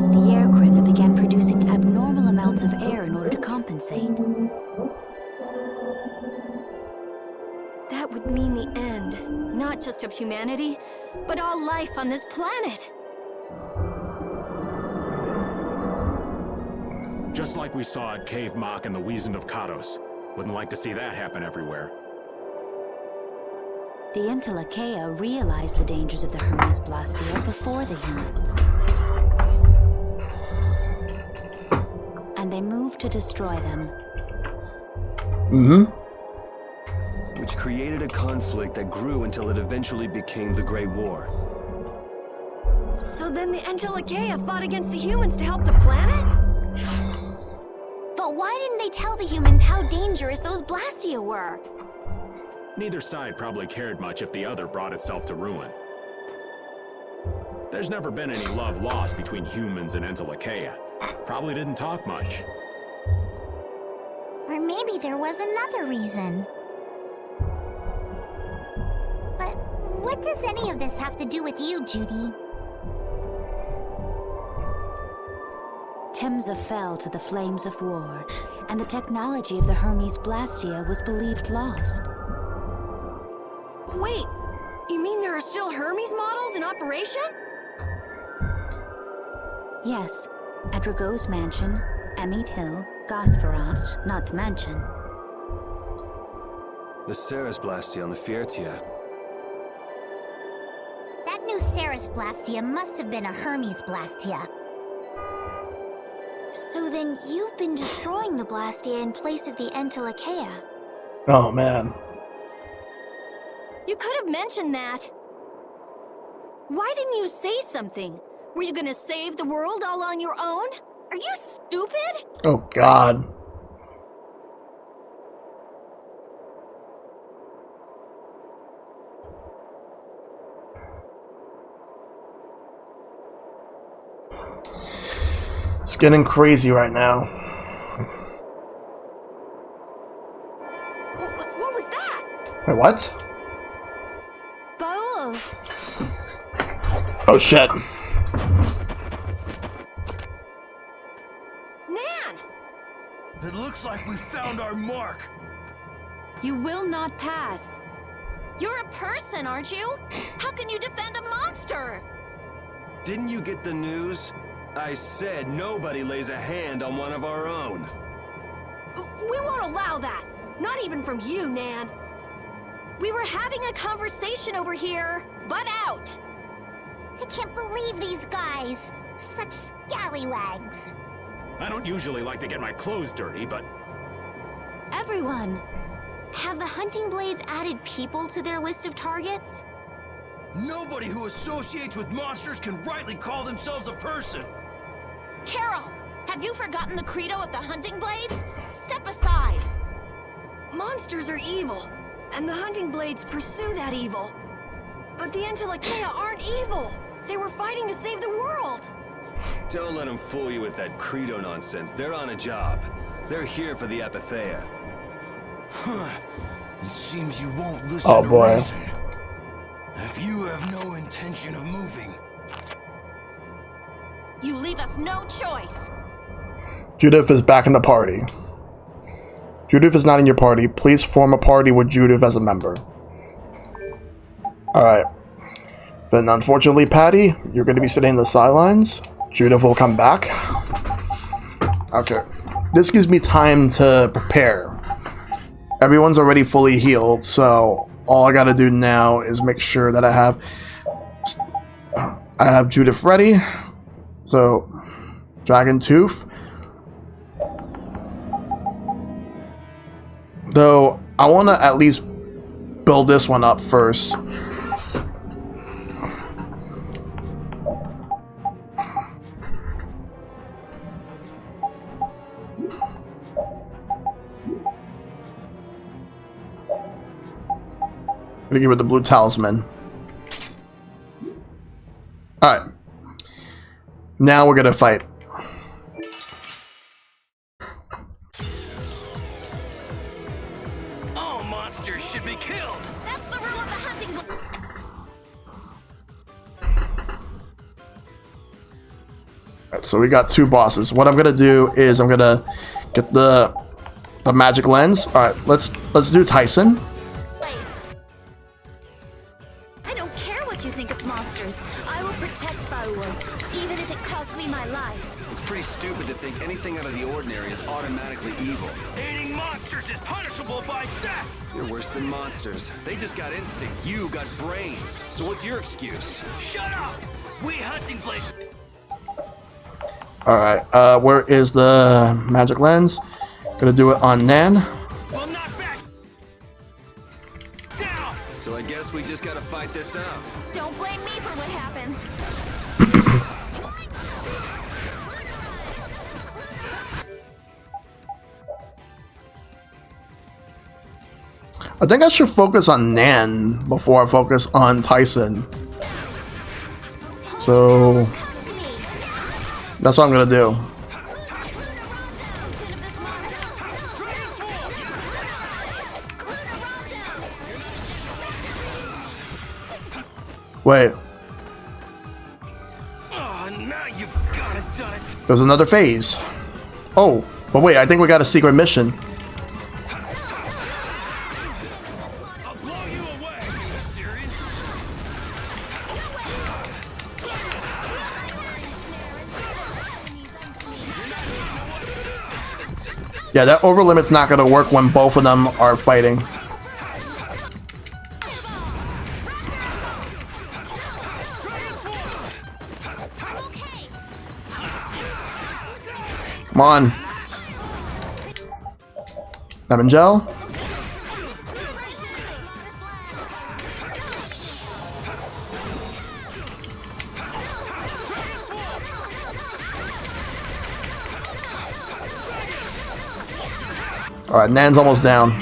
The air Krina began producing abnormal amounts of air in order to compensate. That would mean the end, not just of humanity, but all life on this planet. Just like we saw at Cave Mach and the Wiesent of Kados. Wouldn't like to see that happen everywhere. The Entelekea realized the dangers of the Hermes Blastia before the humans. And they moved to destroy them. Which created a conflict that grew until it eventually became the Great War. So then the Entelekea fought against the humans to help the planet? But why didn't they tell the humans how dangerous those Blastia were? Neither side probably cared much if the other brought itself to ruin. There's never been any love lost between humans and Entelekea. Probably didn't talk much. Or maybe there was another reason. But what does any of this have to do with you, Judy? Temza fell to the flames of war, and the technology of the Hermes Blastia was believed lost. Wait, you mean there are still Hermes models in operation? Yes, at Rago's mansion, Amit Hill, Gosferost, not to mention. The Ceres Blastia on the Fiertia. That new Ceres Blastia must have been a Hermes Blastia. So then you've been destroying the Blastia in place of the Entelekea. Oh man. You could have mentioned that. Why didn't you say something? Were you gonna save the world all on your own? Are you stupid? Oh god. It's getting crazy right now. What was that? Wait, what? Baul! Oh shit. Nan! It looks like we found our mark. You will not pass. You're a person, aren't you? How can you defend a monster? Didn't you get the news? I said nobody lays a hand on one of our own. We won't allow that. Not even from you, Nan. We were having a conversation over here. Butt out! I can't believe these guys. Such scallywags. I don't usually like to get my clothes dirty, but... Everyone, have the hunting blades added people to their list of targets? Nobody who associates with monsters can rightly call themselves a person. Carol, have you forgotten the credo of the Hunting Blades? Step aside. Monsters are evil, and the Hunting Blades pursue that evil. But the Entelekea aren't evil. They were fighting to save the world. Don't let them fool you with that credo nonsense. They're on a job. They're here for the Apatheia. It seems you won't listen Oh to boy. reason. If you have no intention of moving, You leave us no choice. Judith is back in the party. Judith is not in your party. Please form a party with Judith as a member. Alright. Then unfortunately, Patty, you're going to be sitting in the sidelines. Judith will come back. Okay. This gives me time to prepare. Everyone's already fully healed, so all I gotta do now is make sure that I have Judith ready. So, Dragon Tooth. Though, I want to at least build this one up first. I'm gonna give it the blue talisman. Alright. Now we're gonna fight. all monsters should be killed. That's the rule of the Hunting Blade. Alright, so we got two bosses. What I'm gonna do is I'm gonna get the magic lens. Alright, let's do Tyson. I don't care what you think of monsters. I will protect Baul, even if it costs me my life. It's pretty stupid to think anything out of the ordinary is automatically evil. Aiding monsters is punishable by death. You're worse than monsters. They just got instinct. You got brains. So what's your excuse? Shut up! We Hunting Blades. Alright, where is the magic lens? Gonna do it on Nan. Well, not back. Down. So I guess we just gotta fight this out. Don't blame me for what happens. I think I should focus on Nan before I focus on Tyson. So that's what I'm gonna do. Wait, Oh, now you've gone and done it. there's another phase. Oh, but wait, I think we got a secret mission. I'll blow you away. Are you serious? Yeah, that over limit's not gonna work when both of them are fighting. Come on. Lemon gel. Alright, Nan's almost down.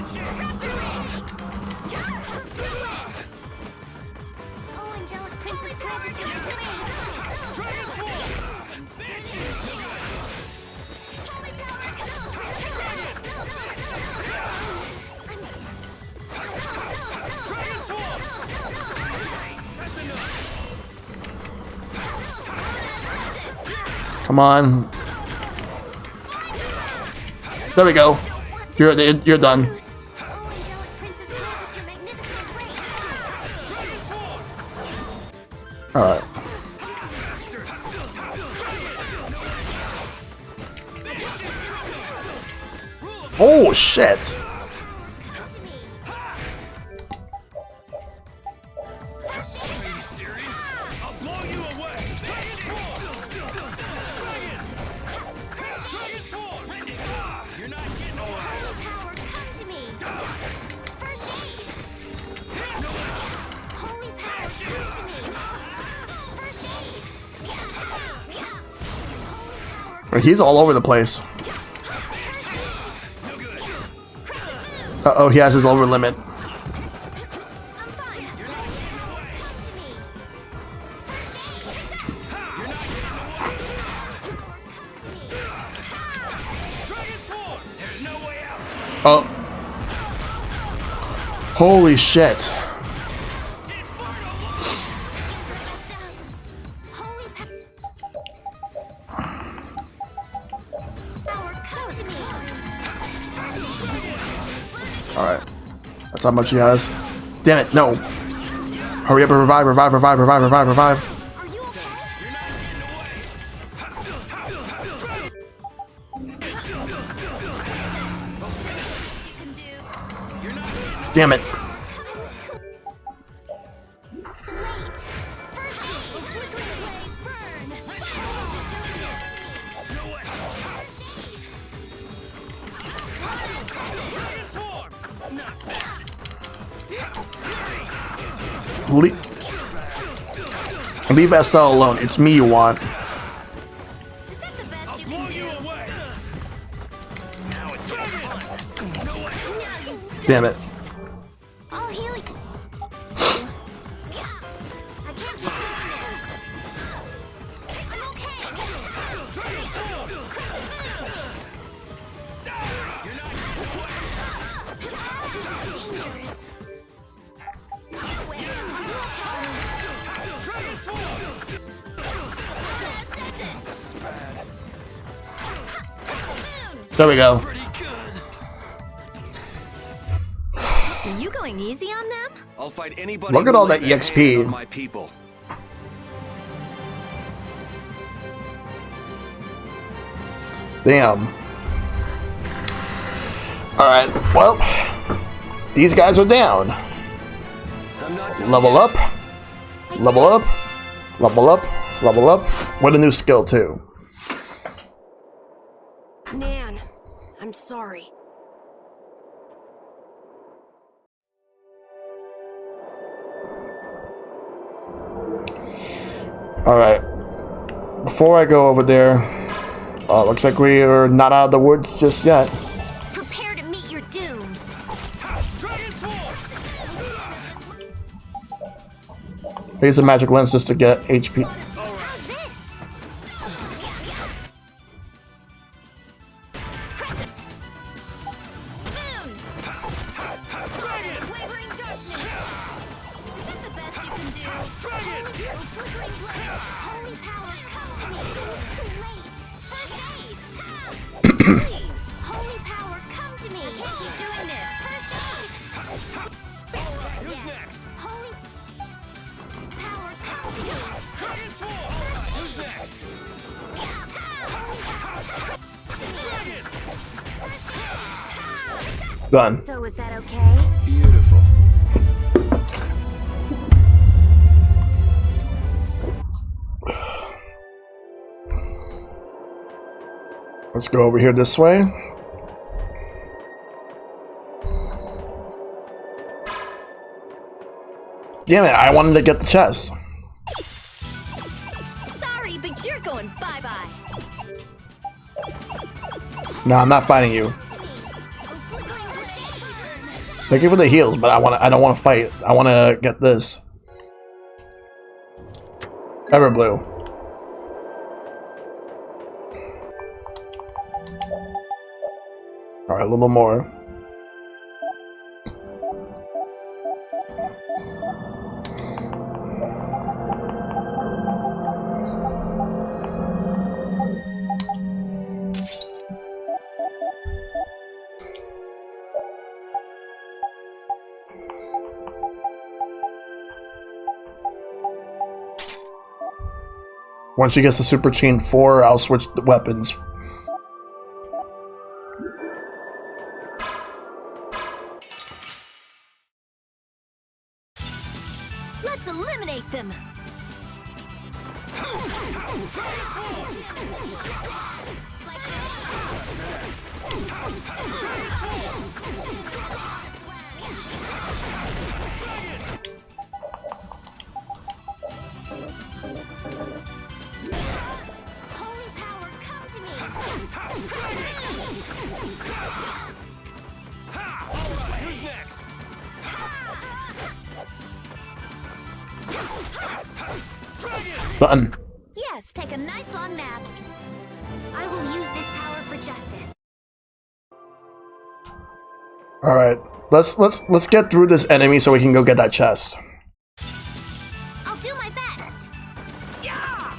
Oh, angelic princess, grant us your Come on. There we go. You're done. Alright. Oh shit. He's all over the place. Uh-oh, he has his over limit. Oh. Holy shit. Alright. That's how much he has. Damn it, no. Hurry up and revive, revive, revive, revive, revive, revive. Damn it. Leave Estelle alone. It's me you want. Damn it. There we go. Are you going easy on them? I'll fight anybody. Look at all that EXP. On my people. Damn. Alright, well, these guys are down. Level up. Level up. Level up. Level up. What a new skill, too. Nan, I'm sorry. Alright. Before I go over there, looks like we are not out of the woods just yet. Prepare to meet your doom. Use a magic lens just to get HP. Done. So is that okay? Beautiful. Let's go over here this way. Damn it, I wanted to get the chest. Sorry, but you're going bye-bye. No, I'm not fighting you. Thank you for the heals, but I don't want to fight. I want to get this. Everblue. All right, a little more. Once she gets the Super Chain 4, I'll switch the weapons. Let's eliminate them. Alright, who's next? Button. Yes, take a nice long nap. I will use this power for justice. All right, let's get through this enemy so we can go get that chest. I'll do my best. Yeah!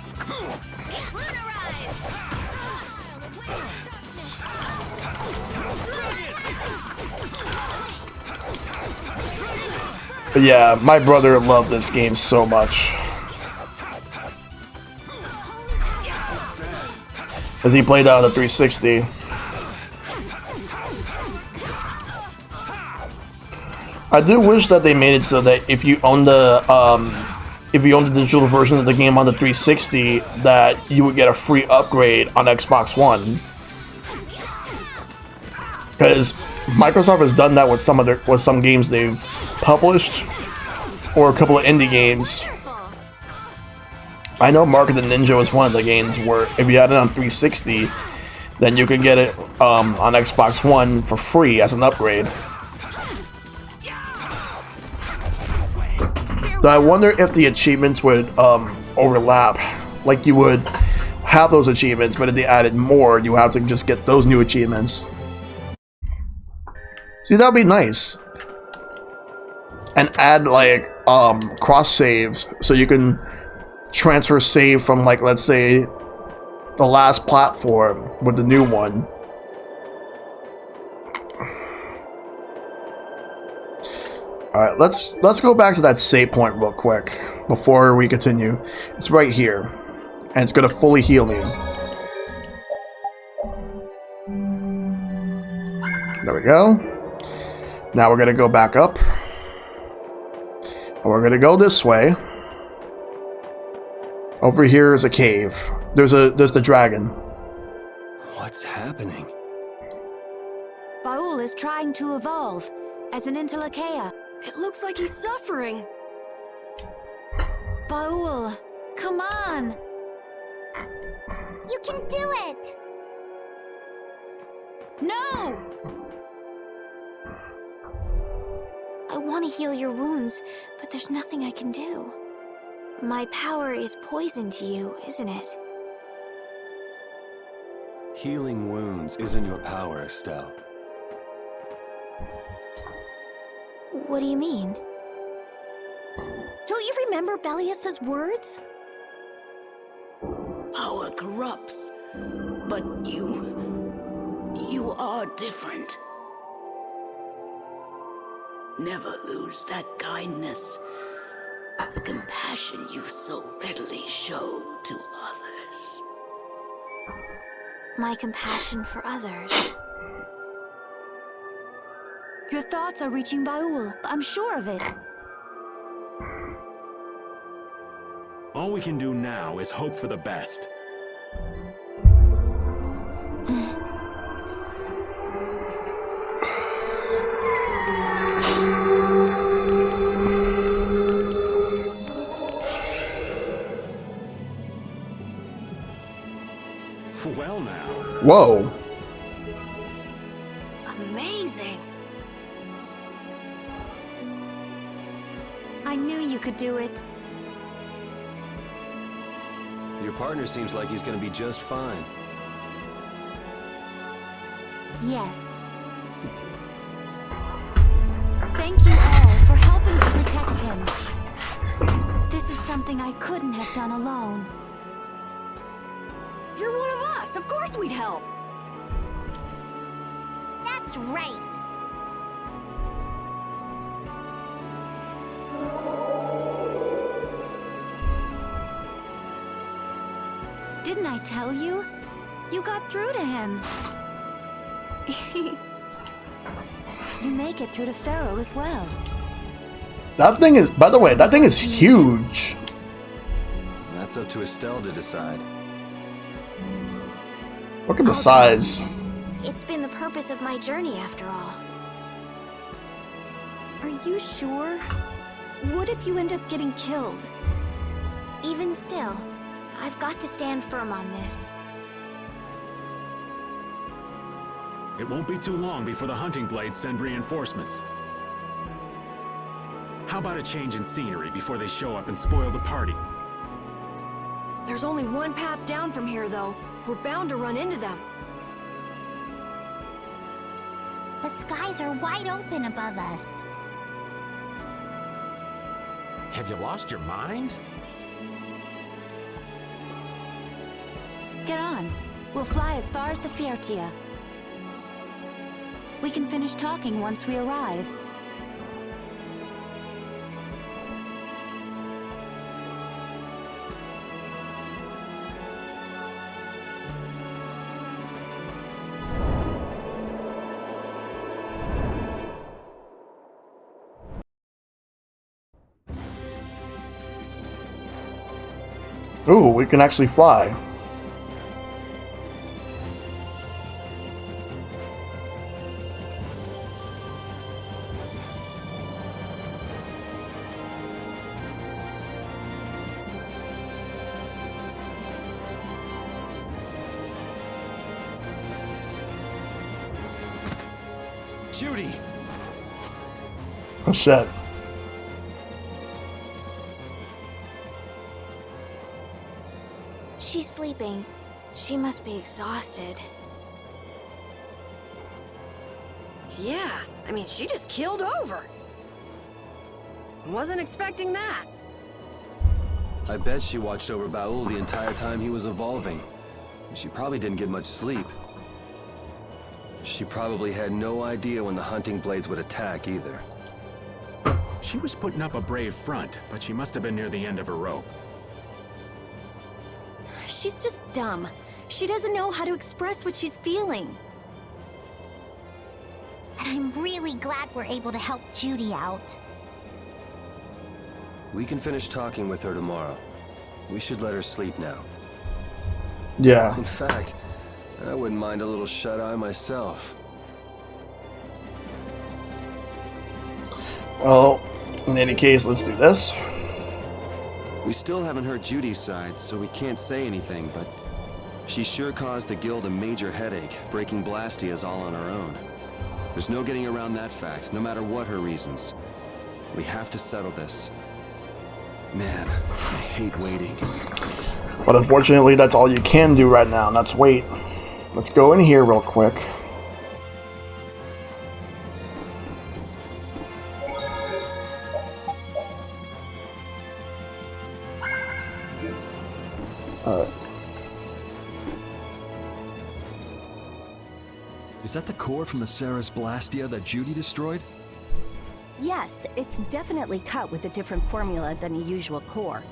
But yeah, my brother loved this game so much. As he played out on the 360. I do wish that they made it so that if you own the digital version of the game on the 360, that you would get a free upgrade on Xbox One. Because Microsoft has done that with some games they've published, or a couple of indie games. I know Mark of the Ninja was one of the games where if you had it on 360, then you could get it on Xbox One for free as an upgrade. So I wonder if the achievements would overlap. Like you would have those achievements, but if they added more, you have to just get those new achievements. See, that'd be nice. And add like cross saves so you can transfer save from, like, let's say the last platform with the new one. Alright, let's go back to that save point real quick before we continue. It's right here, and it's gonna fully heal me. There we go. Now we're gonna go back up. And we're gonna go this way. Over here is a cave. There's the dragon. What's happening? Baul is trying to evolve as an Interleuchea. It looks like he's suffering. Baul, come on! You can do it! No! I want to heal your wounds, but there's nothing I can do. My power is poison to you, isn't it? Healing wounds isn't your power, Estelle. What do you mean? Don't you remember Bellius's words? Power corrupts, but you are different. Never lose that kindness, the compassion you so readily show to others. My compassion for others. Your thoughts are reaching Baul. I'm sure of it. All we can do now is hope for the best. Well now. Whoa. Amazing. I knew you could do it. Your partner seems like he's gonna be just fine. Yes. Thank you all for helping to protect him. This is something I couldn't have done alone. You're one of us. Of course we'd help. That's right. Didn't I tell you? You got through to him. You make it through to Pharaoh as well. That thing is, by the way, that thing is huge. That's up to Estelle to decide. Look at the size. It's been the purpose of my journey, after all. Are you sure? What if you end up getting killed? Even still, I've got to stand firm on this. It won't be too long before the hunting blades send reinforcements. How about a change in scenery before they show up and spoil the party? There's only one path down from here, though. We're bound to run into them. The skies are wide open above us. Have you lost your mind? Get on. We'll fly as far as the Fiertia. We can finish talking once we arrive. Ooh, we can actually fly. Judy! Oh shit. She's sleeping. She must be exhausted. Yeah, I mean, she just keeled over. Wasn't expecting that. I bet she watched over Baul the entire time he was evolving. She probably didn't get much sleep. She probably had no idea when the hunting blades would attack either. She was putting up a brave front, but she must have been near the end of her rope. She's just dumb. She doesn't know how to express what she's feeling. And I'm really glad we're able to help Judy out. We can finish talking with her tomorrow. We should let her sleep now. Yeah. In fact, I wouldn't mind a little shut-eye myself. Well, in any case, let's do this. We still haven't heard Judy's side, so we can't say anything, but she sure caused the guild a major headache, breaking Blastias all on her own. There's no getting around that fact, no matter what her reasons. We have to settle this. Man, I hate waiting. But unfortunately, that's all you can do right now, and that's wait. Let's go in here real quick. Is that the core from the Ceres Blastia that Judy destroyed? Yes, it's definitely cut with a different formula than a usual core.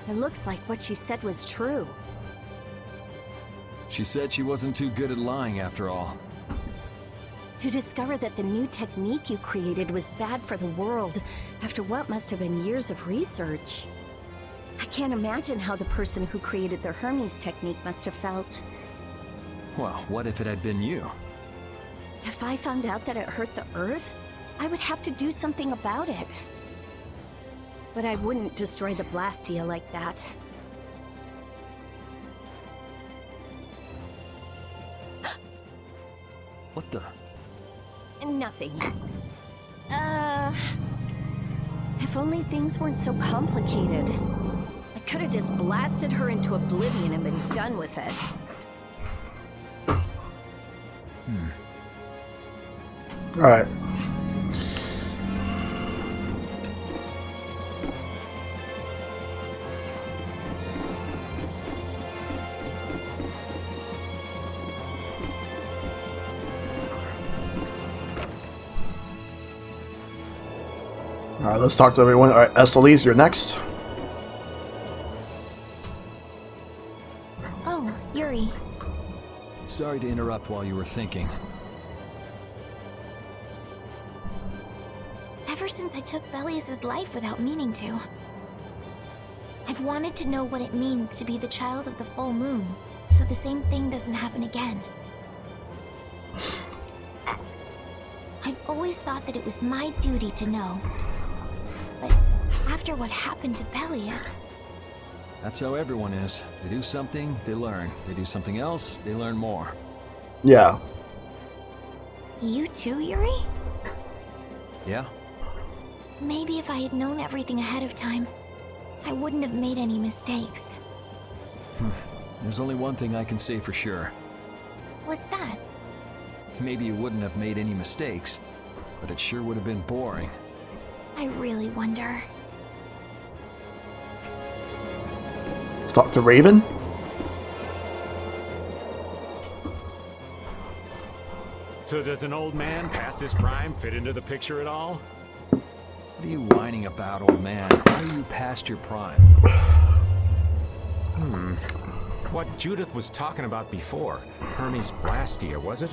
It looks like what she said was true. She said she wasn't too good at lying after all. To discover that the new technique you created was bad for the world after what must have been years of research. I can't imagine how the person who created the Hermes technique must have felt. Well, what if it had been you? If I found out that it hurt the Earth, I would have to do something about it. But I wouldn't destroy the Blastia like that. What the? Nothing. If only things weren't so complicated. I could have just blasted her into oblivion and been done with it. Alright. Alright, let's talk to everyone. Alright, Estelise, you're next. Oh, Yuri. Sorry to interrupt while you were thinking. Ever since I took Belius's life without meaning to, I've wanted to know what it means to be the child of the full moon, so the same thing doesn't happen again. I've always thought that it was my duty to know. But after what happened to Belius... That's how everyone is. They do something, they learn. They do something else, they learn more. Yeah. You too, Yuri? Yeah? Maybe if I had known everything ahead of time, I wouldn't have made any mistakes. There's only one thing I can say for sure. What's that? Maybe you wouldn't have made any mistakes, but it sure would have been boring. I really wonder. Let's talk to Raven. So does an old man past his prime fit into the picture at all? What are you whining about, old man? Why are you past your prime? What Judith was talking about before, Hermes Blastia, was it?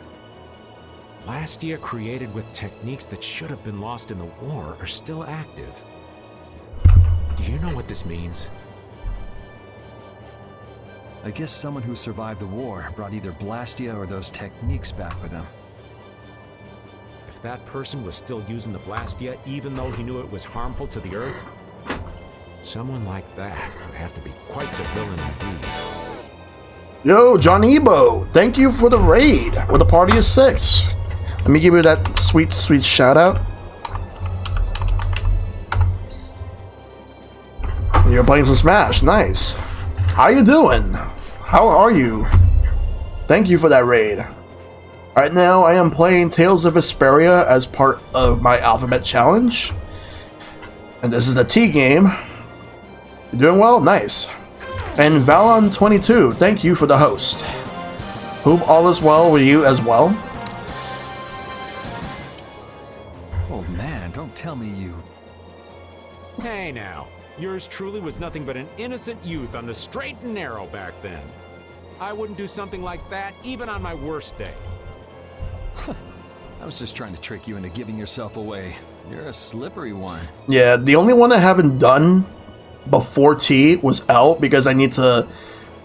Blastia created with techniques that should have been lost in the war are still active. Do you know what this means? I guess someone who survived the war brought either Blastia or those techniques back with them. If that person was still using the Blastia even though he knew it was harmful to the Earth, someone like that would have to be quite the villain indeed. Yo, John Ebo, thank you for the raid with a party of 6. Let me give you that sweet, sweet shout out. You're playing some Smash, nice. How you doing? How are you? Thank you for that raid. Right now, I am playing Tales of Vesperia as part of my Alphabet Challenge. And this is a T game. You doing well? Nice. And Valon22, thank you for the host. Hope all is well with you as well. Old man, don't tell me you... Hey now, yours truly was nothing but an innocent youth on the straight and narrow back then. I wouldn't do something like that even on my worst day. I was just trying to trick you into giving yourself away. You're a slippery one. Yeah, the only one I haven't done before T was L because I need to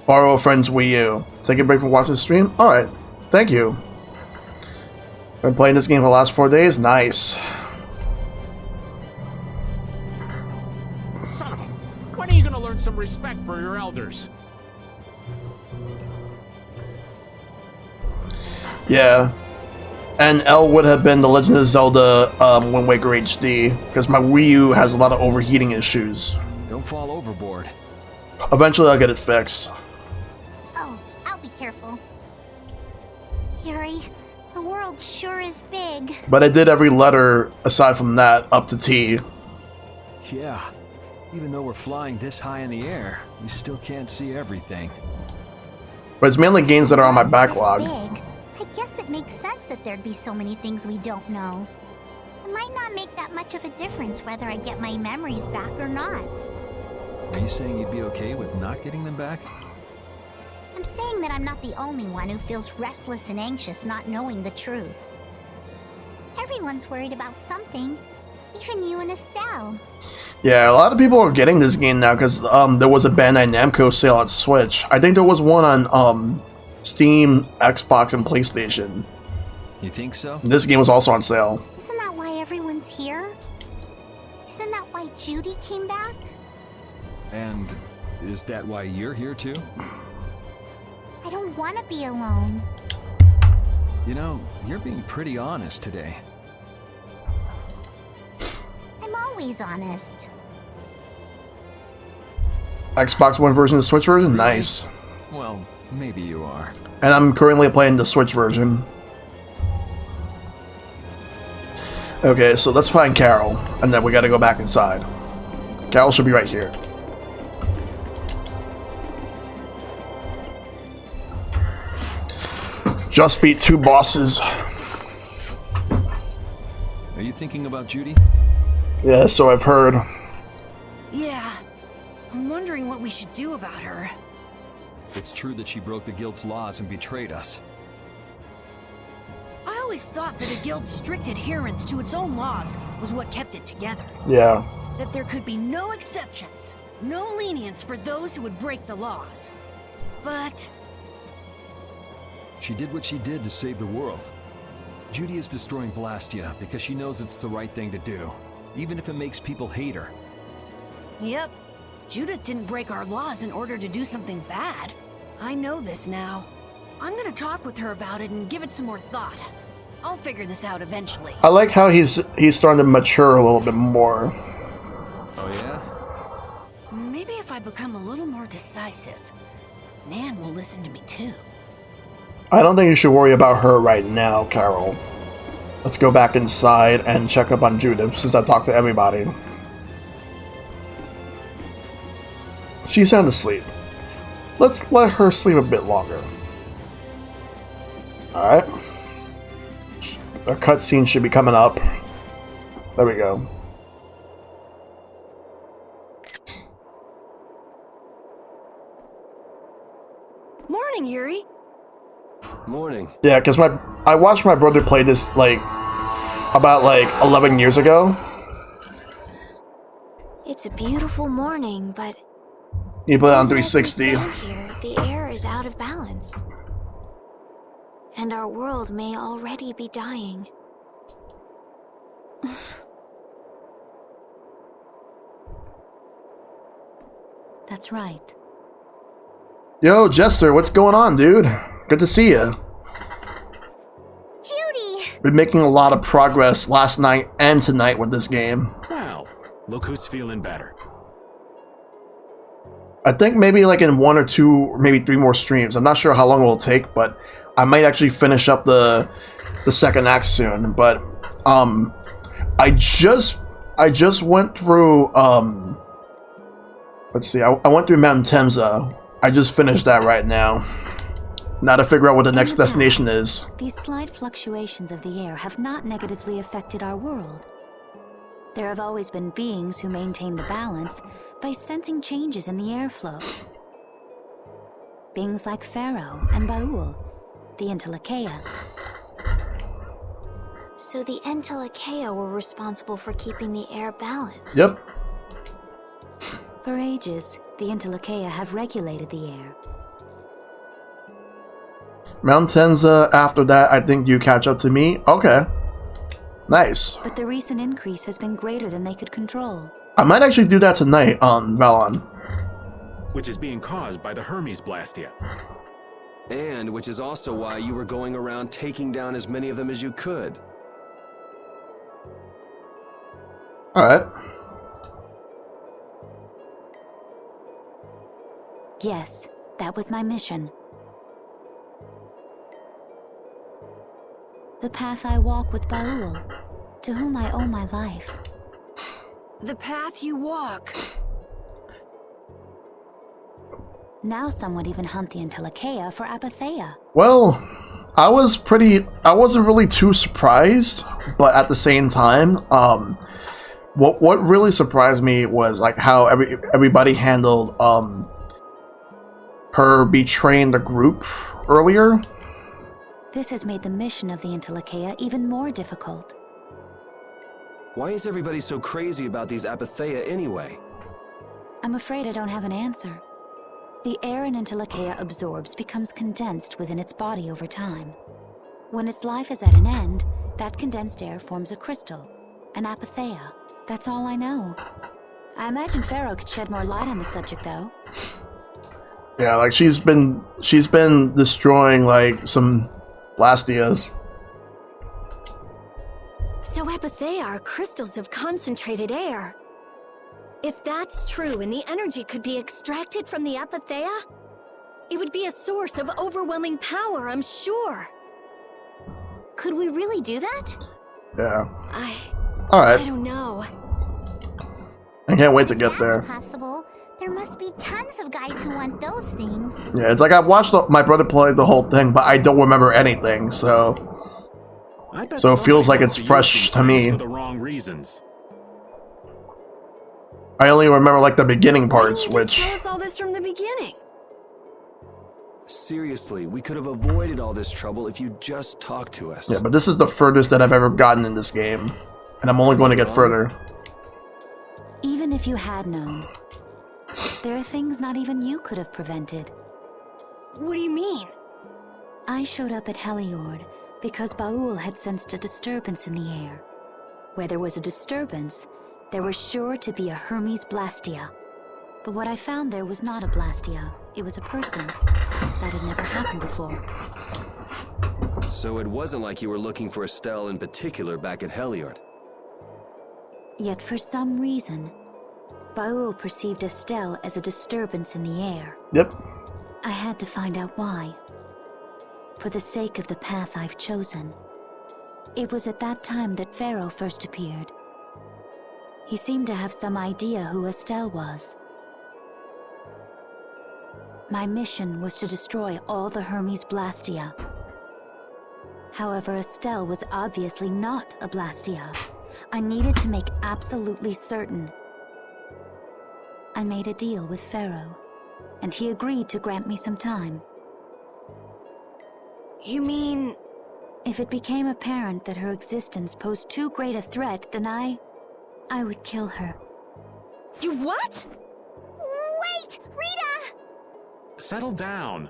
borrow a friend's Wii U. Take a break from watching the stream? Alright, thank you. Been playing this game for the last 4 days? Nice. Son of a... When are you gonna learn some respect for your elders? Yeah. And L would have been The Legend of Zelda Wind Waker HD because my Wii U has a lot of overheating issues. Don't fall overboard. Eventually I'll get it fixed. Oh, I'll be careful. Yuri, the world sure is big. But I did every letter aside from that up to T. Yeah. Even though we're flying this high in the air, we still can't see everything. But it's mainly games that are on my It's backlog. this big. I guess it makes sense that there'd be so many things we don't know. It might not make that much of a difference whether I get my memories back or not. Are you saying you'd be okay with not getting them back? I'm saying that I'm not the only one who feels restless and anxious not knowing the truth. Everyone's worried about something, even you and Estelle. Yeah, a lot of people are getting this game now because there was a Bandai Namco sale on Switch. I think there was one on Steam, Xbox, and PlayStation. You think so? And this game was also on sale. Isn't that why everyone's here? Isn't that why Judy came back? And is that why you're here too? I don't want to be alone. You know, you're being pretty honest today. I'm always honest. Xbox One version, the Switch version? Nice. Well, maybe you are. And I'm currently playing the Switch version. Okay, so let's find Carol, and then we gotta go back inside. Carol should be right here. Just beat 2 bosses. Are you thinking about Judy? Yeah, so I've heard. Yeah. I'm wondering what we should do about her. It's true that she broke the guild's laws and betrayed us. I always thought that a guild's strict adherence to its own laws was what kept it together. Yeah. That there could be no exceptions, no lenience for those who would break the laws. But she did what she did to save the world. Judy is destroying Blastia because she knows it's the right thing to do, even if it makes people hate her. Yep, Judith didn't break our laws in order to do something bad. I know this now. I'm gonna talk with her about it and give it some more thought. I'll figure this out eventually. I like how he's starting to mature a little bit more. Oh yeah? Maybe if I become a little more decisive, Nan will listen to me too. I don't think you should worry about her right now, Carol. Let's go back inside and check up on Judith, since I talked to everybody. She's sound asleep. Let's let her sleep a bit longer. Alright. A cutscene should be coming up. There we go. Morning, Yuri. Morning. Yeah, because I watched my brother play this like about 11 years ago. It's a beautiful morning, but He put it on even as we 360. stand here, the air is out of balance. And our world may already be dying. That's right. Yo, Jester, what's going on, dude? Good to see you. Judy! Been making a lot of progress last night and tonight with this game. Well, look who's feeling better. I think maybe in 1 or 2, or maybe 3 more streams. I'm not sure how long it will take, but I might actually finish up the second act soon. But I just went through let's see, I went through Mount Temza. I just finished that right now. Now to figure out what the next destination is. These slight fluctuations of the air have not negatively affected our world. There have always been beings who maintain the balance by sensing changes in the airflow. Beings like Pharaoh and Baul, the Entelekea. So the Entelekea were responsible for keeping the air balanced. Yep. For ages, the Entelekea have regulated the air. Mount Tenza, after that, I think you catch up to me. Okay. Nice. But the recent increase has been greater than they could control. I might actually do that tonight on Valon. Which is being caused by the Hermes Blastia. And which is also why you were going around taking down as many of them as you could. Alright. Yes, that was my mission. The path I walk with Baul, to whom I owe my life. The path you walk. Now some would even hunt the Entelekea for Apatheia. Well, I wasn't really too surprised, but at the same time, what really surprised me was how everybody handled her betraying the group earlier. This has made the mission of the Entelekea even more difficult. Why is everybody so crazy about these Apatheia anyway? I'm afraid I don't have an answer. The air an Entelekea absorbs becomes condensed within its body over time. When its life is at an end, that condensed air forms a crystal, an Apatheia. That's all I know. I imagine Pharaoh could shed more light on the subject, though. Yeah, she's been destroying some Blastias. So Apatheia are crystals of concentrated air. If that's true and the energy could be extracted from the Apatheia, it would be a source of overwhelming power, I'm sure. Could we really do that? Yeah. I don't know. I can't wait to get there. That's possible. There must be tons of guys who want those things. Yeah, it's I watched my brother play the whole thing, but I don't remember anything, so it feels like it's fresh to me. For the wrong reasons. I only remember the beginning parts, which Tell us all this from the beginning. Seriously, we could have avoided all this trouble if you just talked to us. yeah, but this is the furthest that I've ever gotten in this game, and I'm only going to get further. Even if you had known, there are things not even you could have prevented. What do you mean? I showed up at Heliord because Baul had sensed a disturbance in the air. Where there was a disturbance, there was sure to be a Hermes Blastia. But what I found there was not a Blastia, it was a person. That had never happened before. So it wasn't like you were looking for Estelle in particular back at Heliord. Yet for some reason, Baul perceived Estelle as a disturbance in the air. Yep. I had to find out why. For the sake of the path I've chosen. It was at that time that Pharaoh first appeared. He seemed to have some idea who Estelle was. My mission was to destroy all the Hermes Blastia. However, Estelle was obviously not a Blastia. I needed to make absolutely certain. I made a deal with Pharaoh, and he agreed to grant me some time. You mean... If it became apparent that her existence posed too great a threat, then I would kill her. You what? Wait! Rita! Settle down.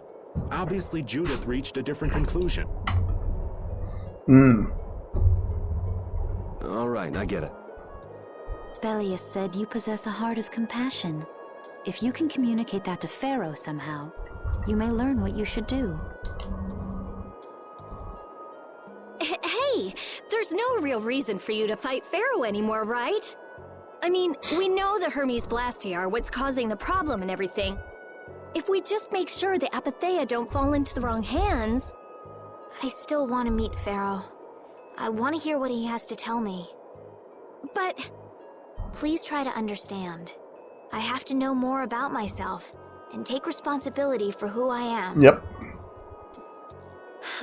Obviously, Judith reached a different conclusion. All right, I get it. Belius said you possess a heart of compassion. If you can communicate that to Pharaoh somehow, you may learn what you should do. Hey, there's no real reason for you to fight Pharaoh anymore, right? I mean, we know the Hermes Blastia are what's causing the problem and everything. If we just make sure the Apatheia don't fall into the wrong hands... I still want to meet Pharaoh. I want to hear what he has to tell me. But... Please try to understand. I have to know more about myself and take responsibility for who I am. Yep.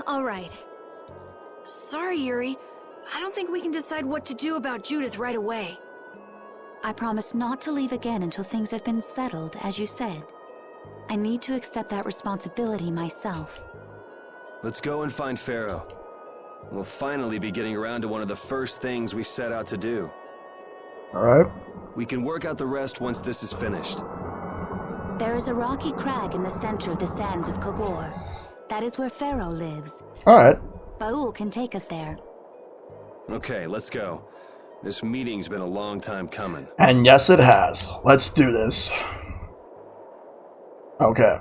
All right. Sorry, Yuri. I don't think we can decide what to do about Judith right away. I promise not to leave again until things have been settled, as you said. I need to accept that responsibility myself. Let's go and find Pharaoh. We'll finally be getting around to one of the first things we set out to do. Alright. We can work out the rest once this is finished. There is a rocky crag in the center of the sands of Kogor. That is where Pharaoh lives. Alright. Baul can take us there. Okay, let's go. This meeting's been a long time coming. And yes, it has. Let's do this. Okay.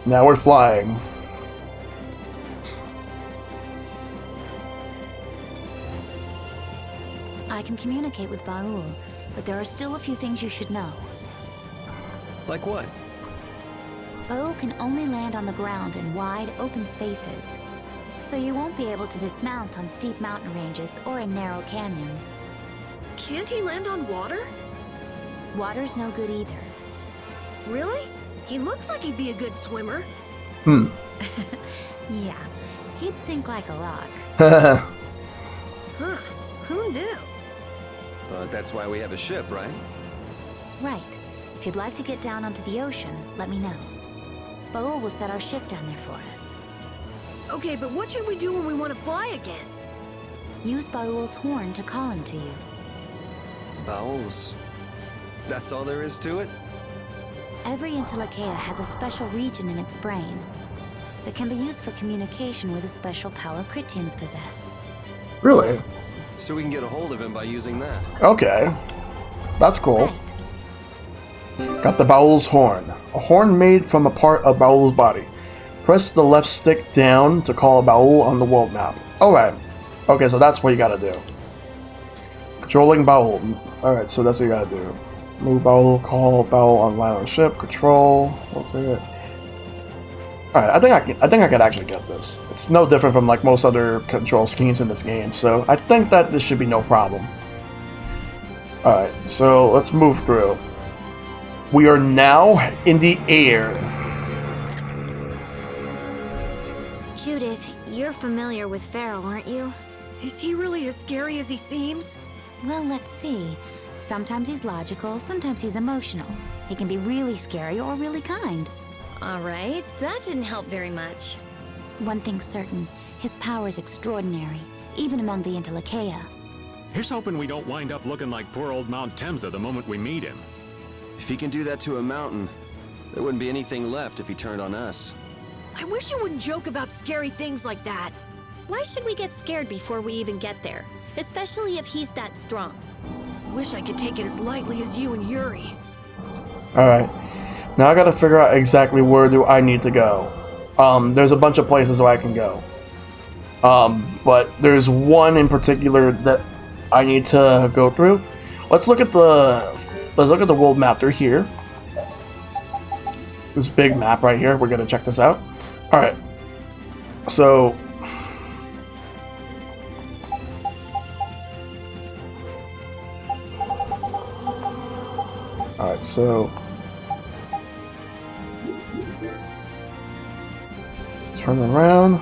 Now we're flying. I can communicate with Baul, but there are still a few things you should know. Like what? Baul can only land on the ground in wide, open spaces. So you won't be able to dismount on steep mountain ranges or in narrow canyons. Can't he land on water? Water's no good either. Really? He looks like he'd be a good swimmer. Yeah, he'd sink like a rock. Huh, who knew? But that's why we have a ship, right? Right. If you'd like to get down onto the ocean, let me know. Baul will set our ship down there for us. Okay, but what should we do when we want to fly again? Use Baul's horn to call him to you. Bowels. That's all there is to it? Every Intellikeia has a special region in its brain that can be used for communication with a special power Critians possess. Really? So we can get a hold of him by using that. Okay. That's cool. Got the Baul's horn. A horn made from a part of Baul's body. Press the left stick down to call Baul on the world map. Alright. Okay, so that's what you gotta do. Controlling Baul. Alright, so that's what you gotta do. Move Baul, call Baul on land on ship, control. What's it? Alright, I think I could actually get this. It's no different from like most other control schemes in this game, so I think that this should be no problem. Alright, so let's move through. We are now in the air. Judith, you're familiar with Pharaoh, aren't you? Is he really as scary as he seems? Well, let's see. Sometimes he's logical, sometimes he's emotional. He can be really scary or really kind. Alright, that didn't help very much. One thing's certain, his power is extraordinary, even among the Intellikeia. Here's hoping we don't wind up looking like poor old Mount Temsa the moment we meet him. If he can do that to a mountain, there wouldn't be anything left if he turned on us. I wish you wouldn't joke about scary things like that. Why should we get scared before we even get there? Especially if he's that strong. Wish I could take it as lightly as you and Yuri. Alright. Now I gotta figure out exactly where do I need to go. There's a bunch of places where I can go. But there's one in particular that I need to go through. Let's look at the world map through here. This big map right here. We're gonna check this out. All right. So. All right. So. Let's turn around.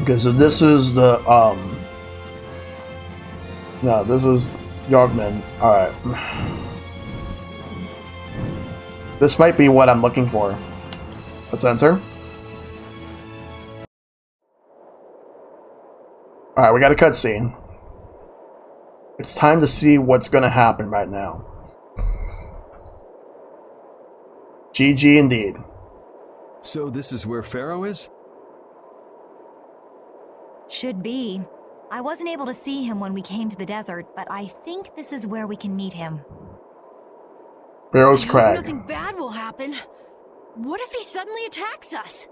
Okay, so this is the, no, this is Yogman. Alright. This might be what I'm looking for. Let's enter. Alright, we got a cutscene. It's time to see what's gonna happen right now. GG indeed. So this is where Pharaoh is? Should be. I wasn't able to see him when we came to the desert, but I think this is where we can meet him. Pharaoh's I hope Crag. nothing bad will happen. What if he suddenly attacks us?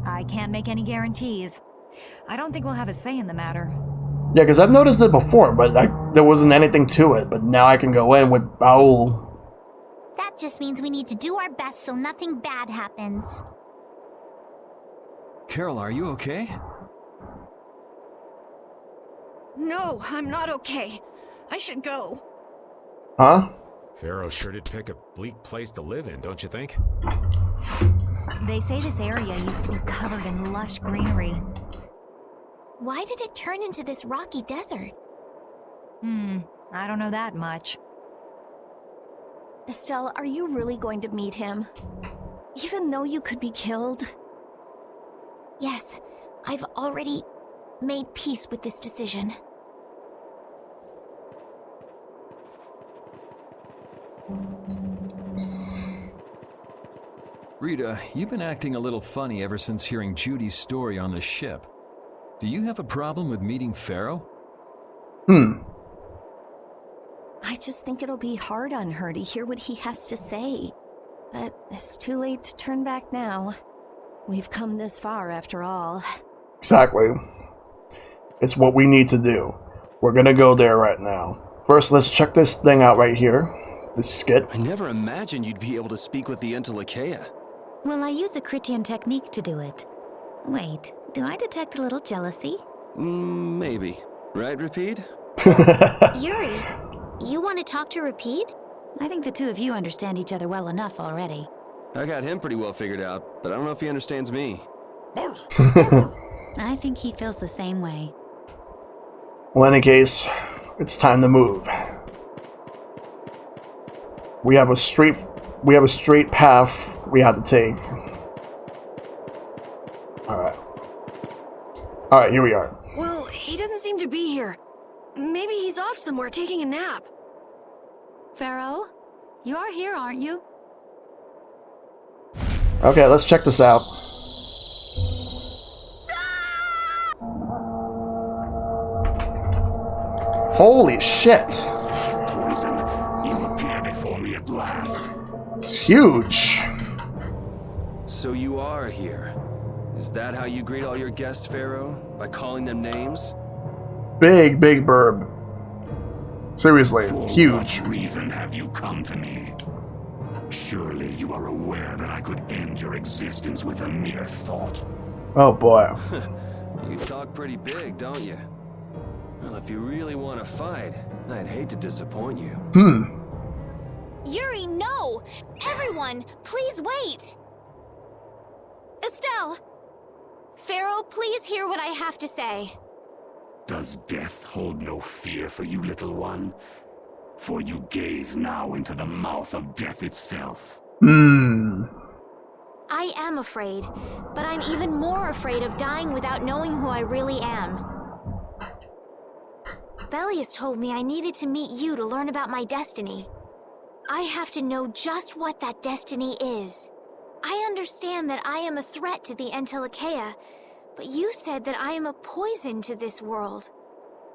I can't make any guarantees. I don't think we'll have a say in the matter. Yeah, because I've noticed it before, but there wasn't anything to it. But now I can go in with Baul. That just means we need to do our best so nothing bad happens. Carol, are you okay? No, I'm not okay. I should go. Huh? Pharaoh sure did pick a bleak place to live in, don't you think? They say this area used to be covered in lush greenery. Why did it turn into this rocky desert? I don't know that much. Estelle, are you really going to meet him? Even though you could be killed? Yes, I've already made peace with this decision. Rita, you've been acting a little funny ever since hearing Judy's story on the ship. Do you have a problem with meeting Pharaoh? I just think it'll be hard on her to hear what he has to say. But it's too late to turn back now. We've come this far after all. Exactly. It's what we need to do. We're gonna go there right now. First, let's check this thing out right here. This skit. I never imagined you'd be able to speak with the Entelecheia. Well, I use a Critian technique to do it. Wait, do I detect a little jealousy? Maybe. Right, Repeat? Yuri, you want to talk to Repeat? I think the two of you understand each other well enough already. I got him pretty well figured out, but I don't know if he understands me. I think he feels the same way. Well, in any case, it's time to move. We have a straight path we have to take. Alright, here we are. Well, he doesn't seem to be here. Maybe he's off somewhere taking a nap. Pharaoh, you are here, aren't you? Okay, let's check this out. Holy shit! Poison, you appear before me at last. It's huge. So you are here. Is that how you greet all your guests, Pharaoh? By calling them names? Big burb. Seriously, huge. For what reason have you come to me? Surely you are aware that I could end your existence with a mere thought. Oh boy. You talk pretty big, don't you? Well, if you really want to fight, I'd hate to disappoint you. Yuri, no! Everyone, please wait! Estelle! Pharaoh, please hear what I have to say. Does death hold no fear for you, little one? For you gaze now into the mouth of death itself. I am afraid, but I'm even more afraid of dying without knowing who I really am. Belius told me I needed to meet you to learn about my destiny. I have to know just what that destiny is. I understand that I am a threat to the Entelecheia, But you said that I am a poison to this world.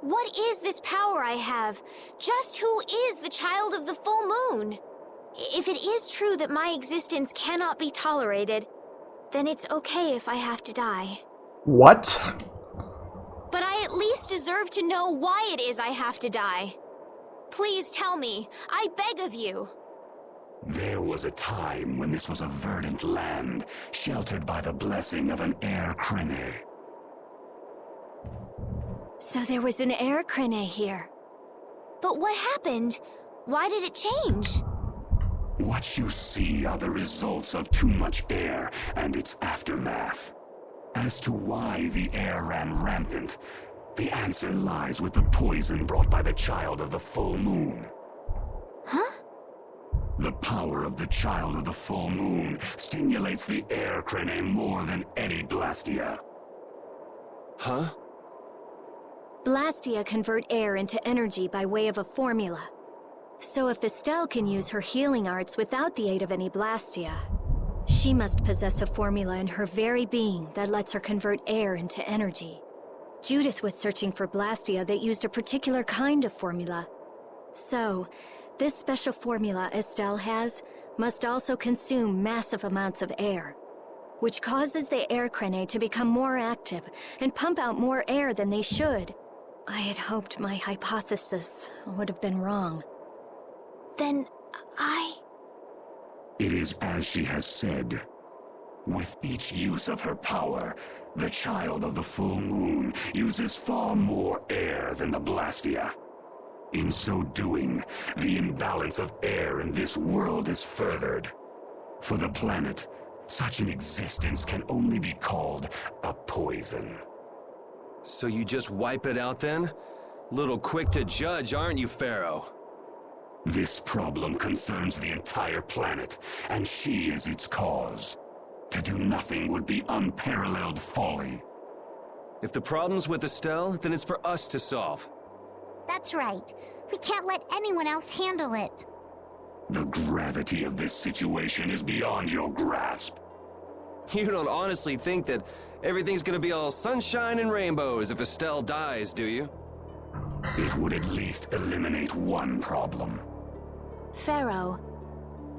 What is this power I have? Just who is the child of the full moon? If it is true that my existence cannot be tolerated, then it's okay if I have to die. What? But I at least deserve to know why it is I have to die. Please tell me, I beg of you. There was a time when this was a verdant land, sheltered by the blessing of an air crene. So there was an air crene here. But what happened? Why did it change? What you see are the results of too much air and its aftermath. As to why the air ran rampant, the answer lies with the poison brought by the child of the full moon. Huh? The power of the child of the full moon stimulates the air crene more than any blastia. Huh? Blastia convert air into energy by way of a formula. So if Estelle can use her healing arts without the aid of any blastia, she must possess a formula in her very being that lets her convert air into energy. Judith was searching for blastia that used a particular kind of formula. So, this special formula Estelle has must also consume massive amounts of air, which causes the air crene to become more active and pump out more air than they should. I had hoped my hypothesis would have been wrong. Then It is as she has said. With each use of her power, the child of the full moon uses far more air than the blastia. In so doing, the imbalance of air in this world is furthered. For the planet, such an existence can only be called a poison. So you just wipe it out then? Little quick to judge, aren't you, Pharaoh? This problem concerns the entire planet, and she is its cause. To do nothing would be unparalleled folly. If the problem's with Estelle, then it's for us to solve. That's right. We can't let anyone else handle it. The gravity of this situation is beyond your grasp. You don't honestly think that everything's gonna be all sunshine and rainbows if Estelle dies, do you? It would at least eliminate one problem. Pharaoh,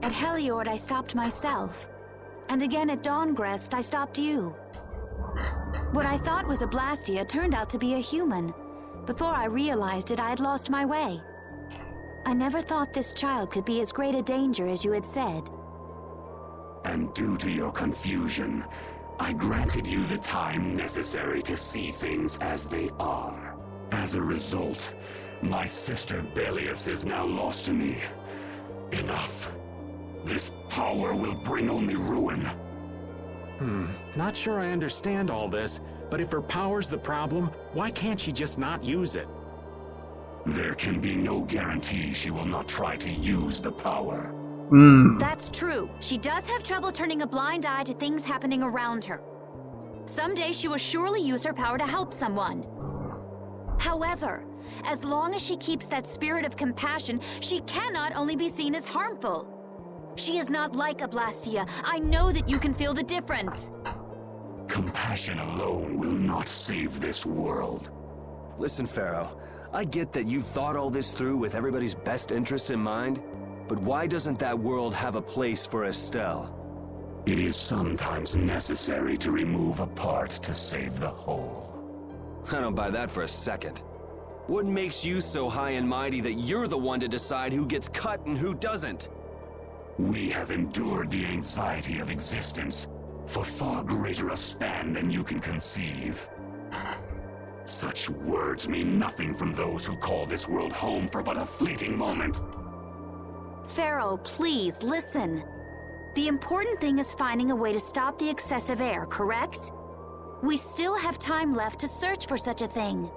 at Heliord I stopped myself. And again at Dawngrest I stopped you. What I thought was a Blastia turned out to be a human. Before I realized it, I had lost my way. I never thought this child could be as great a danger as you had said. And due to your confusion, I granted you the time necessary to see things as they are. As a result, my sister Belius is now lost to me. Enough. This power will bring only ruin. Not sure I understand all this, but if her power's the problem, why can't she just not use it? There can be no guarantee she will not try to use the power. That's true. She does have trouble turning a blind eye to things happening around her. Someday she will surely use her power to help someone. However, as long as she keeps that spirit of compassion, she cannot only be seen as harmful. She is not like a Blastia. I know that you can feel the difference. Compassion alone will not save this world. Listen, Pharaoh, I get that you've thought all this through with everybody's best interest in mind, but why doesn't that world have a place for Estelle? It is sometimes necessary to remove a part to save the whole. I don't buy that for a second. What makes you so high and mighty that you're the one to decide who gets cut and who doesn't? We have endured the anxiety of existence for far greater a span than you can conceive. Such words mean nothing from those who call this world home for but a fleeting moment. Pharaoh, please, listen. The important thing is finding a way to stop the excessive air, correct? We still have time left to search for such a thing.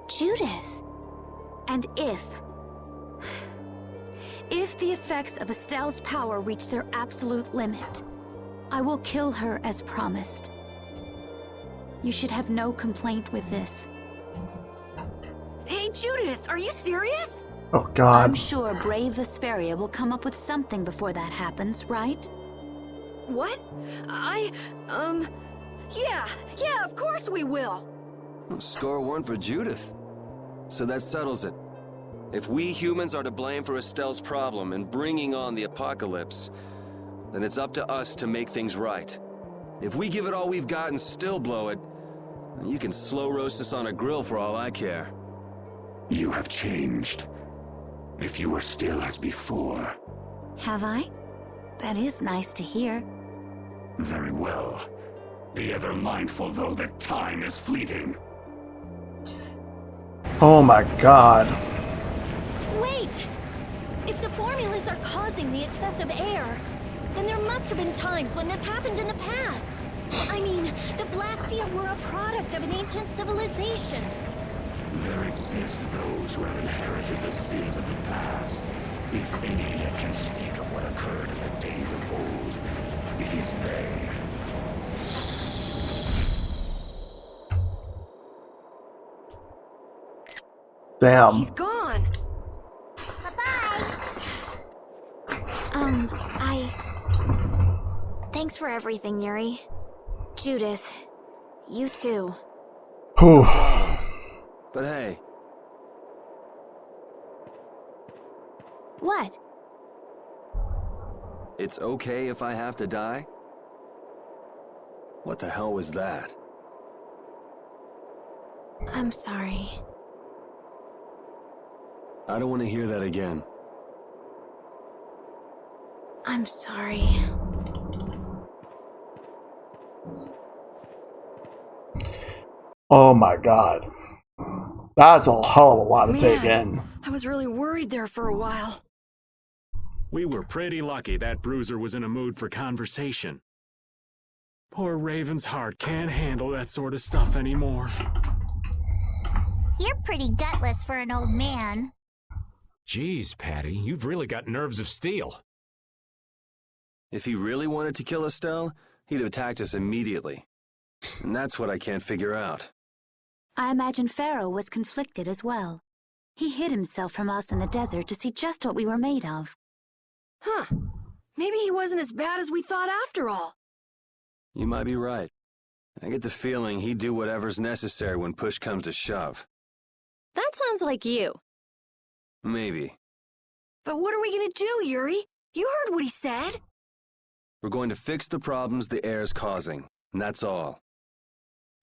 Judith. And if the effects of Estelle's power reach their absolute limit, I will kill her as promised. You should have no complaint with this. Hey, Judith, are you serious? Oh, God. I'm sure brave Vesperia will come up with something before that happens, right? What? Yeah, of course we will. Score one for Judith. So that settles it. If we humans are to blame for Estelle's problem and bringing on the apocalypse, then it's up to us to make things right. If we give it all we've got and still blow it, you can slow roast us on a grill for all I care. You have changed. If you were still as before. Have I? That is nice to hear. Very well. Be ever mindful, though, that time is fleeting. Oh my god. Wait! If the formulas are causing the excessive air, then there must have been times when this happened in the past. I mean, the Blastia were a product of an ancient civilization. There exist those who have inherited the sins of the past. If any yet can speak of what occurred in the days of old, it is they. Damn. He's gone. Thanks for everything, Yuri. Judith, you too. Whew. But hey. What? It's okay if I have to die? What the hell was that? I'm sorry. I don't want to hear that again. I'm sorry. Oh my god. That's a hell of a lot to take in. I was really worried there for a while. We were pretty lucky that bruiser was in a mood for conversation. Poor Raven's heart can't handle that sort of stuff anymore. You're pretty gutless for an old man. Geez, Patty, you've really got nerves of steel. If he really wanted to kill Estelle, he'd have attacked us immediately. And that's what I can't figure out. I imagine Pharaoh was conflicted as well. He hid himself from us in the desert to see just what we were made of. Huh. Maybe he wasn't as bad as we thought after all. You might be right. I get the feeling he'd do whatever's necessary when push comes to shove. That sounds like you. Maybe. But what are we gonna do, Yuri? You heard what he said. We're going to fix the problems the air's causing, and that's all.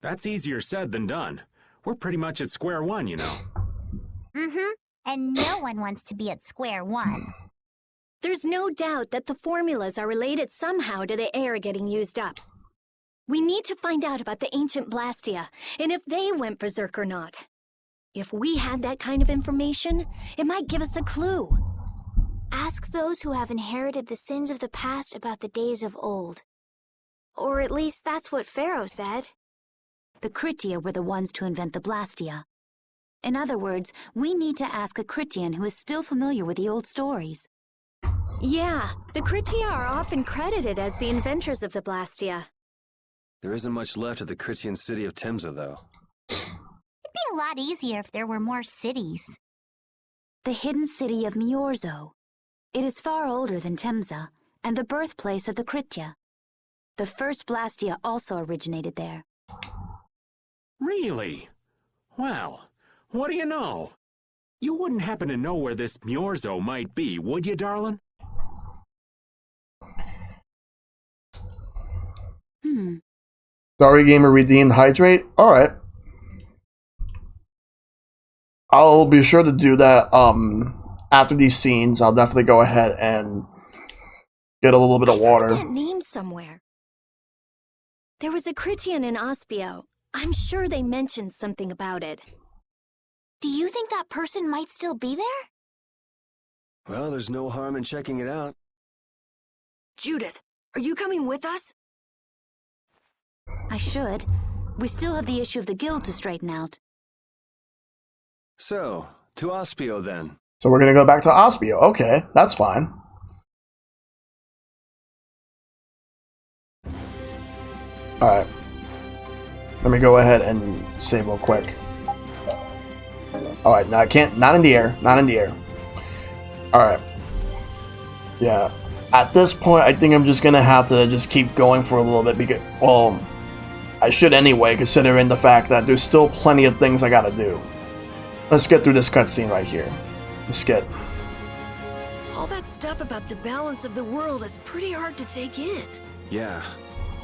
That's easier said than done. We're pretty much at square one, you know. Mm-hmm. And no one wants to be at square one. There's no doubt that the formulas are related somehow to the air getting used up. We need to find out about the ancient Blastia, and if they went berserk or not. If we had that kind of information, it might give us a clue. Ask those who have inherited the sins of the past about the days of old. Or at least that's what Pharaoh said. The Kritia were the ones to invent the Blastia. In other words, we need to ask a Kritian who is still familiar with the old stories. Yeah, the Kritia are often credited as the inventors of the Blastia. There isn't much left of the Critian city of Timza, though. It'd be a lot easier if there were more cities. The hidden city of Miorzo. It is far older than Temza, and the birthplace of the Kritia. The first Blastia also originated there. Really? Well, what do you know? You wouldn't happen to know where this Miorzo might be, would you, darling? Sorry, gamer redeemed hydrate. Alright. I'll be sure to do that after these scenes. I'll definitely go ahead and get a little bit of water. I heard that name somewhere. There was a Kritian in Ospio. I'm sure they mentioned something about it. Do you think that person might still be there? Well, there's no harm in checking it out. Judith, are you coming with us? I should. We still have the issue of the guild to straighten out. So, to Ospio then. So we're gonna go back to Ospio. Okay, that's fine. Alright. Let me go ahead and save real quick. Alright, now I can't, not in the air, not in the air. Alright. Yeah. At this point, I think I'm just gonna have to just keep going for a little bit because, well, I should anyway, considering the fact that there's still plenty of things I gotta do. Let's get through this cutscene right here. Let's get... All that stuff about the balance of the world is pretty hard to take in. Yeah,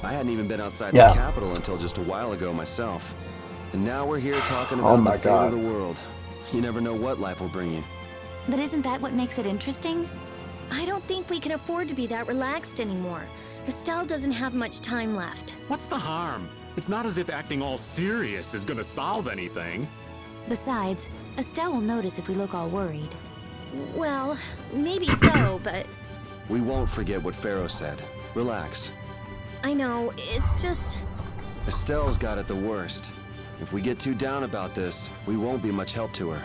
I hadn't even been outside Yeah. the capital until just a while ago myself. And now we're here talking Oh about my the fate God. of the world. You never know what life will bring you. But isn't that what makes it interesting? I don't think we can afford to be that relaxed anymore. Estelle doesn't have much time left. What's the harm? It's not as if acting all serious is gonna solve anything. Besides, Estelle will notice if we look all worried. Well, maybe so, but We won't forget what Pharaoh said. Relax. I know, it's just... Estelle's got it the worst. If we get too down about this, we won't be much help to her.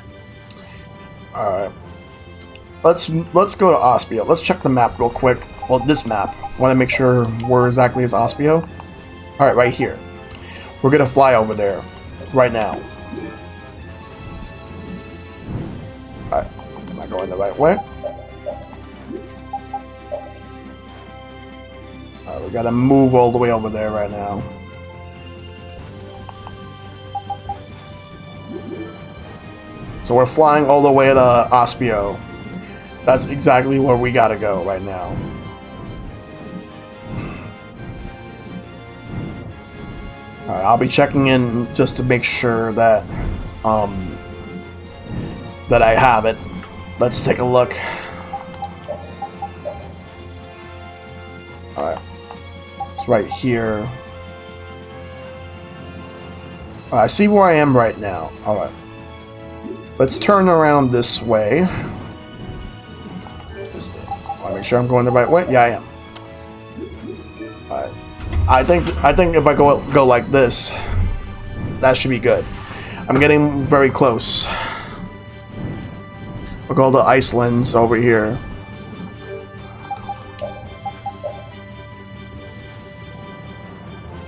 Alright. Let's go to Ospio. Let's check the map real quick. Well, this map. Want to make sure where exactly is Ospio. Alright, right here. We're gonna fly over there. Right now. Alright. Am I going the right way? Alright, we gotta move all the way over there right now. So we're flying all the way to Ospio. That's exactly where we gotta go right now. Alright, I'll be checking in just to make sure that that I have it. Let's take a look. Alright. It's right here. I see where I am right now. Alright. Let's turn around this way. Just want to make sure I'm going the right way. Yeah, I am. Alright. I think if I go like this, that should be good. I'm getting very close. We'll go to Iceland's over here.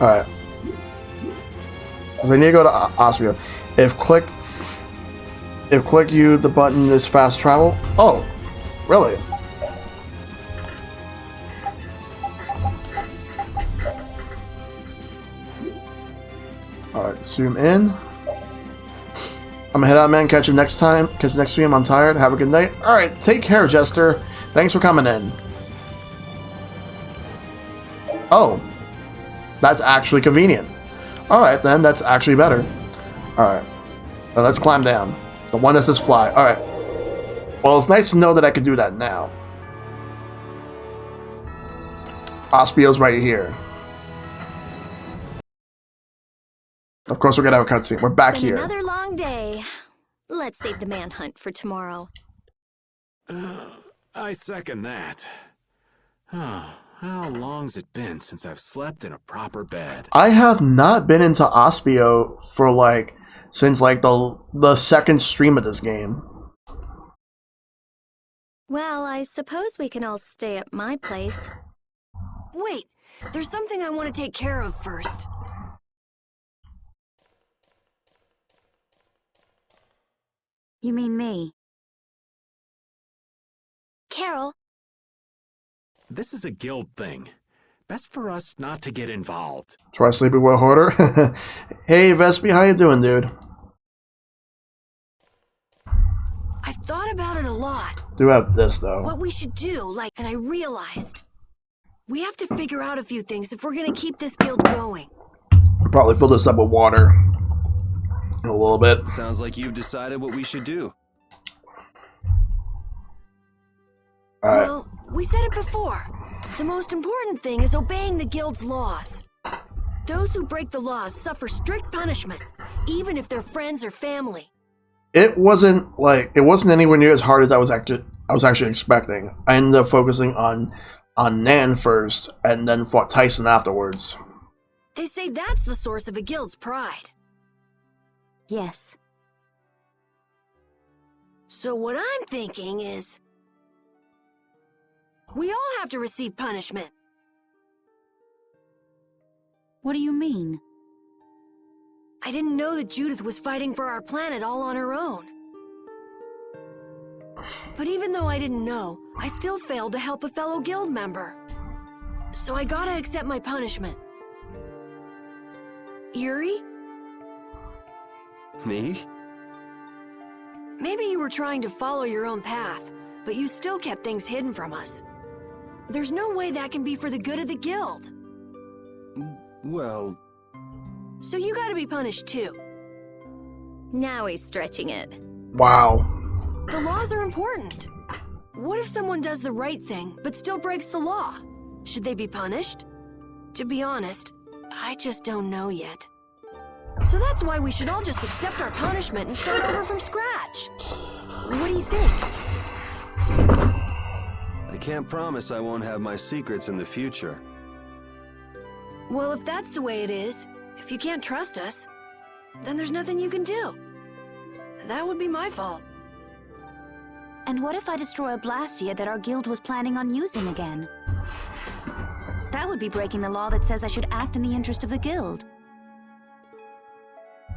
Alright. So I need to go to Ospio. If click U, the button is fast travel. Oh, really? Alright, zoom in. I'm gonna head out, man. Catch you next time. Catch you next stream. I'm tired. Have a good night. Alright, take care, Jester. Thanks for coming in. Oh. That's actually convenient. Alright, then. That's actually better. Alright. Now let's climb down. The one that says fly. Alright. Well, it's nice to know that I can do that now. Ospio's right here. Of course, we're gonna have a cutscene. We're back It's been here. another long day. Let's save the manhunt for tomorrow. I second that. How long's it been since I've slept in a proper bed? I have not been into Ospio for since the second stream of this game. Well, I suppose we can all stay at my place. Wait, there's something I want to take care of first. You mean me? Carol, This is a guild thing. Best for us not to get involved. Try sleeping with Hoarder. Hey, Vespi, how you doing, dude? I've thought about it a lot. Do have this though. What we should do, and I realized. We have to figure out a few things if we're gonna keep this guild going. Probably fill this up with water. A little bit. Sounds like you've decided what we should do. Alright. Well, we said it before. The most important thing is obeying the guild's laws. Those who break the laws suffer strict punishment, even if they're friends or family. It wasn't anywhere near as hard as I was actually expecting. I ended up focusing on Nan first, and then fought Tyson afterwards. They say that's the source of a guild's pride. Yes. So what I'm thinking is... we all have to receive punishment. What do you mean? I didn't know that Judith was fighting for our planet all on her own. But even though I didn't know, I still failed to help a fellow guild member. So I gotta accept my punishment. Yuri? Me? Maybe you were trying to follow your own path, but you still kept things hidden from us. There's no way that can be for the good of the guild. Well... So you gotta be punished too. Now he's stretching it. Wow. The laws are important. What if someone does the right thing, but still breaks the law? Should they be punished? To be honest, I just don't know yet. So that's why we should all just accept our punishment and start over from scratch. What do you think? I can't promise I won't have my secrets in the future. Well, if that's the way it is, if you can't trust us, then there's nothing you can do. That would be my fault. And what if I destroy a Blastia that our guild was planning on using again? That would be breaking the law that says I should act in the interest of the guild.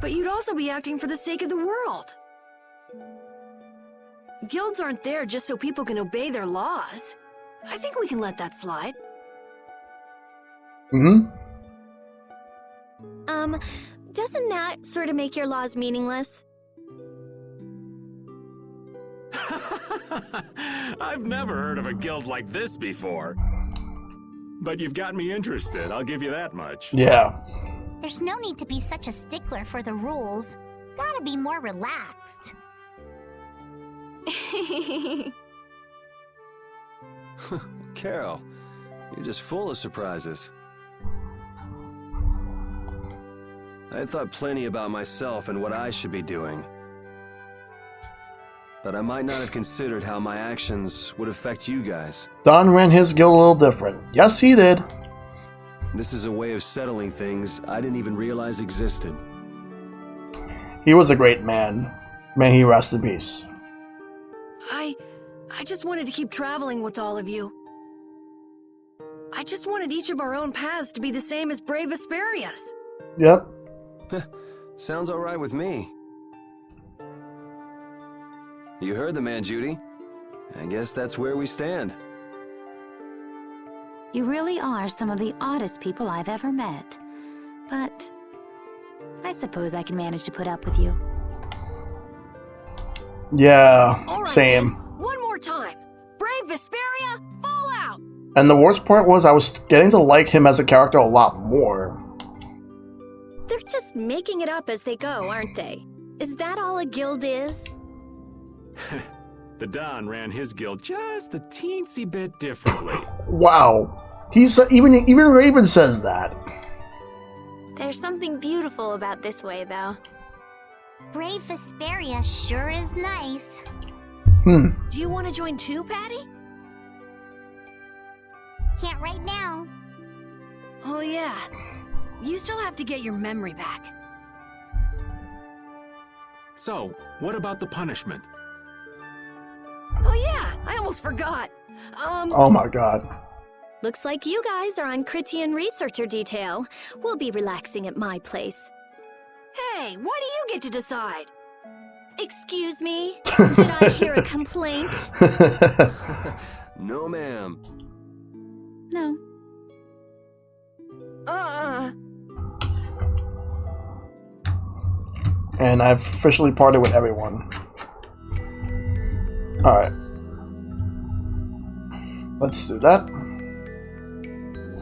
But you'd also be acting for the sake of the world. Guilds aren't there just so people can obey their laws. I think we can let that slide. Doesn't that sort of make your laws meaningless? I've never heard of a guild like this before. But you've got me interested, I'll give you that much. Yeah. There's no need to be such a stickler for the rules. Gotta be more relaxed. Carol, you're just full of surprises. I thought plenty about myself and what I should be doing. But I might not have considered how my actions would affect you guys. Don ran his guild a little different. Yes, he did. This is a way of settling things I didn't even realize existed. He was a great man. May he rest in peace. I just wanted to keep traveling with all of you. I just wanted each of our own paths to be the same as brave Vesperia's. Yep. Sounds alright with me. You heard the man, Judy. I guess that's where we stand. You really are some of the oddest people I've ever met. But I suppose I can manage to put up with you. Yeah, right, same. One more time. Brave Vesperia, fall out! And the worst part was I was getting to like him as a character a lot more. They're just making it up as they go, aren't they? Is that all a guild is? The Don ran his guild just a teensy bit differently. Wow. He's even Raven says that. There's something beautiful about this way, though. Brave Vesperia sure is nice. Do you want to join too, Patty? Can't right now. Oh yeah. You still have to get your memory back. So, what about the punishment? Oh yeah, I almost forgot. Oh my god. Looks like you guys are on Critian researcher detail. We'll be relaxing at my place. Hey, why do you get to decide? Excuse me? Did I hear a complaint? No, ma'am. No. And I've officially parted with everyone. Alright. Let's do that.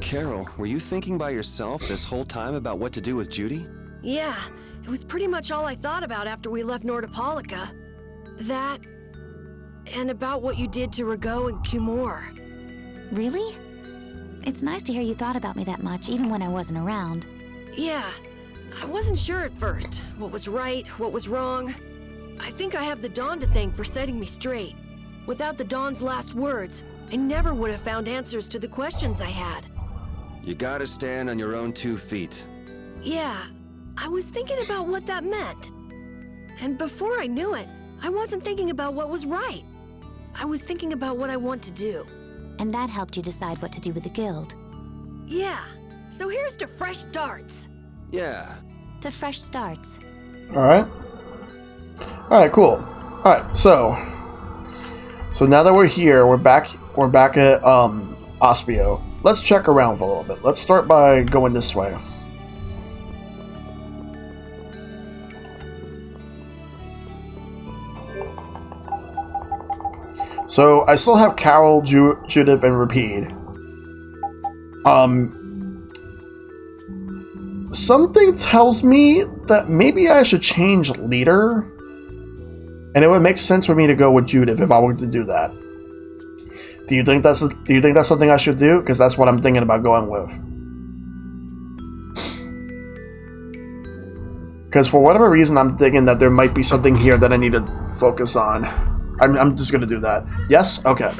Carol, were you thinking by yourself this whole time about what to do with Judy? Yeah, it was pretty much all I thought about after we left Nordopolica. That, and about what you did to Rago and Cumor. Really? It's nice to hear you thought about me that much, even when I wasn't around. Yeah, I wasn't sure at first. What was right, what was wrong. I think I have the Dawn to thank for setting me straight. Without the Dawn's last words, I never would have found answers to the questions I had. You gotta stand on your own 2 feet. Yeah, I was thinking about what that meant. And before I knew it, I wasn't thinking about what was right. I was thinking about what I want to do. And that helped you decide what to do with the guild. Yeah, so here's to fresh starts. Yeah. To fresh starts. Alright. Alright, cool. Alright, so now that we're here, we're back at Ospio. Let's check around for a little bit. Let's start by going this way. So I still have Carol, Judith, and Rapide. Something tells me that maybe I should change leader, and it would make sense for me to go with Judith if I were to do that. Do you think that's something I should do? Because that's what I'm thinking about going with. Because for whatever reason, I'm thinking that there might be something here that I need to focus on. I'm just gonna do that. Yes? Okay.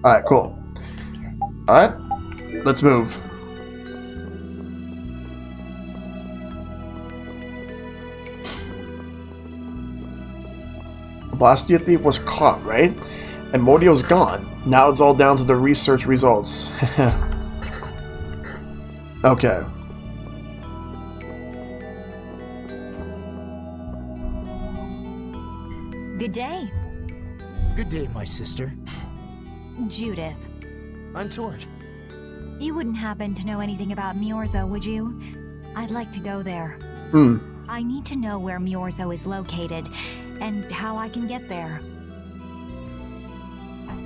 Alright, cool. Alright. Let's move. The Blastia thief was caught, right? And Mordio's gone. Now it's all down to the research results. Okay. Good day. Good day, my sister. Judith. I'm Tord. You wouldn't happen to know anything about Miorzo, would you? I'd like to go there. I need to know where Miorzo is located, and how I can get there.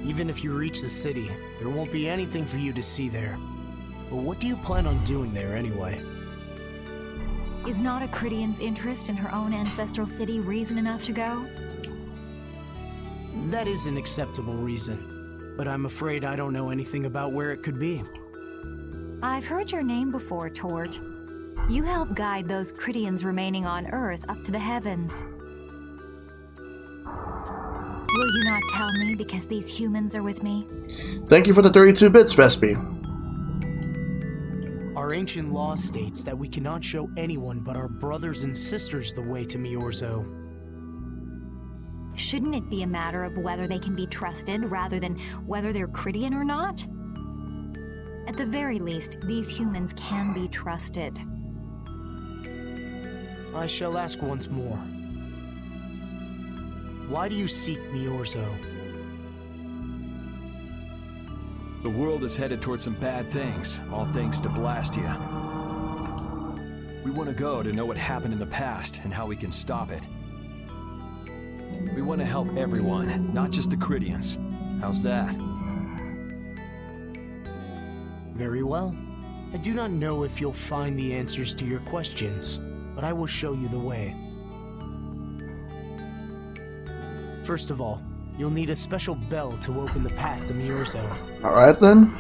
Even if you reach the city, there won't be anything for you to see there. But what do you plan on doing there anyway? Is not a Crittian's interest in her own ancestral city reason enough to go? That is an acceptable reason, but I'm afraid I don't know anything about where it could be. I've heard your name before, Tort. You help guide those Crittians remaining on Earth up to the heavens. Will you not tell me because these humans are with me? Thank you for the 32 bits, Vespi. Our ancient law states that we cannot show anyone but our brothers and sisters the way to Miorzo. Shouldn't it be a matter of whether they can be trusted rather than whether they're Crittian or not? At the very least, these humans can be trusted. I shall ask once more. Why do you seek Miorzo? The world is headed towards some bad things, all thanks to Blastia. We want to go to know what happened in the past and how we can stop it. We want to help everyone, not just the Crittians. How's that? Very well. I do not know if you'll find the answers to your questions, but I will show you the way. First of all, you'll need a special bell to open the path to Miorzo. Alright then.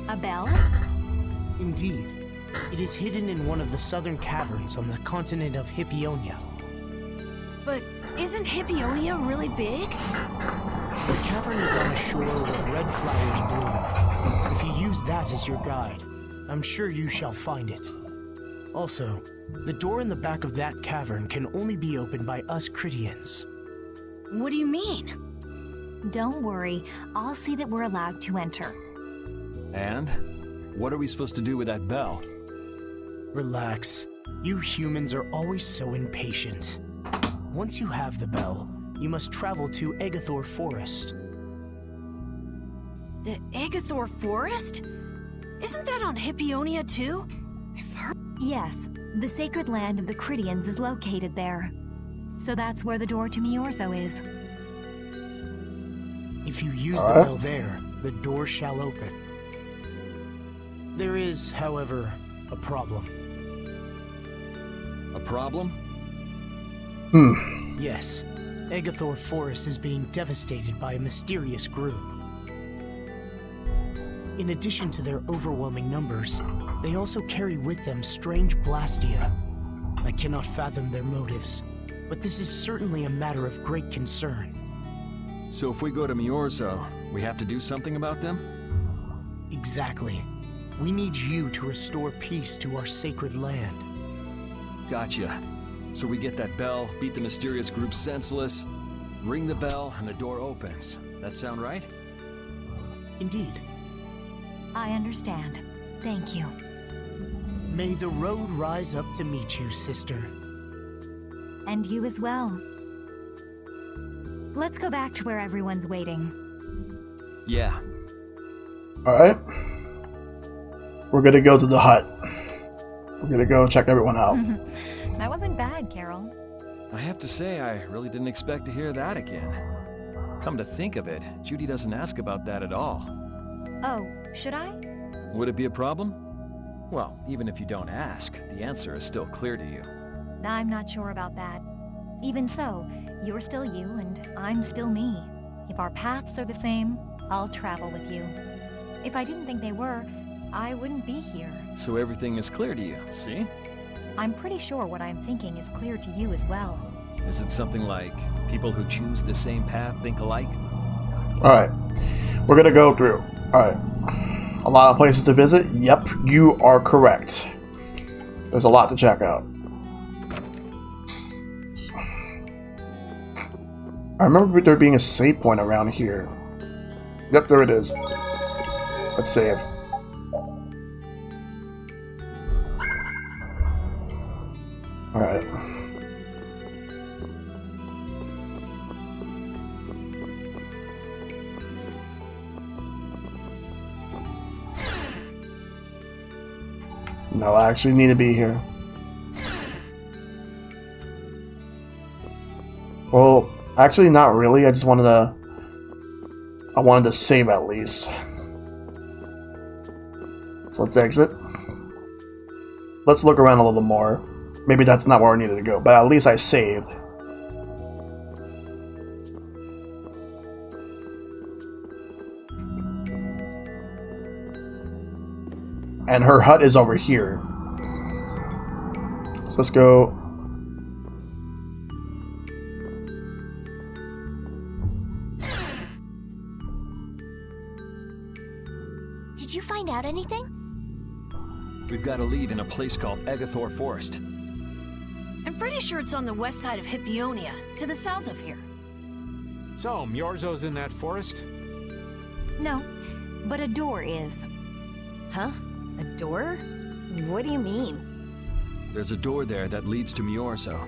A bell? Indeed. It is hidden in one of the southern caverns on the continent of Hippionia. But isn't Hippionia really big? The cavern is on a shore where red flowers bloom. If you use that as your guide, I'm sure you shall find it. Also, the door in the back of that cavern can only be opened by us Crittians. What do you mean? Don't worry, I'll see that we're allowed to enter. And? What are we supposed to do with that bell? Relax. You humans are always so impatient. Once you have the bell, you must travel to Egathor Forest. The Egathor Forest? Isn't that on Hippionia too? Yes, the sacred land of the Crittians is located there. So that's where the door to Miorzo is. If you use the bell there, the door shall open. There is, however, a problem. A problem? Yes, Egathor Forest is being devastated by a mysterious group. In addition to their overwhelming numbers, they also carry with them strange Blastia. I cannot fathom their motives, but this is certainly a matter of great concern. So if we go to Miorzo, we have to do something about them? Exactly. We need you to restore peace to our sacred land. Gotcha. So we get that bell, beat the mysterious group senseless, ring the bell, and the door opens. That sound right? Indeed. I understand. Thank you. May the road rise up to meet you, sister. And you as well. Let's go back to where everyone's waiting. Yeah. Alright. We're gonna go to the hut. We're gonna go check everyone out. That wasn't bad, Carol. I have to say, I really didn't expect to hear that again. Come to think of it, Judy doesn't ask about that at all. Oh, should I? Would it be a problem? Well, even if you don't ask, the answer is still clear to you. I'm not sure about that. Even so, you're still you and I'm still me. If our paths are the same, I'll travel with you. If I didn't think they were, I wouldn't be here. So everything is clear to you, see? I'm pretty sure what I'm thinking is clear to you as well. Is it something like people who choose the same path think alike? Alright. We're gonna go through. Alright. A lot of places to visit? Yep, you are correct. There's a lot to check out. I remember there being a save point around here. Yep, there it is. Let's save. Alright. No, I actually need to be here. Well, actually not really. I just wanted to... I wanted to save at least. So let's exit. Let's look around a little more. Maybe that's not where I needed to go, but at least I saved. And her hut is over here. So let's go. Did you find out anything? We've got a lead in a place called Egathor Forest. I'm pretty sure it's on the west side of Hippionia, to the south of here. So, Myorzo's in that forest? No, but a door is. Huh? A door? What do you mean? There's a door there that leads to Myorzo.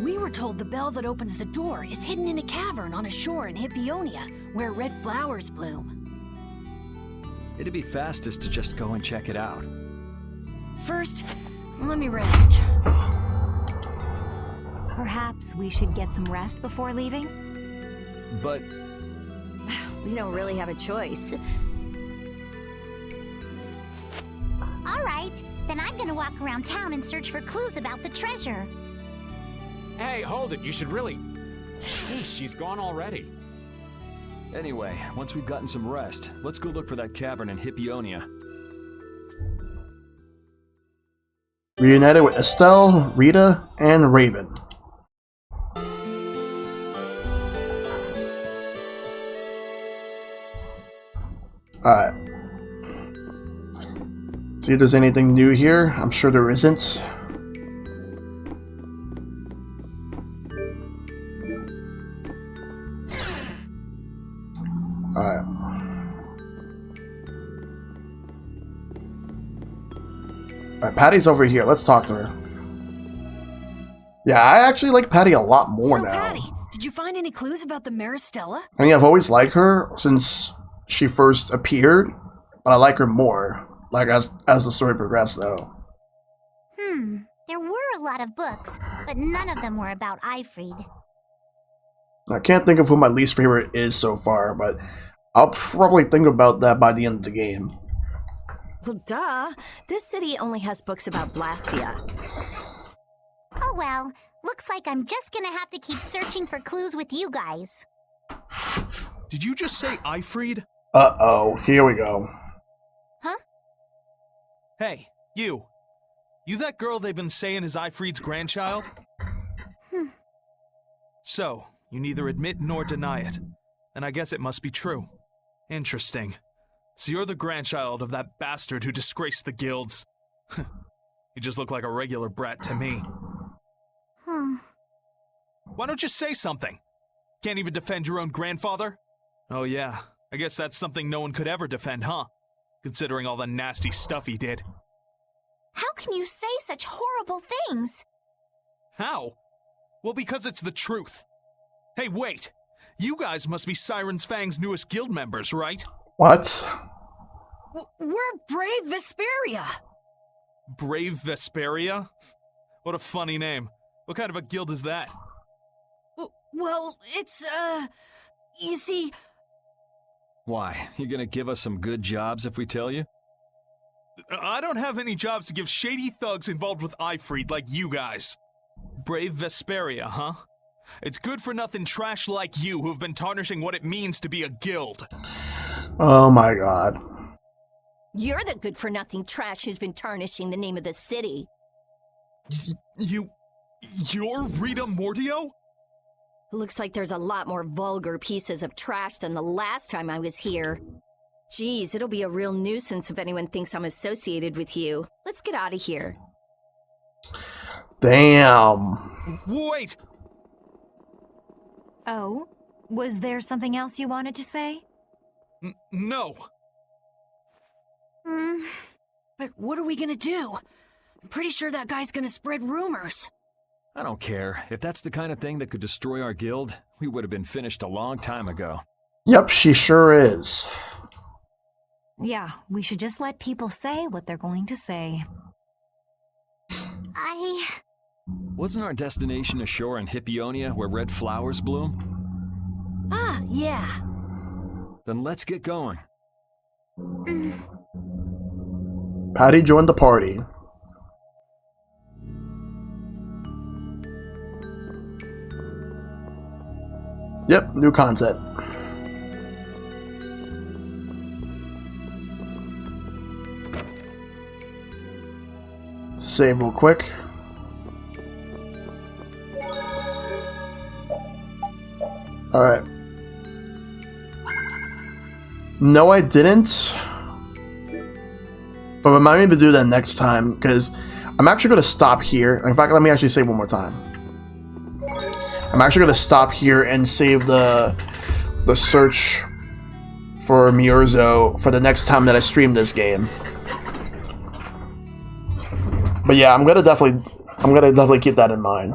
We were told the bell that opens the door is hidden in a cavern on a shore in Hippionia, where red flowers bloom. It'd be fastest to just go and check it out. First, let me rest. Perhaps we should get some rest before leaving? But... we don't really have a choice. Alright, then I'm gonna walk around town and search for clues about the treasure. Hey, hold it, you should really... Sheesh, she's gone already. Anyway, once we've gotten some rest, let's go look for that cavern in Hippionia. Reunited with Estelle, Rita, and Raven. Alright. See if there's anything new here. I'm sure there isn't. Alright. Alright, Patty's over here. Let's talk to her. Yeah, I actually like Patty a lot more now. Patty, did you find any clues about the Maristella? I mean, I've always liked her since she first appeared, but I like her more, like as the story progressed, though. There were a lot of books, but none of them were about Ifrid. I can't think of who my least favorite is so far, but I'll probably think about that by the end of the game. Well, duh. This city only has books about Blastia. Oh well, looks like I'm just gonna have to keep searching for clues with you guys. Did you just say Ifrid? Uh-oh, here we go. Huh? Hey, you. You that girl they've been saying is Ifrid's grandchild? So, you neither admit nor deny it. And I guess it must be true. Interesting. So you're the grandchild of that bastard who disgraced the guilds. You just look like a regular brat to me. Why don't you say something? Can't even defend your own grandfather? Oh yeah, I guess that's something no one could ever defend, huh? Considering all the nasty stuff he did. How can you say such horrible things? How? Well, because it's the truth. Hey, wait! You guys must be Siren's Fang's newest guild members, right? What? We're Brave Vesperia! Brave Vesperia? What a funny name. What kind of a guild is that? Well, it's, you see... Why? You gonna give us some good jobs if we tell you? I don't have any jobs to give shady thugs involved with Ifreed like you guys. Brave Vesperia, huh? It's good-for-nothing trash like you who've been tarnishing what it means to be a guild. Oh my god. You're the good-for-nothing trash who's been tarnishing the name of the city. You're Rita Mortio? Looks like there's a lot more vulgar pieces of trash than the last time I was here. Geez, it'll be a real nuisance if anyone thinks I'm associated with you. Let's get out of here. Damn. Wait! Oh? Was there something else you wanted to say? No. But what are we gonna do? I'm pretty sure that guy's gonna spread rumors. I don't care. If that's the kind of thing that could destroy our guild, we would have been finished a long time ago. Yep, she sure is. Yeah, we should just let people say what they're going to say. Wasn't our destination ashore in Hippionia where red flowers bloom? Ah, yeah. Then let's get going. Patty joined the party. Yep, new content. Save real quick. Alright. No, I didn't. But remind me to do that next time, because I'm actually going to stop here. In fact, let me actually say one more time. I'm actually going to stop here and save the search for Miurzo for the next time that I stream this game. But yeah, I'm gonna definitely keep that in mind.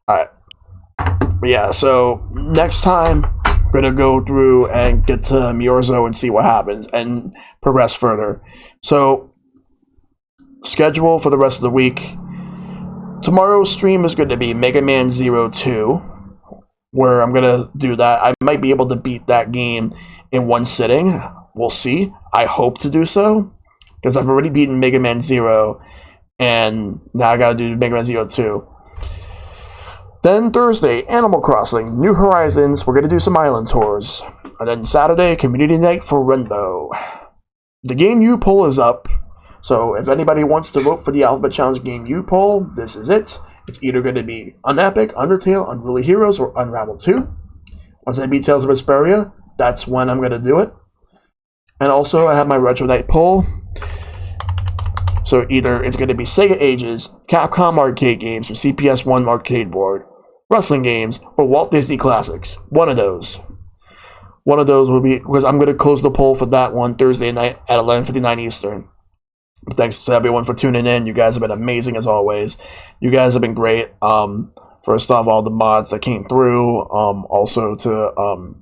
Alright. But yeah, so next time we're gonna go through and get to Miurzo and see what happens and progress further. So schedule for the rest of the week. Tomorrow's stream is going to be Mega Man 02, where I'm going to do that. I might be able to beat that game in one sitting. We'll see. I hope to do so, because I've already beaten Mega Man 0, and now I gotta do Mega Man 02. Then Thursday, Animal Crossing, New Horizons. We're going to do some island tours. And then Saturday, Community Night for Rainbow. The Game U poll is up. So if anybody wants to vote for the Alphabet Challenge Game U poll, this is it. It's either going to be Unepic, Undertale, Unruly Heroes, or Unravel 2. Once I beat Tales of Vesperia, that's when I'm going to do it. And also, I have my Retro Night poll. So either it's going to be Sega Ages, Capcom arcade games from CPS-1 arcade board, wrestling games, or Walt Disney Classics. One of those. One of those will be, because I'm going to close the poll for that one Thursday night at 11:59 Eastern. Thanks to everyone for tuning in. You guys have been amazing as always. You guys have been great. First off, all the mods that came through. Also to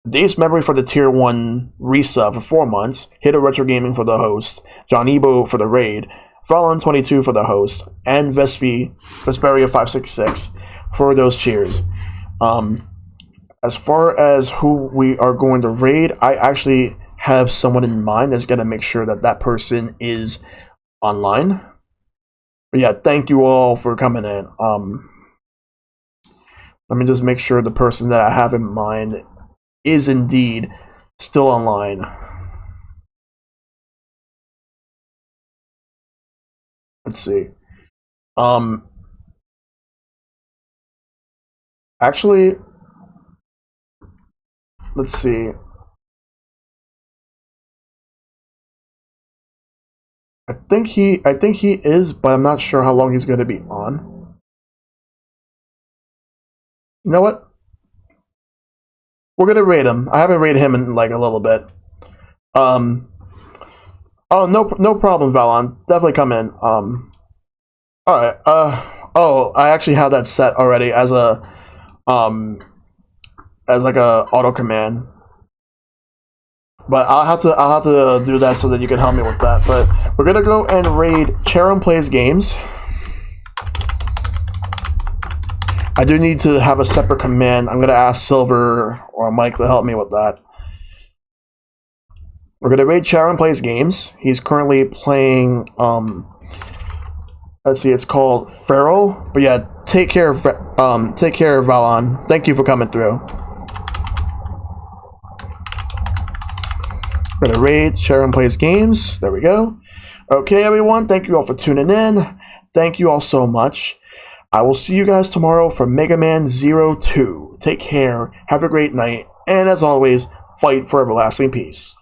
Dave's Memory for the Tier 1 resub for 4 months. Hit a Retro Gaming for the host. John Ebo for the raid. Frolin22 for the host. And Vesperia566 for those cheers. As far as who we are going to raid, I actually have someone in mind that's going to make sure that that person is online. But yeah, thank you all for coming in. Let me just make sure the person that I have in mind is indeed still online. Let's see. Actually, let's see. I think he is, but I'm not sure how long he's going to be on. You know what? We're going to rate him. I haven't rated him in like a little bit. Oh, no problem, Valon. Definitely come in. All right. Oh, I actually have that set already as a as like a auto command. But I'll have to do that so that you can help me with that. But we're gonna go and raid Charon Plays Games. I do need to have a separate command. I'm gonna ask Silver or Mike to help me with that. We're gonna raid Sharon Plays Games. He's currently playing let's see, it's called Pharaoh. But yeah, take care, Valon. Thank you for coming through. We're gonna raid Sharon Plays Games. There we go. Okay, everyone. Thank you all for tuning in. Thank you all so much. I will see you guys tomorrow for Mega Man 02. Take care. Have a great night. And as always, fight for everlasting peace.